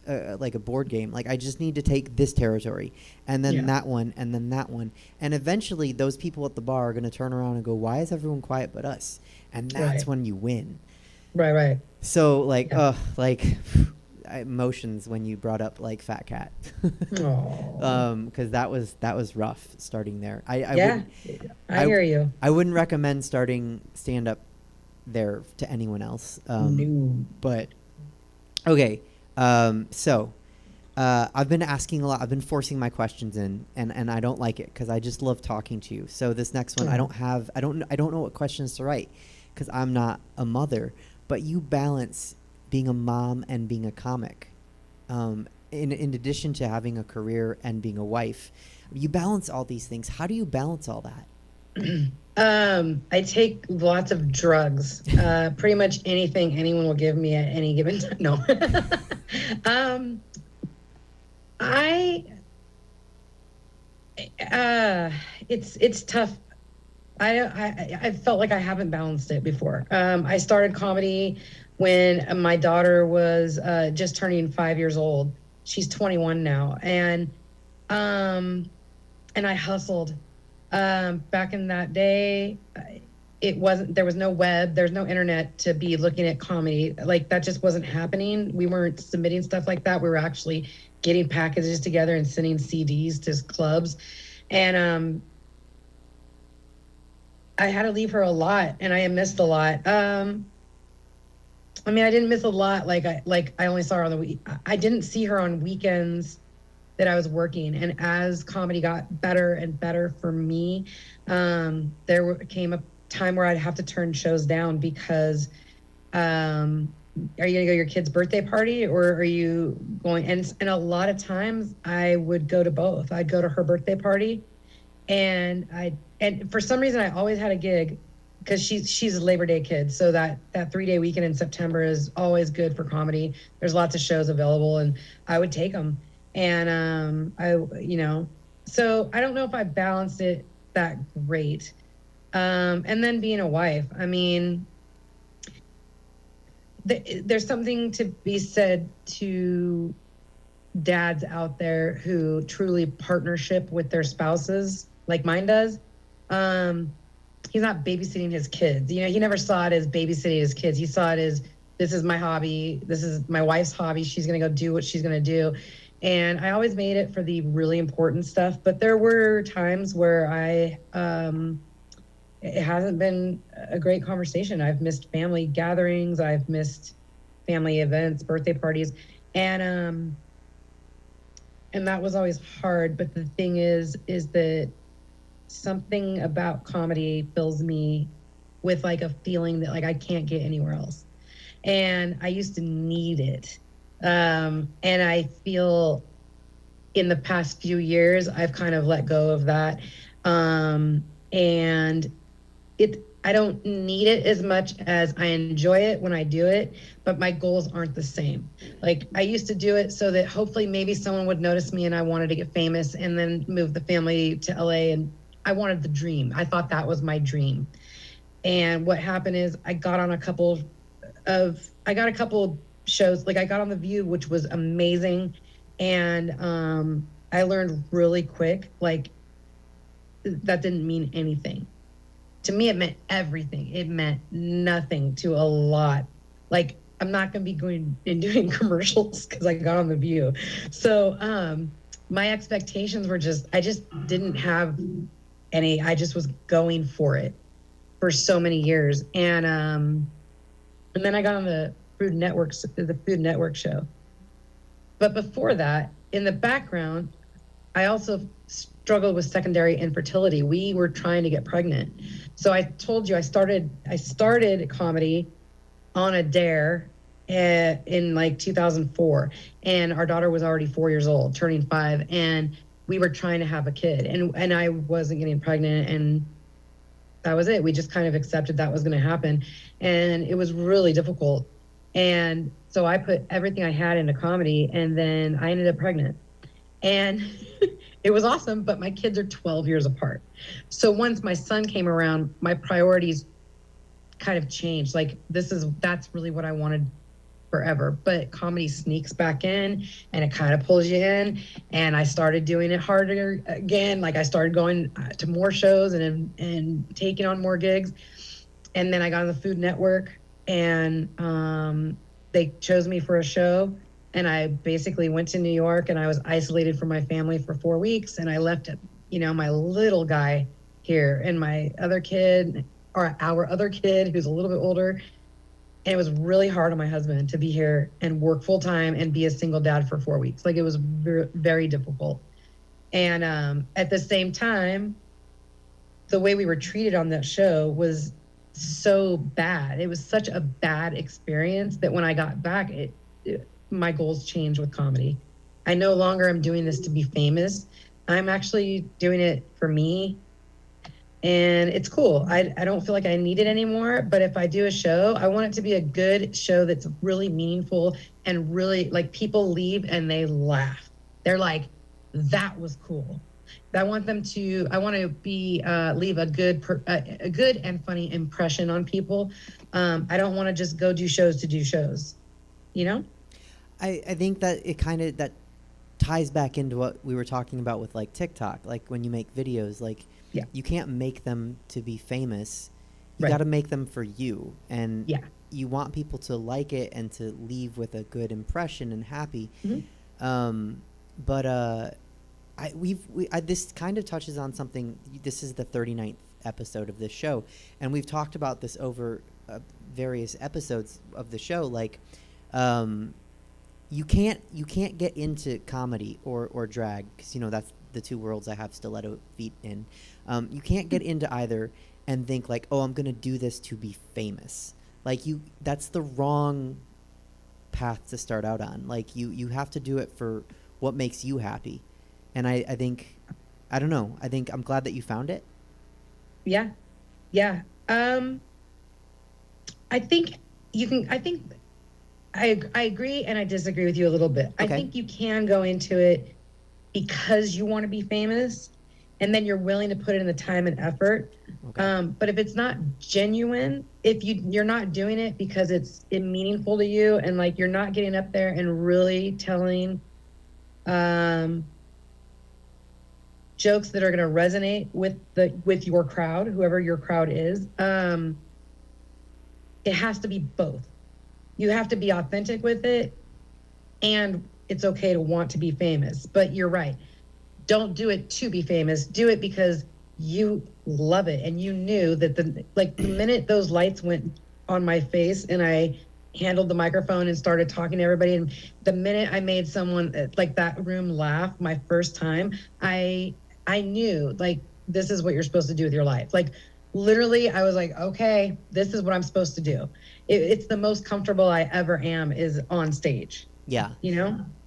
a board game. Like, I just need to take this territory, and then that one, and then that one, and eventually those people at the bar are going to turn around and go, why is everyone quiet but us? And that's when you win. Right. So like emotions when you brought up like Fat Cat. Because that was rough starting there. I hear you. I wouldn't recommend starting stand up there to anyone else. No. But okay. So I've been asking a lot. I've been forcing my questions in, and I don't like it because I just love talking to you. So this next one, I don't know what questions to write because I'm not a mother. But you balance being a mom and being a comic, in addition to having a career and being a wife. You balance all these things. How do you balance all that? I take lots of drugs. Pretty much anything anyone will give me at any given time. No. It's tough. I felt like I haven't balanced it before. I started comedy when my daughter was just turning 5 years old. She's 21 now, and I hustled. Back in that day, there was no web, there's no internet to be looking at comedy. Like, that just wasn't happening. We weren't submitting stuff like that. We were actually getting packages together and sending CDs to clubs. And I had to leave her a lot, and I missed a lot. I mean, I didn't miss a lot. Like I only saw her on the week. I didn't see her on weekends that I was working. And as comedy got better and better for me, came a time where I'd have to turn shows down because, are you gonna go to your kid's birthday party, or are you going? And a lot of times I would go to both. I'd go to her birthday party, and for some reason I always had a gig because she's a Labor Day kid. So that 3-day weekend in September is always good for comedy. There's lots of shows available, and I would take them. And so I don't know if I balanced it that great. And then being a wife, I mean, there's something to be said to dads out there who truly partnership with their spouses like mine does. He's not babysitting his kids. He never saw it as babysitting his kids. He saw it as, this is my hobby. This is my wife's hobby. She's going to go do what she's going to do. And I always made it for the really important stuff. But there were times where it hasn't been a great conversation. I've missed family gatherings. I've missed family events, birthday parties. And that was always hard. But the thing is that something about comedy fills me with like a feeling that like I can't get anywhere else. And I used to need it. And I feel in the past few years, I've kind of let go of that. And I don't need it as much as I enjoy it when I do it, but my goals aren't the same. Like, I used to do it so that hopefully maybe someone would notice me and I wanted to get famous and then move the family to LA, and I wanted the dream. I thought that was my dream. And what happened is I got a couple shows. Like, I got on The View, which was amazing. And I learned really quick, like, that didn't mean anything. To me, it meant everything. It meant nothing to a lot. Like, I'm not going to be going and doing commercials because I got on The View. So my expectations were I just didn't have any. I just was going for it for so many years. And then I got on the Food Network show. But before that, in the background, I also struggled with secondary infertility. We were trying to get pregnant. So I told you I started comedy on a dare in like 2004, and our daughter was already 4 years old, turning 5, and we were trying to have a kid, and I wasn't getting pregnant, and that was it. We just kind of accepted that was going to happen, and it was really difficult. And so I put everything I had into comedy, and then I ended up pregnant, and it was awesome, but my kids are 12 years apart. So once my son came around, my priorities kind of changed. Like that's really what I wanted forever. But comedy sneaks back in and it kind of pulls you in. And I started doing it harder again. Like I started going to more shows and taking on more gigs. And then I got on the Food Network, and they chose me for a show. And I basically went to New York, and I was isolated from my family for 4 weeks. And I left, my little guy here, and my other kid, or our other kid, who's a little bit older. And it was really hard on my husband to be here and work full time and be a single dad for 4 weeks. Like, it was very, very difficult. And at the same time, the way we were treated on that show was so bad. It was such a bad experience that when I got back, my goals changed with comedy. I no longer am doing this to be famous. I'm actually doing it for me. And it's cool. I don't feel like I need it anymore, but if I do a show, I want it to be a good show that's really meaningful and really, like, people leave and they laugh. They're like, that was cool. I want to be leave a good and funny impression on people. I don't want to just go do shows to do shows, I think that it kind of that ties back into what we were talking about with like TikTok. Like when you make videos, like you can't make them to be famous. You got to make them for you, and you want people to like it and to leave with a good impression and happy. Mm-hmm. This kind of touches on something. This is the 39th episode of this show, and we've talked about this over various episodes of the show. Like, you can't get into comedy or drag, because that's the two worlds I have stiletto feet in. You can't get into either and think like, oh, I'm gonna do this to be famous. Like, that's the wrong path to start out on. Like, you have to do it for what makes you happy. And I think, I don't know, I think I'm glad that you found it. Yeah. I think I agree, and I disagree with you a little bit. Okay. I think you can go into it because you want to be famous, and then you're willing to put in the time and effort. Okay. But if it's not genuine, if you're not doing it because it's meaningful to you, and like you're not getting up there and really telling jokes that are going to resonate with your crowd, whoever your crowd is, it has to be both. You have to be authentic with it, and it's okay to want to be famous. But you're right. Don't do it to be famous. Do it because you love it, and you knew that the minute those lights went on my face and I handled the microphone and started talking to everybody, and the minute I made someone like that room laugh my first time, I knew, like, this is what you're supposed to do with your life. Like, literally, I was like, okay, this is what I'm supposed to do. It's the most comfortable I ever am is on stage. Yeah.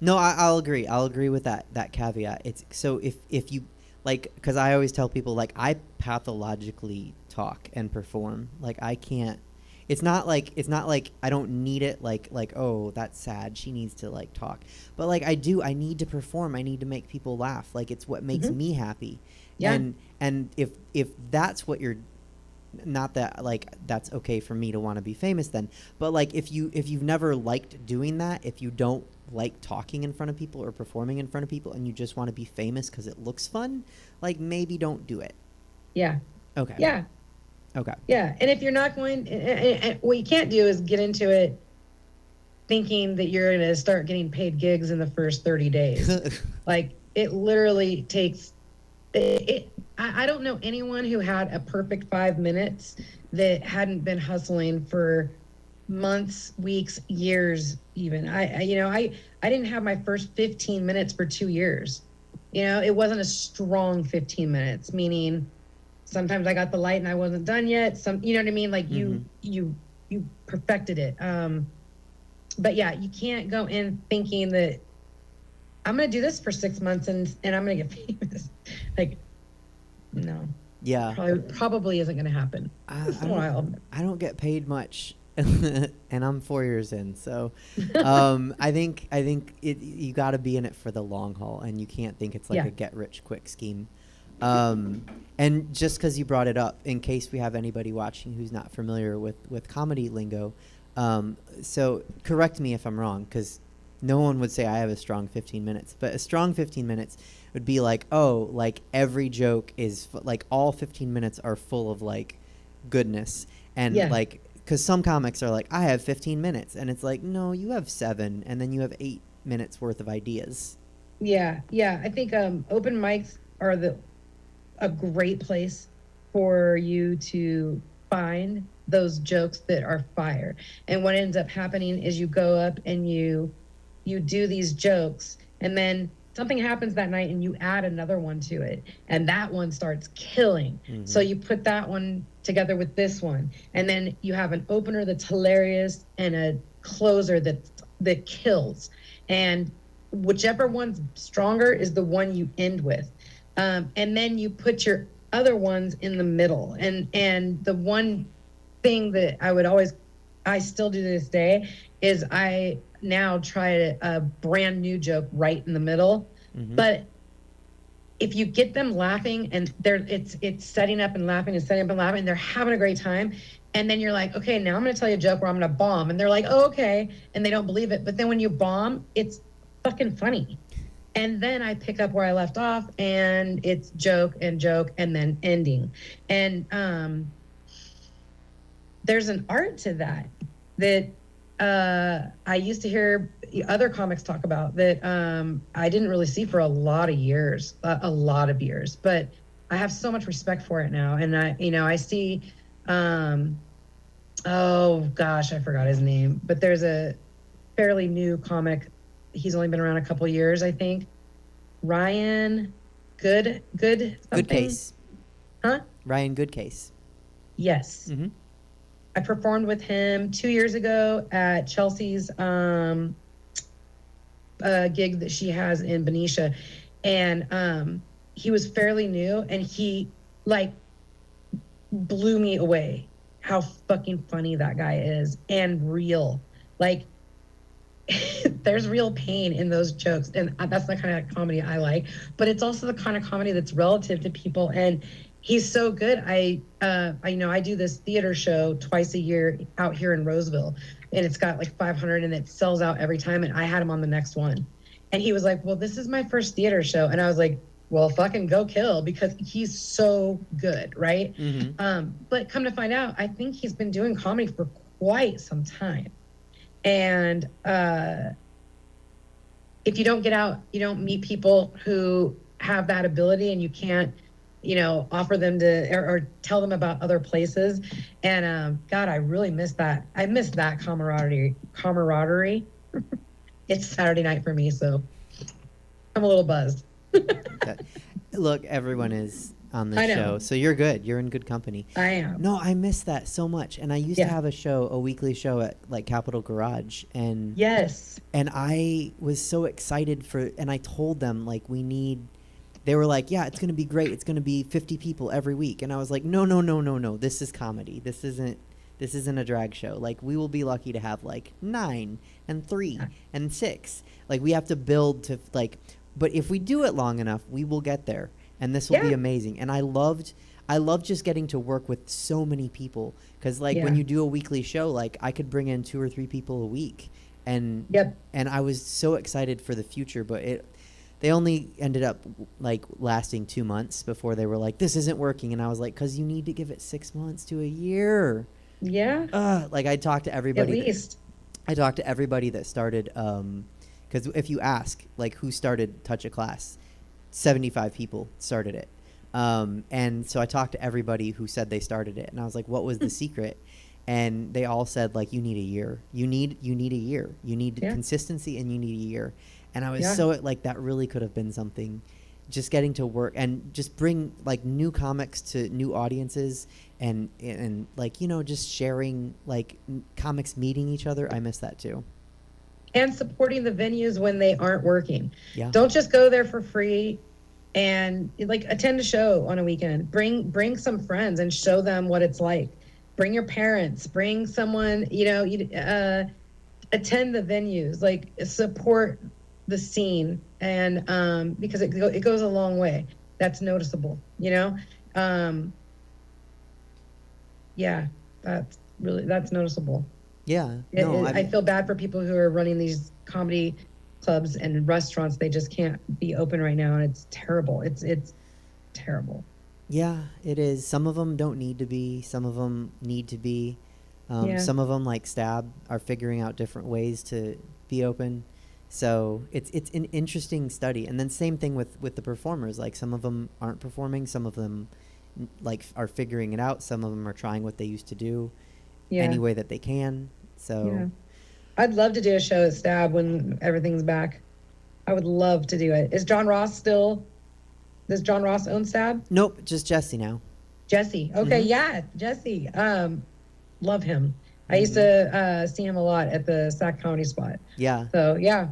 No, I'll agree. I'll agree with that caveat. It's so if you like, because I always tell people, like, I pathologically talk and perform. Like, I can't. It's not like I don't need it. Like oh, that's sad. She needs to like talk. But like I do. I need to perform. I need to make people laugh. Like, it's what makes me happy. Yeah. And if that's what you're. Not that like that's okay for me to want to be famous then, but like if you've never liked doing that, if you don't like talking in front of people or performing in front of people, and you just want to be famous because it looks fun, like, maybe don't do it. Yeah. Okay. Yeah. Okay. Yeah, and if you're not going, what you can't do is get into it thinking that you're going to start getting paid gigs in the first 30 days. Like, it literally takes I don't know anyone who had a perfect 5 minutes that hadn't been hustling for months, weeks, years even. I didn't have my first 15 minutes for 2 years. It wasn't a strong 15 minutes, meaning sometimes I got the light and I wasn't done yet. You know what I mean? Like you perfected it. But yeah, you can't go in thinking that I'm going to do this for 6 months and I'm going to get famous. Like, no. Yeah. Probably isn't going to happen. I don't get paid much, and I'm 4 years in. So, I think you got to be in it for the long haul, and you can't think it's like a get rich quick scheme. And just because you brought it up, in case we have anybody watching who's not familiar with comedy lingo, so correct me if I'm wrong, because no one would say I have a strong 15 minutes, but a strong 15 minutes would be like, oh, like every joke is like all 15 minutes are full of like goodness. And like, because some comics are like, I have 15 minutes. And it's like, no, you have 7. And then you have 8 minutes worth of ideas. Yeah. Yeah. I think open mics are a great place for you to find those jokes that are fire. And what ends up happening is you go up and you do these jokes, and then something happens that night and you add another one to it, and that one starts killing. Mm-hmm. So you put that one together with this one, and then you have an opener that's hilarious and a closer that kills. And whichever one's stronger is the one you end with. And then you put your other ones in the middle. And the one thing that I still do to this day is I now try a brand new joke right in the middle. Mm-hmm. But if you get them laughing and it's setting up and laughing and setting up and laughing, and they're having a great time, and then you're like, okay, now I'm going to tell you a joke where I'm going to bomb, and they're like, oh, okay, and they don't believe it. But then when you bomb, it's fucking funny. And then I pick up where I left off, and it's joke and then ending. And there's an art to that I used to hear other comics talk about that I didn't really see for a lot of years, but I have so much respect for it now. And I see, oh gosh, I forgot his name, but there's a fairly new comic. He's only been around a couple years, I think. Ryan Good Case. Huh? Ryan Goodcase. Yes. Mm-hmm. I performed with him 2 years ago at Chelsea's gig that she has in Benicia. And he was fairly new, and he like blew me away how fucking funny that guy is, and real. Like, there's real pain in those jokes, and that's the kind of comedy I like. But it's also the kind of comedy that's relative to people, and he's so good. I do this theater show twice a year out here in Roseville, and it's got like 500, and it sells out every time. And I had him on the next one, and he was like, "Well, this is my first theater show," and I was like, "Well, fucking go kill," because he's so good, right? Mm-hmm. But come to find out, I think he's been doing comedy for quite some time. And if you don't get out, you don't meet people who have that ability, and you can't, offer them to or tell them about other places. And God, I really miss that. I miss that camaraderie. It's Saturday night for me, so I'm a little buzzed. Look, everyone is on this show, so you're good. You're in good company. I am. No, I miss that so much. And I used to have a weekly show at like Capitol Garage, and yes, and I was so excited and I told them like they were like, yeah, it's going to be great. It's going to be 50 people every week. And I was like, no. This is comedy. This isn't a drag show. Like, we will be lucky to have like 9 and 3 and 6. Like, we have to build to like, but if we do it long enough, we will get there. And this will be amazing. And I loved just getting to work with so many people. Because, like, when you do a weekly show, like, I could bring in 2 or 3 people a week. And and I was so excited for the future. But they only ended up, like, lasting 2 months before they were like, this isn't working. And I was like, because you need to give it 6 months to a year. Yeah. Like, I talked to everybody. At least. I talked to everybody that started, because if you ask, like, who started Touch a Class, 75 people started it. And so I talked to everybody who said they started it, and I was like, what was the secret? And they all said, like, you need a year. You need a year. You need consistency, and you need a year. And I was so, like, that really could have been something. Just getting to work and just bring, like, new comics to new audiences and like, you know, just sharing, like, comics meeting each other. I miss that too. And supporting the venues when they aren't working. Yeah. Don't just go there for free and, like, attend a show on a weekend. Bring some friends and show them what it's like. Bring your parents. Bring someone, you know, attend the venues. Like, support the scene, and because it goes a long way. That's noticeable, you know. That's noticeable. Yeah. I feel bad for people who are running these comedy clubs and restaurants. They just can't be open right now, and it's terrible. It's terrible. Yeah, it is. Some of them don't need to be. Some of them need to be. Some of them, like Stab, are figuring out different ways to be open. So it's an interesting study. And then same thing with the performers. Like, some of them aren't performing. Some of them, like, are figuring it out. Some of them are trying what they used to do any way that they can. So I'd love to do a show at Stab when everything's back. I would love to do it. Does John Ross own Stab? Nope, just Jesse now. Jesse. Okay, Jesse. Love him. I used to see him a lot at the Sac Comedy Spot. Yeah. So, yeah.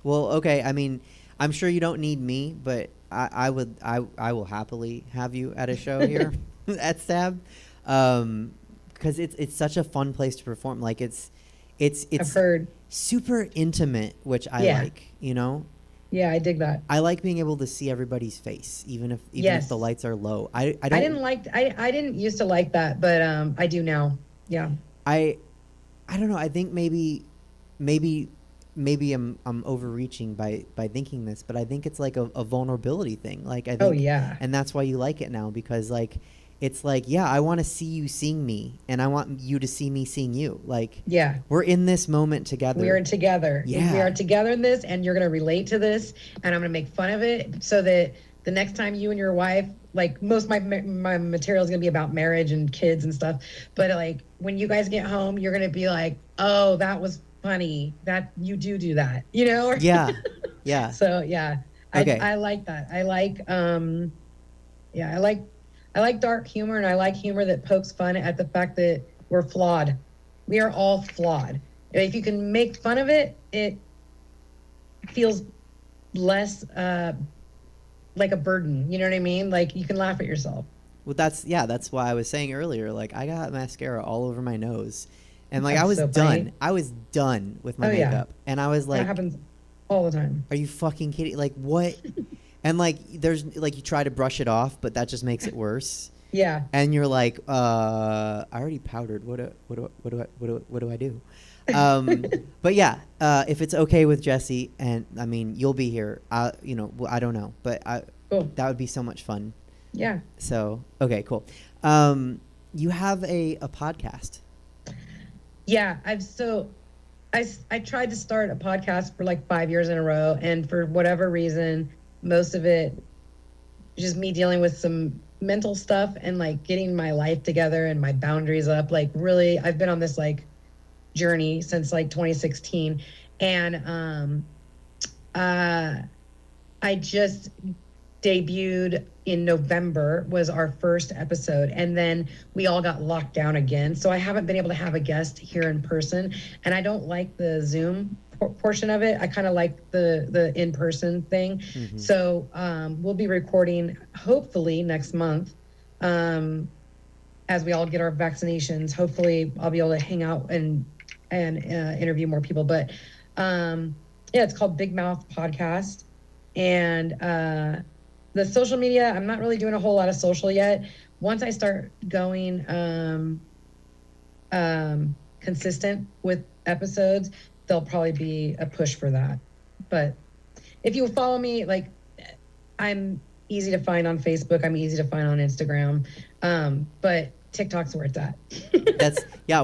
Well, okay. I mean, I'm sure you don't need me, but I will happily have you at a show here at Stab, because it's such a fun place to perform. Like, it's I've heard. super intimate, which I like. You know. Yeah, I dig that. I like being able to see everybody's face, even if the lights are low. I didn't used to like that, but I do now. Yeah. I don't know. I think maybe I'm overreaching by thinking this, but I think it's like a vulnerability thing. Like, I think, and that's why you like it now, because, like, it's like, I want to see you seeing me, and I want you to see me seeing you. Like, we're in this moment together. We are together. Yeah. We are together in this, and you're going to relate to this, and I'm going to make fun of it so that the next time you and your wife, like, most of my material is going to be about marriage and kids and stuff, but, like, when you guys get home, you're going to be like, oh, that was funny, that you do that, you know? Yeah. So, okay. I like that. I like dark humor, and I like humor that pokes fun at the fact that we're flawed. We are all flawed. If you can make fun of it, it feels less like a burden. You know what I mean? Like, you can laugh at yourself. Well, that's why I was saying earlier, like, I got mascara all over my nose, and, like, That's I was so done. funny. I was done with my makeup, and I was like, that happens all the time. Are you fucking kidding? Like, what? And, like, there's, like, you try to brush it off, but that just makes it worse. Yeah. And you're like, I already powdered. What do I do? But yeah, if it's okay with Jesse, and I mean, you'll be here. You know, well, I don't know, but Cool. that would be so much fun. Yeah. So, okay, cool. You have a podcast. Yeah. I tried to start a podcast for like 5 years in a row, and for whatever reason, most of it just me dealing with some mental stuff and, like, getting my life together and my boundaries up. Like, really, I've been on this, like, journey since, like, 2016, and I just debuted in November, was our first episode, and then we all got locked down again, so I haven't been able to have a guest here in person, and I don't like the Zoom portion of it. I kind of like the in-person thing. Mm-hmm. So we'll be recording hopefully next month, as we all get our vaccinations. Hopefully I'll be able to hang out and interview more people, but it's called Big Mouth Podcast. And the social media, I'm not really doing a whole lot of social yet. Once I start going consistent with episodes, there'll probably be a push for that. But if you follow me, like, I'm easy to find on Facebook. I'm easy to find on Instagram. But TikTok's where it's at.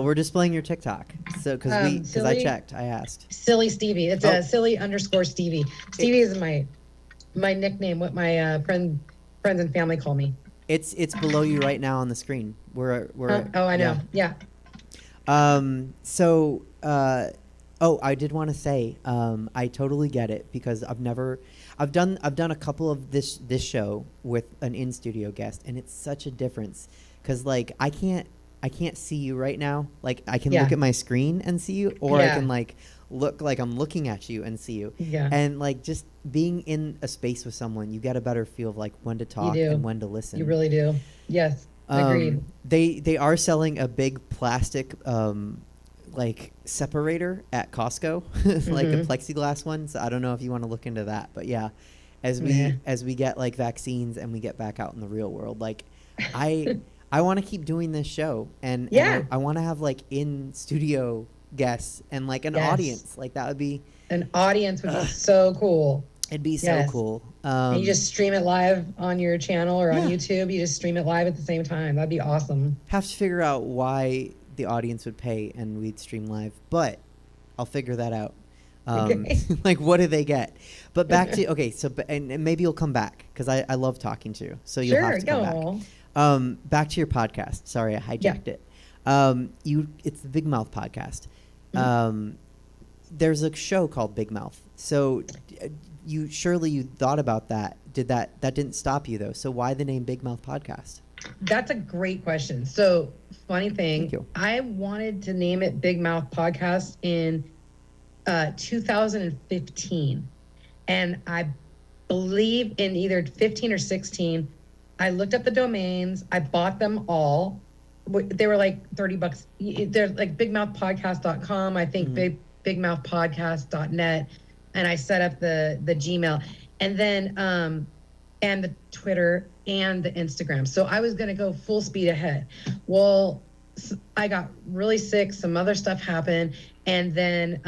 We're displaying your TikTok. So because I checked, I asked. Silly Stevie. It's a silly_Stevie. Stevie is my nickname. What my friends and family call me. It's below you right now on the screen. We're I know. Yeah. I did want to say, I totally get it because I've done a couple of this show with an in-studio guest, and it's such a difference because like I can't see you right now. Like I can look at my screen and see you, or I can like look like I'm looking at you and see you. Yeah. And like just being in a space with someone, you get a better feel of like when to talk and when to listen. You really do. Yes. Agreed. They are selling a big plastic like separator at Costco, like a plexiglass one. So I don't know if you want to look into that, but yeah, as we get like vaccines and we get back out in the real world, like I want to keep doing this show and I want to have like in studio guests and like an audience. Like that would be an audience would be so cool. It'd be so cool. And you just stream it live on your channel or on YouTube. You just stream it live at the same time. That'd be awesome. Have to figure out why the audience would pay and we'd stream live, but I'll figure that out. Like, what do they get? But back to and maybe you'll come back because I love talking to you. So you'll have to come back. Back to your podcast. Sorry, I hijacked it. It's the Big Mouth podcast. There's a show called Big Mouth. So you thought about that. That didn't stop you though. So why the name Big Mouth Podcast? That's a great question. So funny thing, I wanted to name it Big Mouth Podcast in 2015. And I believe in either 15 or 16, I looked up the domains. I bought them all. They were like $30. They're like bigmouthpodcast.com. I think bigmouthpodcast.net. And I set up the Gmail and then, and the Twitter and the Instagram. So I was going to go full speed ahead. Well, I got really sick. Some other stuff happened. And then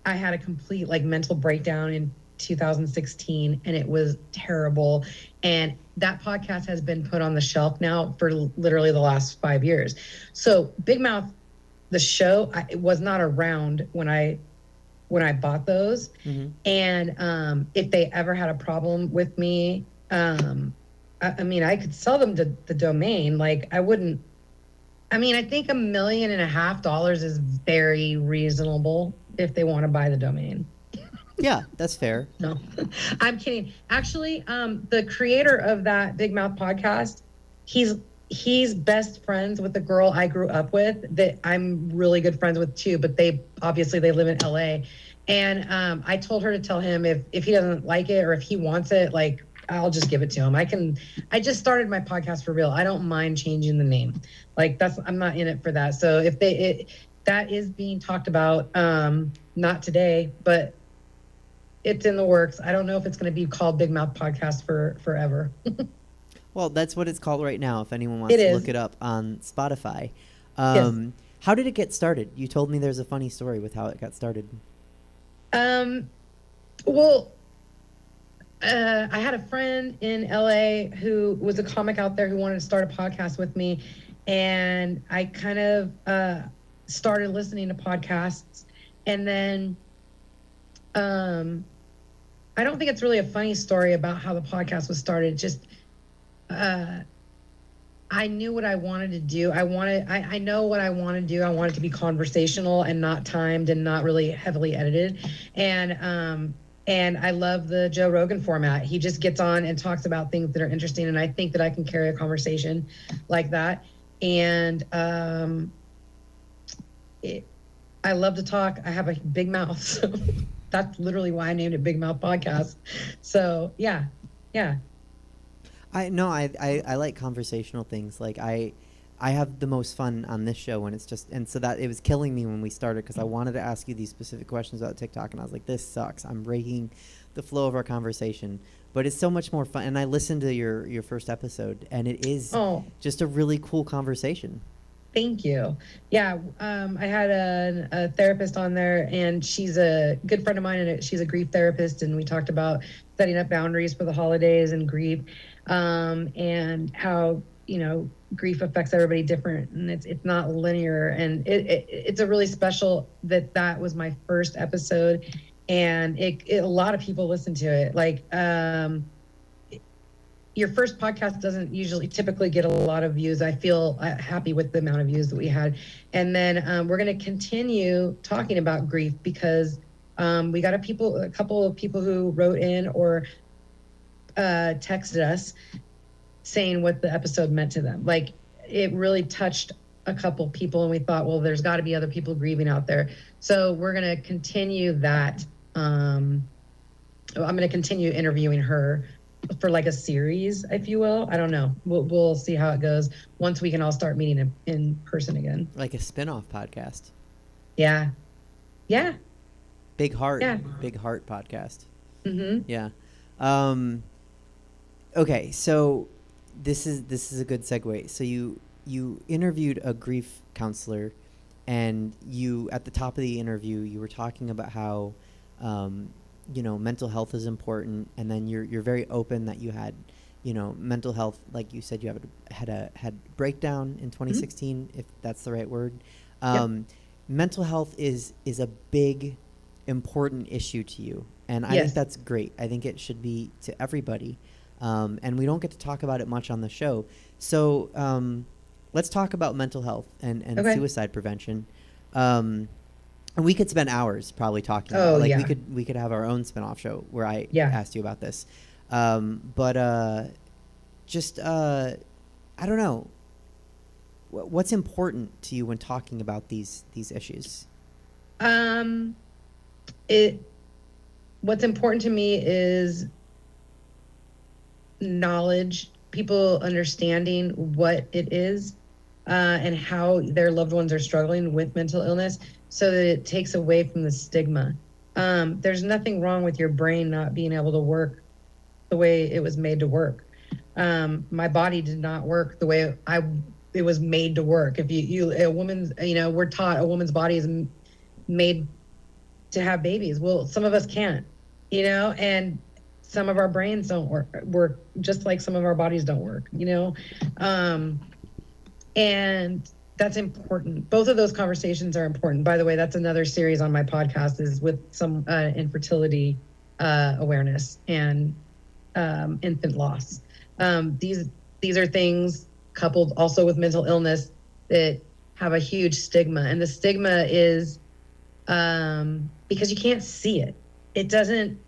I had a complete like mental breakdown in 2016 and it was terrible. And that podcast has been put on the shelf now for literally the last 5 years. So Big Mouth, the show, it was not around when I bought those. And if they ever had a problem with me, I mean, I could sell them to the domain. Like I wouldn't, I mean, I think $1.5 million is very reasonable if they want to buy the domain. Yeah, that's fair. No, I'm kidding. Actually, the creator of that Big Mouth podcast, he's best friends with the girl I grew up with that I'm really good friends with too, but they live in LA. And I told her to tell him if he doesn't like it or if he wants it, like I'll just give it to him. I just started my podcast for real. I don't mind changing the name. Like I'm not in it for that. So if that is being talked about, not today, but it's in the works. I don't know if it's going to be called Big Mouth Podcast forever. Well, that's what it's called right now. If anyone wants to look it up on Spotify. How did it get started? You told me there's a funny story with how it got started. Well, I had a friend in LA who was a comic out there who wanted to start a podcast with me. And I kind of started listening to podcasts. And then I don't think it's really a funny story about how the podcast was started. Just I knew what I wanted to do. I know what I want to do. I want it to be conversational and not timed and not really heavily edited. And I love the Joe Rogan format. He just gets on and talks about things that are interesting. And I think that I can carry a conversation like that. And I love to talk. I have a big mouth. So that's literally why I named it Big Mouth Podcast. So yeah. I like conversational things. Like I have the most fun on this show when it's just, and so that it was killing me when we started because I wanted to ask you these specific questions about TikTok and I was like, this sucks. I'm breaking the flow of our conversation, but it's so much more fun. And I listened to your first episode and it is just a really cool conversation. Thank you. Yeah, I had a therapist on there, and she's a good friend of mine, and she's a grief therapist, and we talked about setting up boundaries for the holidays and grief, and how, grief affects everybody different, and it's not linear, and it's a really special that was my first episode, and a lot of people listen to it. Like, your first podcast doesn't typically get a lot of views. I feel happy with the amount of views that we had. And then we're going to continue talking about grief because we got a couple of people who wrote in or texted us saying what the episode meant to them. Like, it really touched a couple people, and we thought, well, there's got to be other people grieving out there. So we're going to continue that. I'm going to continue interviewing her for like a series, if you will. I don't know. We'll see how it goes once we can all start meeting in person again. Like a spin-off podcast. Yeah. Yeah. Big Heart. Yeah. Big Heart podcast. Mm-hmm. Yeah. Okay, so this is a good segue. So you interviewed a grief counselor, and you, at the top of the interview, you were talking about how mental health is important, and then you're very open that you had, mental health, like you said, you had breakdown in 2016, if that's the right word. Yep. Mental health is a big, important issue to you, and I Yes. think that's great. I think it should be to everybody, and we don't get to talk about it much on the show. So let's talk about mental health and Okay. suicide prevention. And we could spend hours probably talking about Oh, it. Like, yeah. we could have our own spin-off show where I Yeah. asked you about this. But I don't know. What's important to you when talking about these issues? What's important to me is knowledge, people understanding what it is, and how their loved ones are struggling with mental illness, so that it takes away from the stigma. There's nothing wrong with your brain not being able to work the way it was made to work. My body did not work the way it was made to work. If we're taught a woman's body is made to have babies. Well, some of us can't, and some of our brains don't work just like some of our bodies don't work, and that's important. Both of those conversations are important. By the way, that's another series on my podcast, is with some infertility awareness and infant loss. These are things coupled also with mental illness that have a huge stigma, and the stigma is because you can't see it. It doesn't.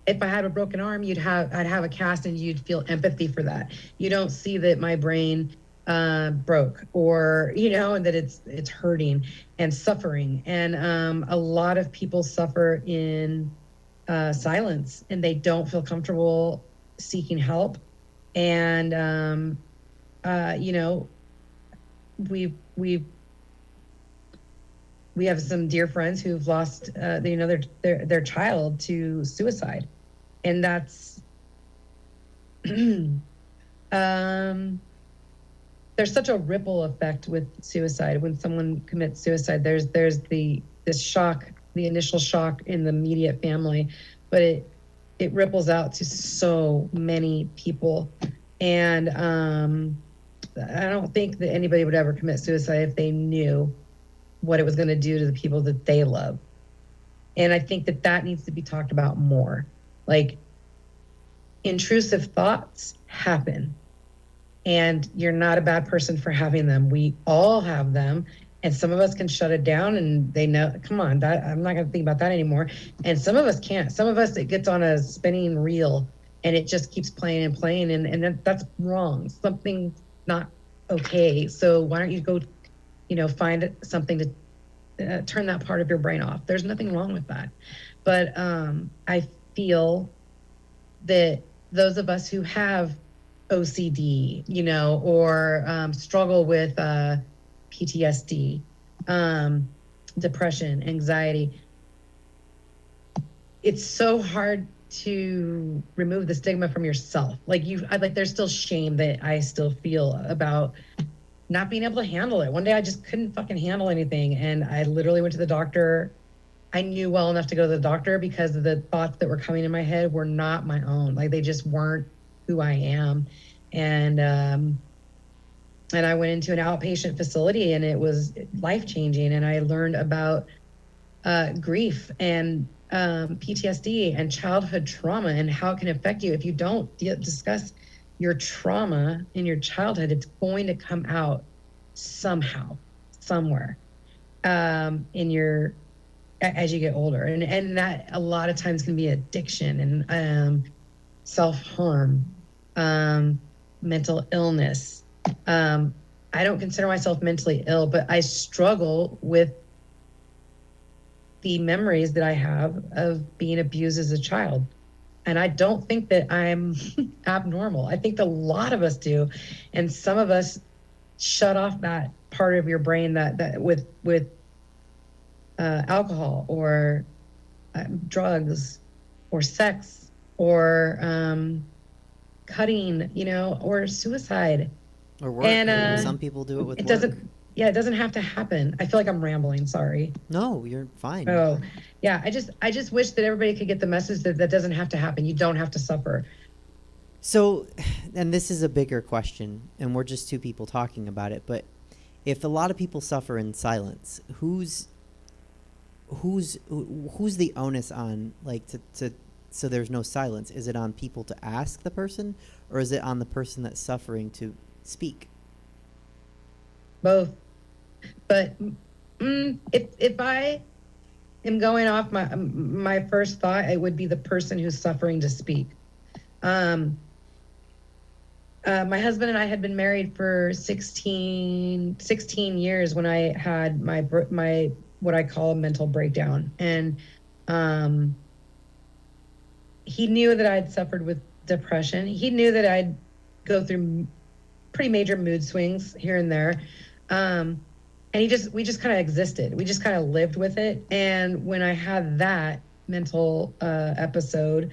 If I had a broken arm, I'd have a cast, and you'd feel empathy for that. You don't see that my brain broke, or and that it's hurting and suffering, and a lot of people suffer in silence, and they don't feel comfortable seeking help. And we have some dear friends who've lost their child to suicide, and that's there's such a ripple effect with suicide. When someone commits suicide, there's this shock, the initial shock in the immediate family, but it ripples out to so many people. And I don't think that anybody would ever commit suicide if they knew what it was going to do to the people that they love. And I think that needs to be talked about more. Like, intrusive thoughts happen, and you're not a bad person for having them. We all have them, and some of us can shut it down, and they know, come on, I'm not going to think about that anymore. And some of us can't. Some of us, it gets on a spinning reel, and it just keeps playing and playing, and that's wrong. Something not okay. So why don't you go, find something to turn that part of your brain off? There's nothing wrong with that. But I feel that those of us who have OCD, or struggle with PTSD, depression, anxiety, it's so hard to remove the stigma from yourself. Like there's still shame that I still feel about not being able to handle it. One day I just couldn't fucking handle anything. And I literally went to the doctor. I knew well enough to go to the doctor because the thoughts that were coming in my head were not my own. Like, they just weren't who I am. And I went into an outpatient facility, and it was life-changing. And I learned about grief and PTSD and childhood trauma and how it can affect you. If you don't discuss your trauma in your childhood, it's going to come out somehow, somewhere, as you get older. And that a lot of times can be addiction and self-harm, mental illness. I don't consider myself mentally ill, but I struggle with the memories that I have of being abused as a child. And I don't think that I'm abnormal. I think that a lot of us do. And some of us shut off that part of your brain that with alcohol or drugs or sex or cutting, or suicide. Or work. And some people do it with it work. It doesn't have to happen. I feel like I'm rambling. Sorry. No, you're fine. Oh, yeah. I just wish that everybody could get the message that doesn't have to happen. You don't have to suffer. So, and this is a bigger question, and we're just two people talking about it, but if a lot of people suffer in silence, who's the onus on, like, to so there's no silence? Is it on people to ask the person, or is it on the person that's suffering to speak? Both. But if I am going off my first thought, it would be the person who's suffering to speak. My husband and I had been married for 16 years when I had my what I call a mental breakdown. And he knew that I'd suffered with depression. He knew that I'd go through pretty major mood swings here and there. And we just kind of existed. We just kind of lived with it. And when I had that mental episode,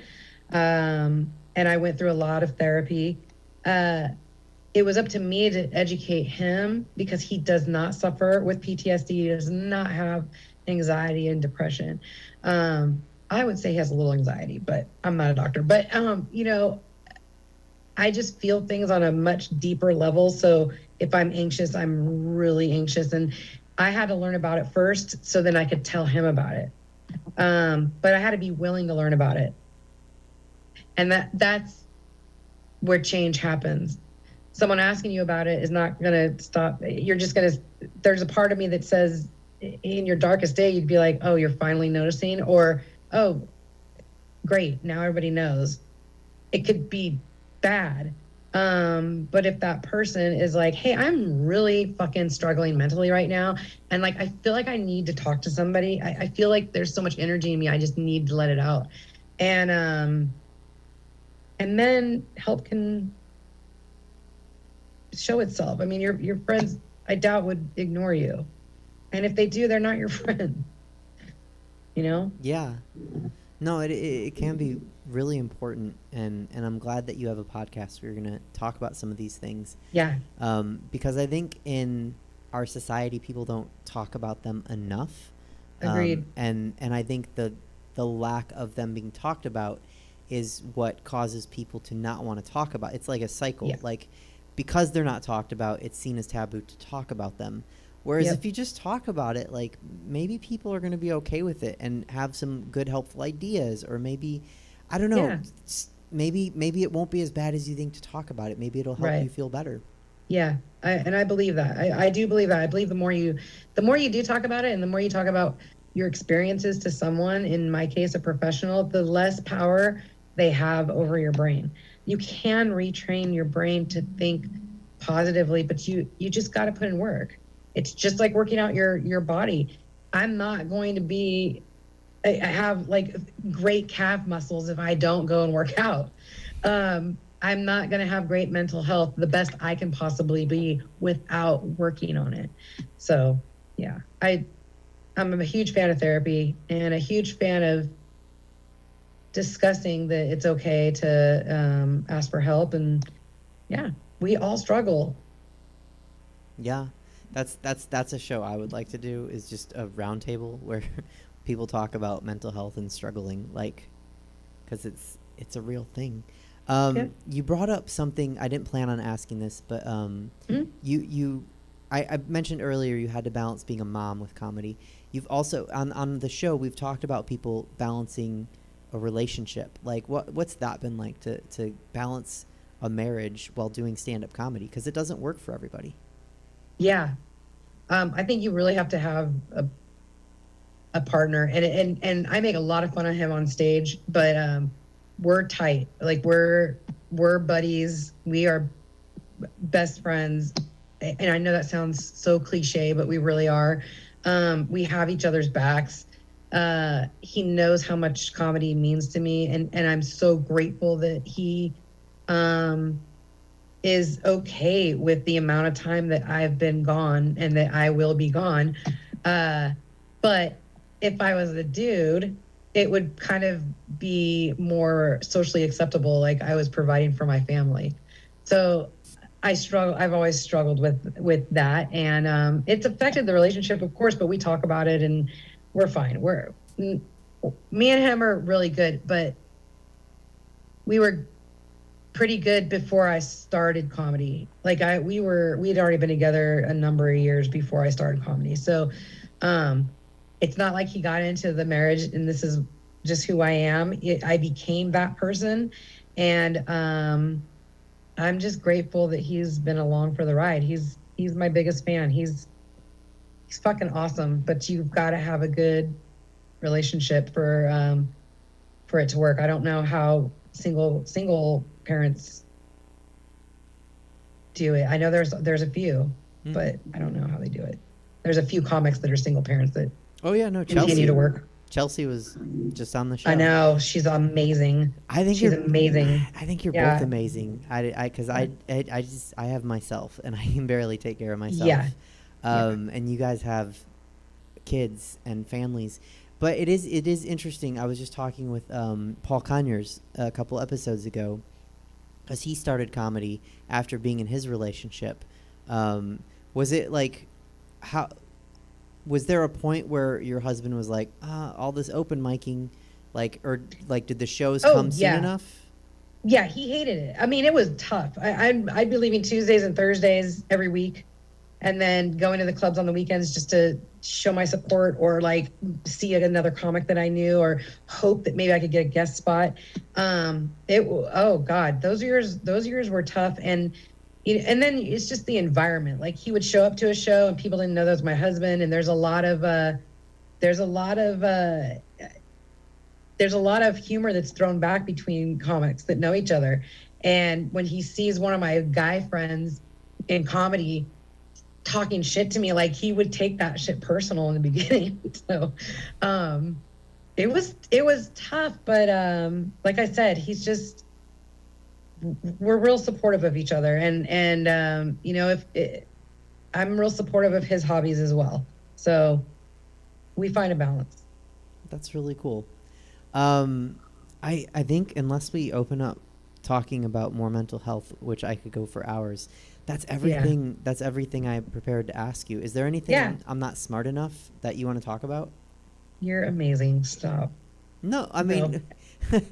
and I went through a lot of therapy, it was up to me to educate him, because he does not suffer with PTSD. He does not have anxiety and depression. I would say he has a little anxiety, but I'm not a doctor. But, I just feel things on a much deeper level. So if I'm anxious, I'm really anxious. And I had to learn about it first so then I could tell him about it. But I had to be willing to learn about it. And that's where change happens. Someone asking you about it is not going to stop. You're just going to, there's a part of me that says in your darkest day, you'd be like, oh, you're finally noticing, or, oh, great, now everybody knows. It could be bad. But if that person is like, hey, I'm really fucking struggling mentally right now, and like, I feel like I need to talk to somebody. I feel like there's so much energy in me. I just need to let it out. And then help can show itself. I mean, your friends, I doubt, would ignore you. And if they do, they're not your friend. Yeah. No, it can be really important, and I'm glad that you have a podcast where you're going to talk about some of these things. Yeah. Because I think in our society, people don't talk about them enough. Agreed. And I think the lack of them being talked about is what causes people to not want to talk about. It's like a cycle. Yeah. Like, because they're not talked about, it's seen as taboo to talk about them. Whereas if you just talk about it, like, maybe people are going to be okay with it and have some good, helpful ideas, or maybe, I don't know, maybe it won't be as bad as you think to talk about it. Maybe it'll help you feel better. Yeah. I believe that. I do believe that. I believe the more you do talk about it, and the more you talk about your experiences to someone, in my case, a professional, the less power they have over your brain. You can retrain your brain to think positively, but you just got to put in work. It's just like working out your body. I'm not going to have like great calf muscles if I don't go and work out. I'm not going to have great mental health, the best I can possibly be, without working on it. So yeah, I'm a huge fan of therapy, and a huge fan of discussing that it's okay to ask for help. And yeah, we all struggle. Yeah, that's a show I would like to do. Is just a round table where people talk about mental health and struggling, like, because it's a real thing. You brought up something I didn't plan on asking this, but I mentioned earlier you had to balance being a mom with comedy. You've also on the show we've talked about people balancing a relationship. Like what's that been like to balance a marriage while doing stand-up comedy, because it doesn't work for everybody. Yeah. I think you really have to have a partner, and I make a lot of fun of him on stage, but we're tight. Like we're buddies. We are best friends. And I know that sounds so cliche, but we really are. We have each other's backs. He knows how much comedy means to me, and I'm so grateful that he is okay with the amount of time that I've been gone and that I will be gone. But if I was a dude, it would kind of be more socially acceptable, like I was providing for my family. So I've always struggled with that, and it's affected the relationship, of course, but we talk about it and we're fine. Me and him are really good, but we were pretty good before I started comedy. Like we had already been together a number of years before I started comedy. So it's not like he got into the marriage and this is just who I am. I became that person, and I'm just grateful that he's been along for the ride. He's my biggest fan. He's fucking awesome, but you've got to have a good relationship for it to work. I don't know how single parents do it. I know there's a few, but I don't know how they do it. There's a few comics that are single parents that continue to work. Chelsea was just on the show. I know, she's amazing. She's amazing. I think you're both amazing. Because I have myself, and I can barely take care of myself. Yeah. And you guys have kids and families, but it is interesting. I was just talking with Paul Conyers a couple episodes ago, because he started comedy after being in his relationship. Was it like how? Was there a point where your husband was like, all this open micing, or did the shows come soon enough? Yeah, he hated it. I mean, it was tough. I'd be leaving Tuesdays and Thursdays every week, and then going to the clubs on the weekends just to show my support, or like see another comic that I knew, or hope that maybe I could get a guest spot. Oh God, those years were tough. And then it's just the environment. Like he would show up to a show and people didn't know that was my husband. And there's a lot of humor that's thrown back between comics that know each other. And when he sees one of my guy friends in comedy talking shit to me, like he would take that shit personal in the beginning. So it was tough, but like I said, we're real supportive of each other, and I'm real supportive of his hobbies as well. So we find a balance. That's really cool. I think unless we open up talking about more mental health, which I could go for hours, that's everything. Yeah. That's everything I prepared to ask you. Is there anything I'm not smart enough that you want to talk about? You're amazing. Stop. No, I mean,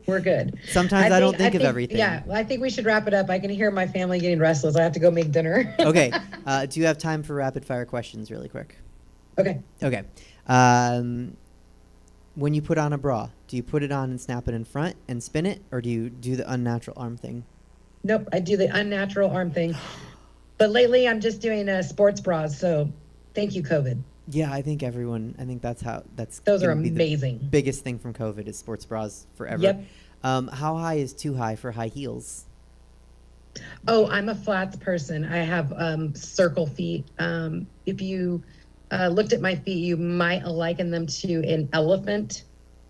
we're good. Sometimes I don't think of everything. Yeah, I think we should wrap it up. I can hear my family getting restless. I have to go make dinner. Okay. Do you have time for rapid fire questions really quick? Okay. Okay. When you put on a bra, do you put it on and snap it in front and spin it, or do you do the unnatural arm thing? Nope, I do the unnatural arm thing. But lately I'm just doing sports bras, so thank you, COVID. Yeah, I think those are amazing. The biggest thing from COVID is sports bras forever. Yep. How high is too high for high heels? Oh, I'm a flats person. I have circle feet. If you looked at my feet, you might liken them to an elephant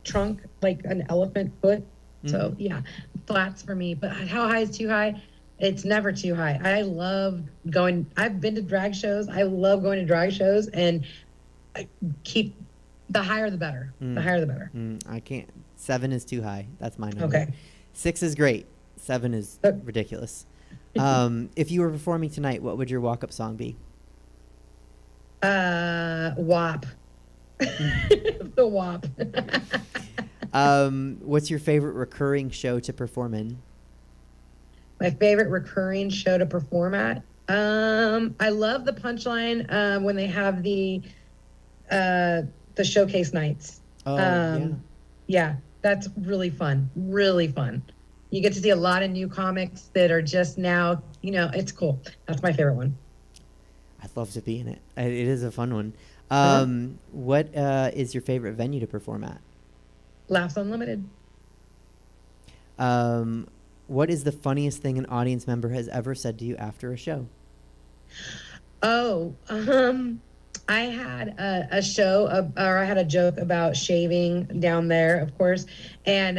trunk, like an elephant foot. Mm-hmm. So yeah, flats for me. But how high is too high? It's never too high. I've been to drag shows. I love going to drag shows, and keep the higher the better. The higher the better. I can't. 7 is too high. That's my number. Okay. 6 is great. 7 is ridiculous. If you were performing tonight, what would your walk-up song be? WAP. The WAP. What's your favorite recurring show to perform in? My favorite recurring show to perform at. I love the Punchline when they have the showcase nights. Oh, yeah, that's really fun. Really fun. You get to see a lot of new comics that are just now, it's cool. That's my favorite one. I'd love to be in it. It is a fun one. What is your favorite venue to perform at? Laughs Unlimited. What is the funniest thing an audience member has ever said to you after a show? I had a show, or I had a joke about shaving down there, of course, and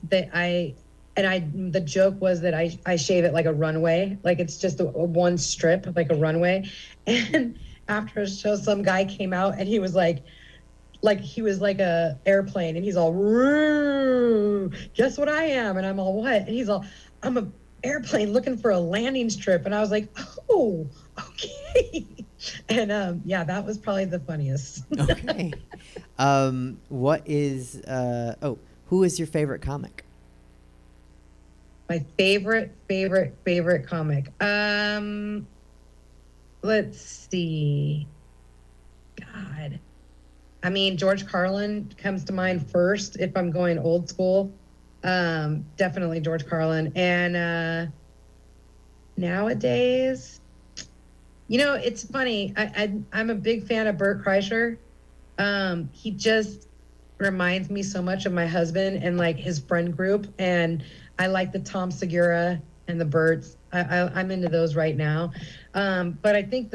the joke was that I shave it like a runway, like it's just a one strip, like a runway. And after a show, some guy came out and he was like he was like a airplane, and he's all, guess what I am? And I'm all, what? And he's all, I'm a airplane looking for a landing strip. And I was like, oh, okay. And yeah, that was probably the funniest. Okay. Who is your favorite comic? My favorite comic. Let's see. God. I mean, George Carlin comes to mind first if I'm going old school. Definitely George Carlin. And nowadays, it's funny. I'm a big fan of Bert Kreischer. He just reminds me so much of my husband and like his friend group. And I like the Tom Segura and the Berts. I'm into those right now. But I think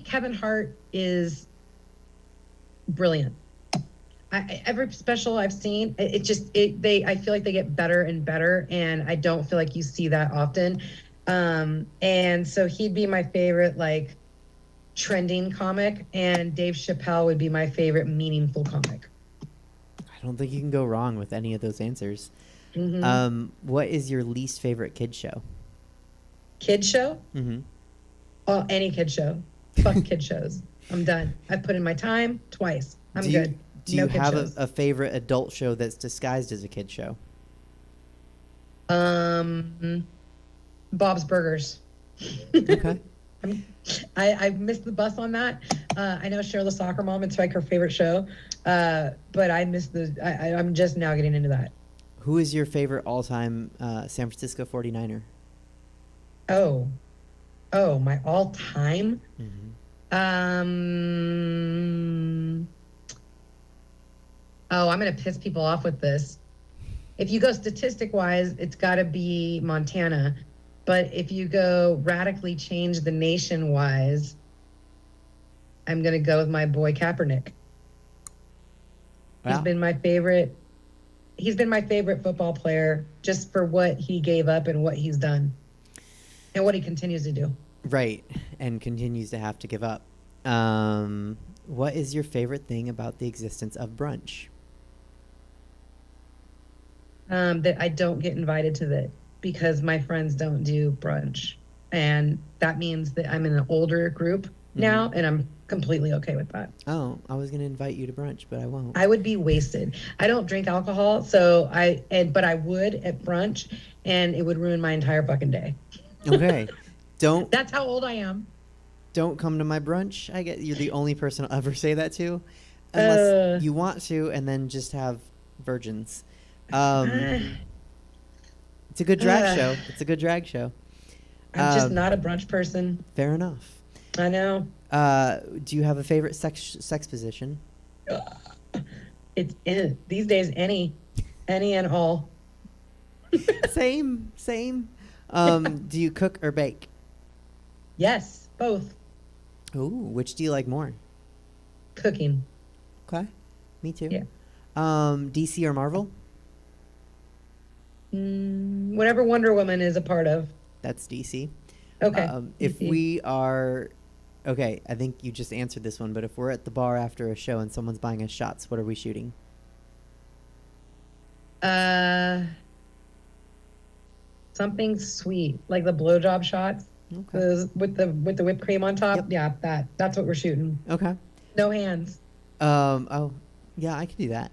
Kevin Hart is brilliant. Every special I've seen, I feel like they get better and better, and I don't feel like you see that often. And so he'd be my favorite, like, trending comic, and Dave Chappelle would be my favorite meaningful comic. I don't think you can go wrong with any of those answers. Mm-hmm. What is your least favorite kid show? Kid show? Mm-hmm. Oh, any kid show. Fuck kid shows. I'm done. I've put in my time twice. I'm good. Do you have a favorite adult show that's disguised as a kid show? Bob's Burgers. Okay. I missed the bus on that. I know Cheryl the Soccer Mom, it's like her favorite show. But I missed I'm just now getting into that. Who is your favorite all-time San Francisco 49er? Oh, my all-time? Mm-hmm. I'm going to piss people off with this. If you go statistic-wise, it's got to be Montana. But if you go radically change the nation-wise, I'm going to go with my boy Kaepernick. Wow. He's been my favorite football player just for what he gave up and what he's done and what he continues to do. Right, and continues to have to give up. What is your favorite thing about the existence of brunch? That I don't get invited to that because my friends don't do brunch. And that means that I'm in an older group now, and I'm completely okay with that. Oh, I was going to invite you to brunch, but I won't. I would be wasted. I don't drink alcohol, but I would at brunch, and it would ruin my entire fucking day. Okay. That's how old I am. Don't come to my brunch. I get you're the only person I'll ever say that to, unless you want to, and then just have virgins. It's a good drag show. It's a good drag show. I'm just not a brunch person. Fair enough. I know. Do you have a favorite sex position? It's these days any and all. Same. Do you cook or bake? Yes, both. Ooh, which do you like more? Cooking. Okay, me too. Yeah. DC or Marvel? Whatever Wonder Woman is a part of. That's DC. Okay. If DC. we are, okay, I think you just answered this one, but if we're at the bar after a show and someone's buying us shots, what are we shooting? Something sweet, like the blowjob shots. with the whipped cream on top. Yep. Yeah, that's what we're shooting. Okay. No hands. Oh, yeah, I could do that.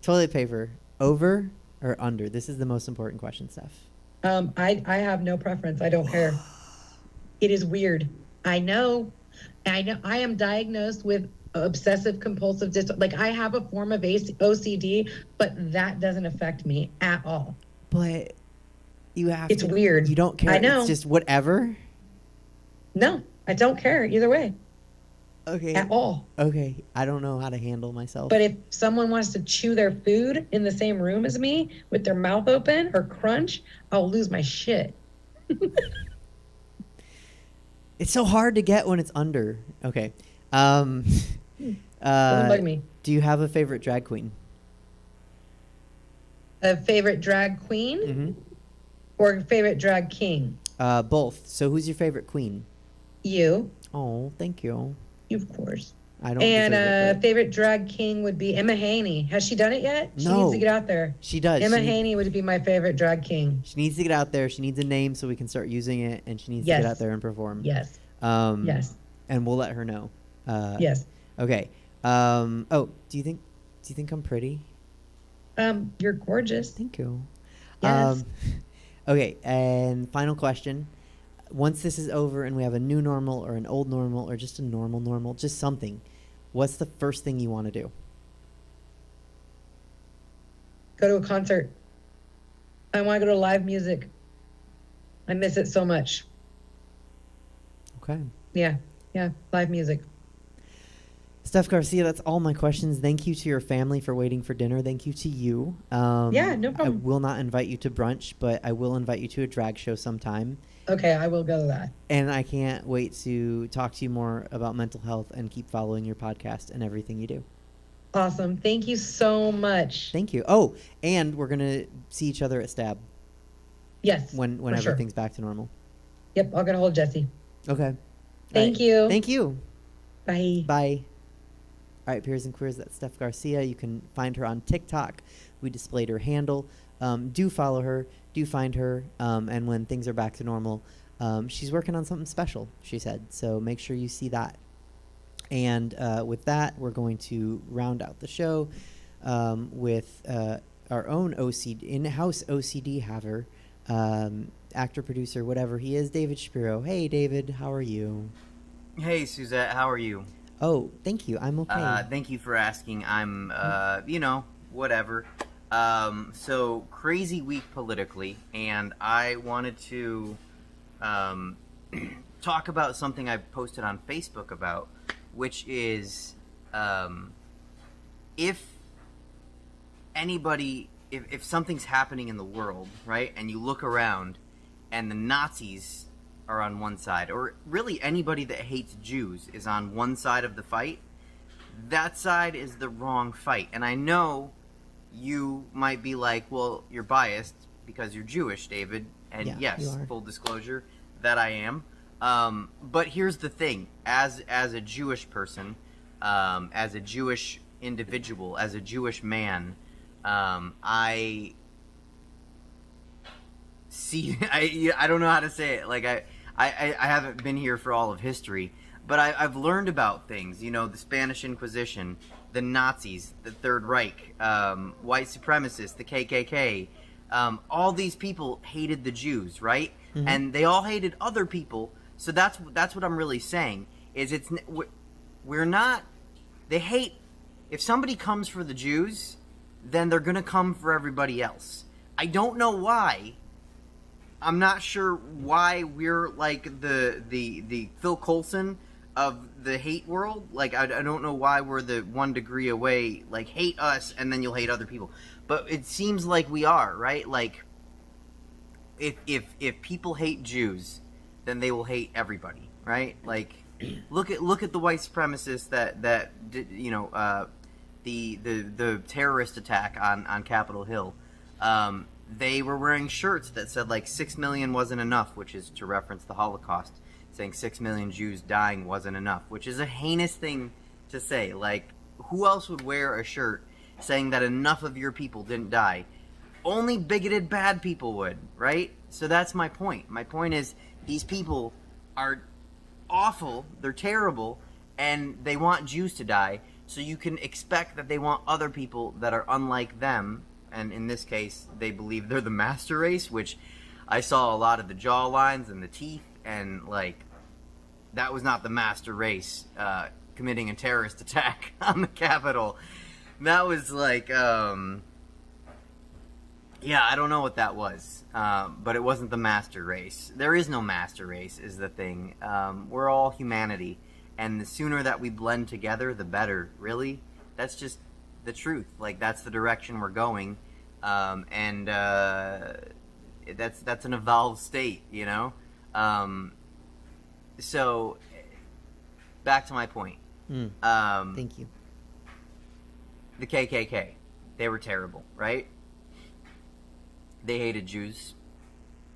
Toilet paper, over or under? This is the most important question, Steph. I have no preference. I don't care. It is weird. I know. I am diagnosed with obsessive compulsive disorder. Like, I have a form of OCD, but that doesn't affect me at all. But you have It's weird. You don't care. I know. It's just whatever. No, I don't care either way. Okay. At all. Okay. I don't know how to handle myself. But if someone wants to chew their food in the same room as me with their mouth open or crunch, I'll lose my shit. It's so hard to get when it's under. Okay. Doesn't bug me. Do you have a favorite drag queen? A favorite drag queen? Mm-hmm. Or favorite drag king? Both. So who's your favorite queen? You. Oh, thank you. You, of course. I don't. And deserve it, favorite drag king would be Emma Haney. Has she done it yet? She No. needs to get out there. She does. Emma Haney would be my favorite drag king. She needs to get out there. She needs a name so we can start using it, and she needs to Yes. get out there and perform. Yes. Yes. And we'll let her know. Yes. Okay. Oh, do you think I'm pretty? You're gorgeous. Thank you. Yes. Okay, and final question. Once this is over and we have a new normal or an old normal or just a normal, just something, what's the first thing you want to do? Go to a concert. I want to go to live music. I miss it so much. Okay. Yeah. Live music. Steph Garcia, that's all my questions. Thank you to your family for waiting for dinner. Thank you to you. Yeah, no problem. I will not invite you to brunch, but I will invite you to a drag show sometime. Okay, I will go to that. And I can't wait to talk to you more about mental health and keep following your podcast and everything you do. Awesome. Thank you so much. Thank you. Oh, and we're going to see each other at Stab. Yes. When for sure. everything's back to normal. Yep, I'll get a hold of Jesse. Okay. Thank you. Thank you. Bye. Bye. All right, peers and queers, that's Steph Garcia. You can find her on TikTok. We displayed her handle. Do follow her. Do find her. And when things are back to normal, she's working on something special, she said. So make sure you see that. And with that, we're going to round out the show with our own in-house OCD haver, actor, producer, whatever he is, David Shapiro. Hey, David, how are you? Hey, Suzette, how are you? Oh, thank you. I'm okay. Thank you for asking. I'm, whatever. So, crazy week politically, and I wanted to talk about something I posted on Facebook about, which is if something's happening in the world, right, and you look around and the Nazis are on one side, or really anybody that hates Jews is on one side of the fight, that side is the wrong fight. And I know you might be like, well, you're biased because you're Jewish, David. And Yeah, yes, you are. full disclosure, that I am. But here's the thing. As a Jewish person, as a Jewish individual, as a Jewish man, I see, I don't know how to say it. Like, I haven't been here for all of history, but I've learned about things, the Spanish Inquisition, the Nazis, the Third Reich, white supremacists, the KKK. All these people hated the Jews, right? Mm-hmm. And they all hated other people. So that's what I'm really saying, is we're not, they hate, if somebody comes for the Jews, then they're going to come for everybody else. I don't know why. I'm not sure why we're like the Phil Coulson of the hate world. Like, I don't know why we're the 1 degree away, like, hate us and then you'll hate other people. But it seems like we are, right? Like, if people hate Jews, then they will hate everybody, right? Like, look at the white supremacists that did, the terrorist attack on Capitol Hill. They were wearing shirts that said, like, 6 million wasn't enough, which is to reference the Holocaust, saying 6 million Jews dying wasn't enough, which is a heinous thing to say. Like, who else would wear a shirt saying that enough of your people didn't die? Only bigoted bad people would, right? So that's my point. My point is these people are awful, they're terrible, and they want Jews to die, so you can expect that they want other people that are unlike them, and in this case, they believe they're the master race, which I saw a lot of the jaw lines and the teeth, and, like, that was not the master race committing a terrorist attack on the Capitol. That was like, yeah, I don't know what that was, but it wasn't the master race. There is no master race, is the thing. We're all humanity, and the sooner that we blend together, the better, really. That's just the truth. Like, that's the direction we're going, and that's an evolved state, you know? So, back to my point. Thank you. The KKK, they were terrible, right? They hated Jews.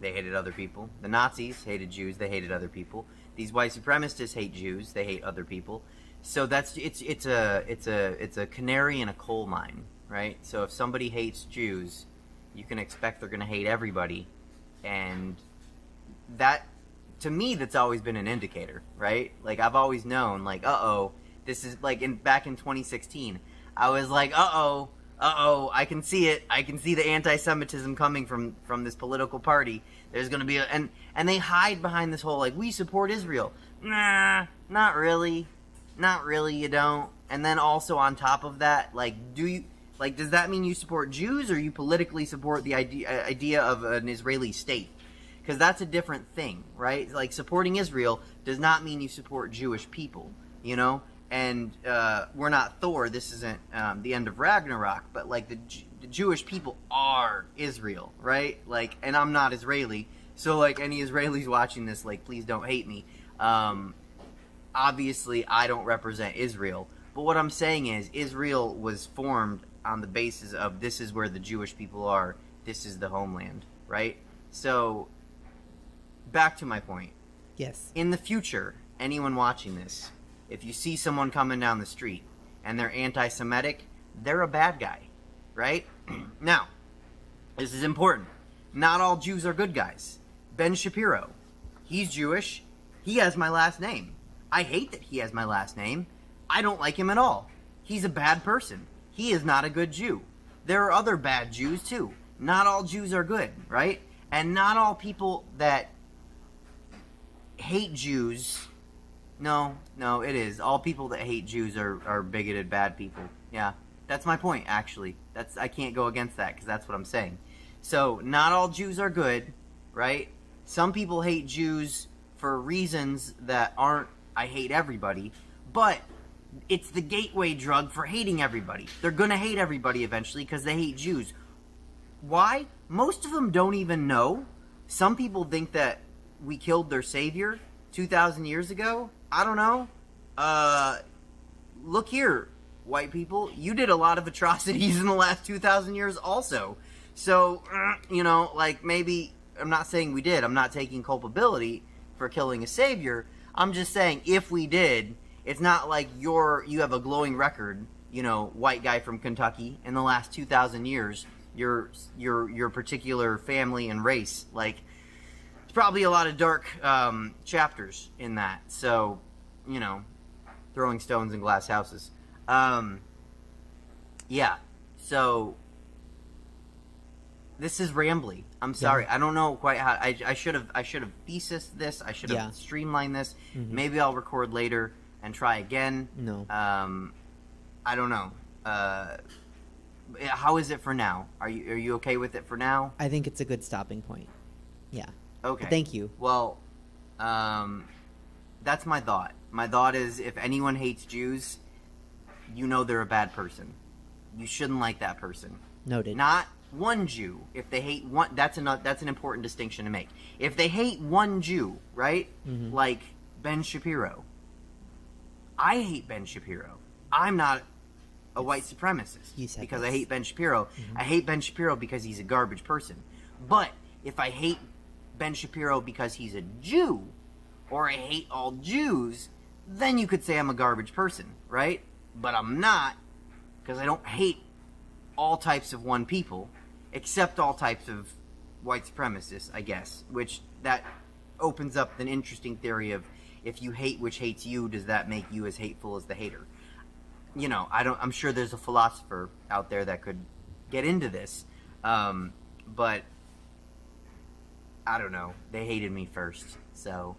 They hated other people. The Nazis hated Jews. They hated other people. These white supremacists hate Jews. They hate other people. So it's a canary in a coal mine, right? So if somebody hates Jews, you can expect they're going to hate everybody, and that, to me, that's always been an indicator, right? Like, I've always known, like, this is, like, back in 2016, I was like, I can see it. I can see the anti-Semitism coming from this political party. There's going to be and they hide behind this whole, like, we support Israel. Nah, not really. Not really, you don't. And then also on top of that, like, does that mean you support Jews, or you politically support the idea of an Israeli state? Because that's a different thing, right? Like, supporting Israel does not mean you support Jewish people, you know? And we're not Thor. This isn't the end of Ragnarok. But, like, the Jewish people are Israel, right? Like, and I'm not Israeli. So, like, any Israelis watching this, like, please don't hate me. Obviously, I don't represent Israel. But what I'm saying is, Israel was formed on the basis of this is where the Jewish people are. This is the homeland, right? So, back to my point. Yes. In the future, anyone watching this, if you see someone coming down the street and they're anti-Semitic, they're a bad guy, right? Now, this is important. Not all Jews are good guys. Ben Shapiro, he's Jewish. He has my last name. I hate that he has my last name. I don't like him at all. He's a bad person. He is not a good Jew. There are other bad Jews too. Not all Jews are good, right? And not all people that hate Jews... No, it is. All people that hate Jews are bigoted, bad people. Yeah, that's my point, actually. I can't go against that, because that's what I'm saying. So, not all Jews are good, right? Some people hate Jews for reasons that aren't, I hate everybody, but it's the gateway drug for hating everybody. They're going to hate everybody eventually because they hate Jews. Why? Most of them don't even know. Some people think that we killed their savior 2,000 years ago. I don't know. Look here, white people. You did a lot of atrocities in the last 2,000 years also. So, you know, like, maybe, I'm not saying we did. I'm not taking culpability for killing a savior. I'm just saying, if we did, it's not like you have a glowing record, you know, white guy from Kentucky, in the last 2,000 years, your particular family and race, like, there's probably a lot of dark chapters in that. So, you know, throwing stones in glass houses. Yeah. So, this is rambly. I'm sorry. Yeah. I don't know quite how. I should have thesis this. I should have streamlined this. Mm-hmm. Maybe I'll record later and try again. No. I don't know. How is it for now? Are you okay with it for now? I think it's a good stopping point. Yeah. Okay. But thank you. Well, that's my thought. My thought is, if anyone hates Jews, you know they're a bad person. You shouldn't like that person. Noted. Not one Jew. If they hate one, that's an important distinction to make. If they hate one Jew, right? Mm-hmm. Like Ben Shapiro. I hate Ben Shapiro. I'm not a white supremacist because I hate Ben Shapiro. Mm-hmm. I hate Ben Shapiro because he's a garbage person. But if I hate Ben Shapiro because he's a Jew, or I hate all Jews, then you could say I'm a garbage person, right? But I'm not, because I don't hate all types of one people. accept all types of white supremacists, I guess, which that opens up an interesting theory of, if you hate which hates you, does that make you as hateful as the hater? You know, I'm sure there's a philosopher out there that could get into this, but I don't know. They hated me first, so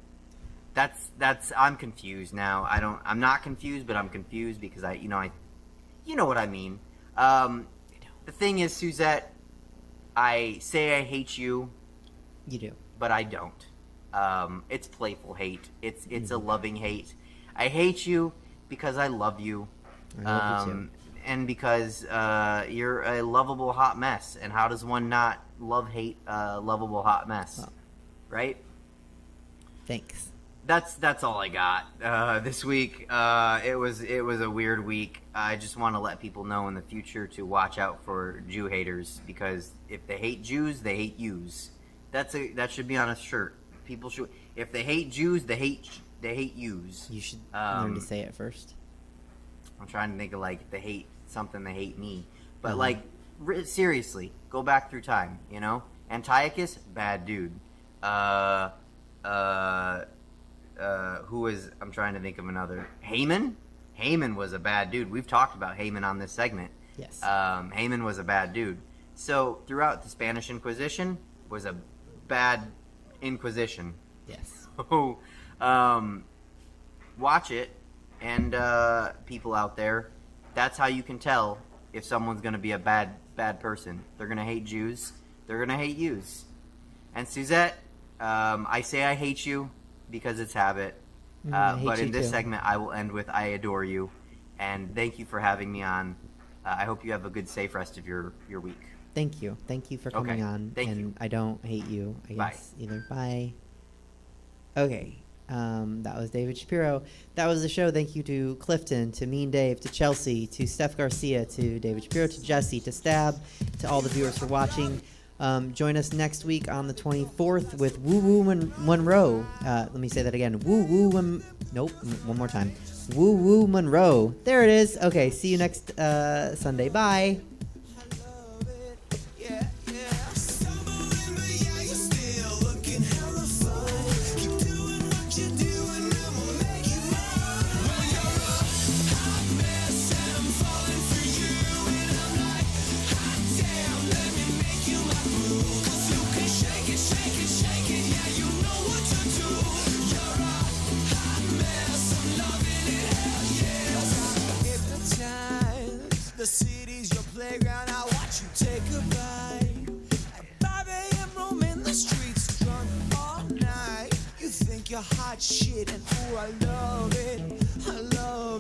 that's I'm confused now. I'm not confused, but I'm confused because you know what I mean. The thing is, Suzette, I say I hate you. You do, but I don't. It's playful hate. It's a loving hate. I hate you because I love you. I love you too. And because you're a lovable hot mess. And how does one not hate a lovable hot mess? Well, right? Thanks. That's all I got this week. It was a weird week. I just want to let people know in the future to watch out for Jew haters, because if they hate Jews, they hate yous. That should be on a shirt. People should, if they hate Jews, they hate yous. You should learn to say it first. I'm trying to think of, like, if they hate something, they hate me. But like, seriously, go back through time. You know, Antiochus, bad dude. Who is? I'm trying to think of another. Haman. Haman was a bad dude. We've talked about Haman on this segment. Yes. Haman was a bad dude. So throughout the Spanish Inquisition was a bad Inquisition. Yes. So, watch it, and people out there, that's how you can tell if someone's going to be a bad person. They're going to hate Jews. They're going to hate yous. And Suzette, I say I hate you because it's habit. But in this segment, I will end with I adore you. And thank you for having me on. I hope you have a good, safe rest of your week. Thank you. Thank you for coming on. Thank you. I don't hate you, I guess, either. Bye. Okay. That was David Shapiro. That was the show. Thank you to Clifton, to Mean Dave, to Chelsea, to Steph Garcia, to David Shapiro, to Jesse, to Stab, to all the viewers for watching. Join us next week on the 24th with Woo Woo Monroe. Let me say that again. Woo Woo Nope. One more time. Woo Woo Monroe. There it is. Okay. See you next Sunday. Bye. The city's your playground, I watch you take a bite. At 5 a.m. roaming the streets, drunk all night. You think you're hot shit, and ooh, I love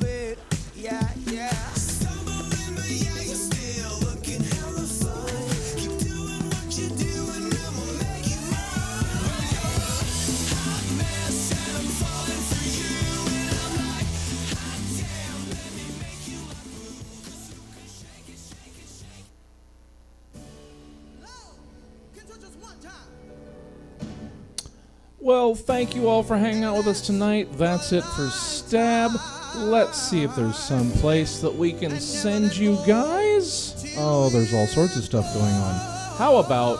it, yeah, yeah. Stumbling, but yeah, you're still looking hella fun. Keep doing what you're doing, and we'll make it run. Well, you're a hot mess, and I'm falling for you, and I'm like, hot damn, let me make you my boo. Well, thank you all for hanging out with us tonight. That's it for Stab. Let's see if there's some place that we can send you guys. Oh, there's all sorts of stuff going on. How about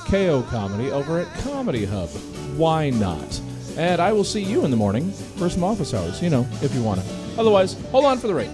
KO Comedy over at Comedy Hub? Why not? And I will see you in the morning for some office hours, if you want to. Otherwise, hold on for the rate.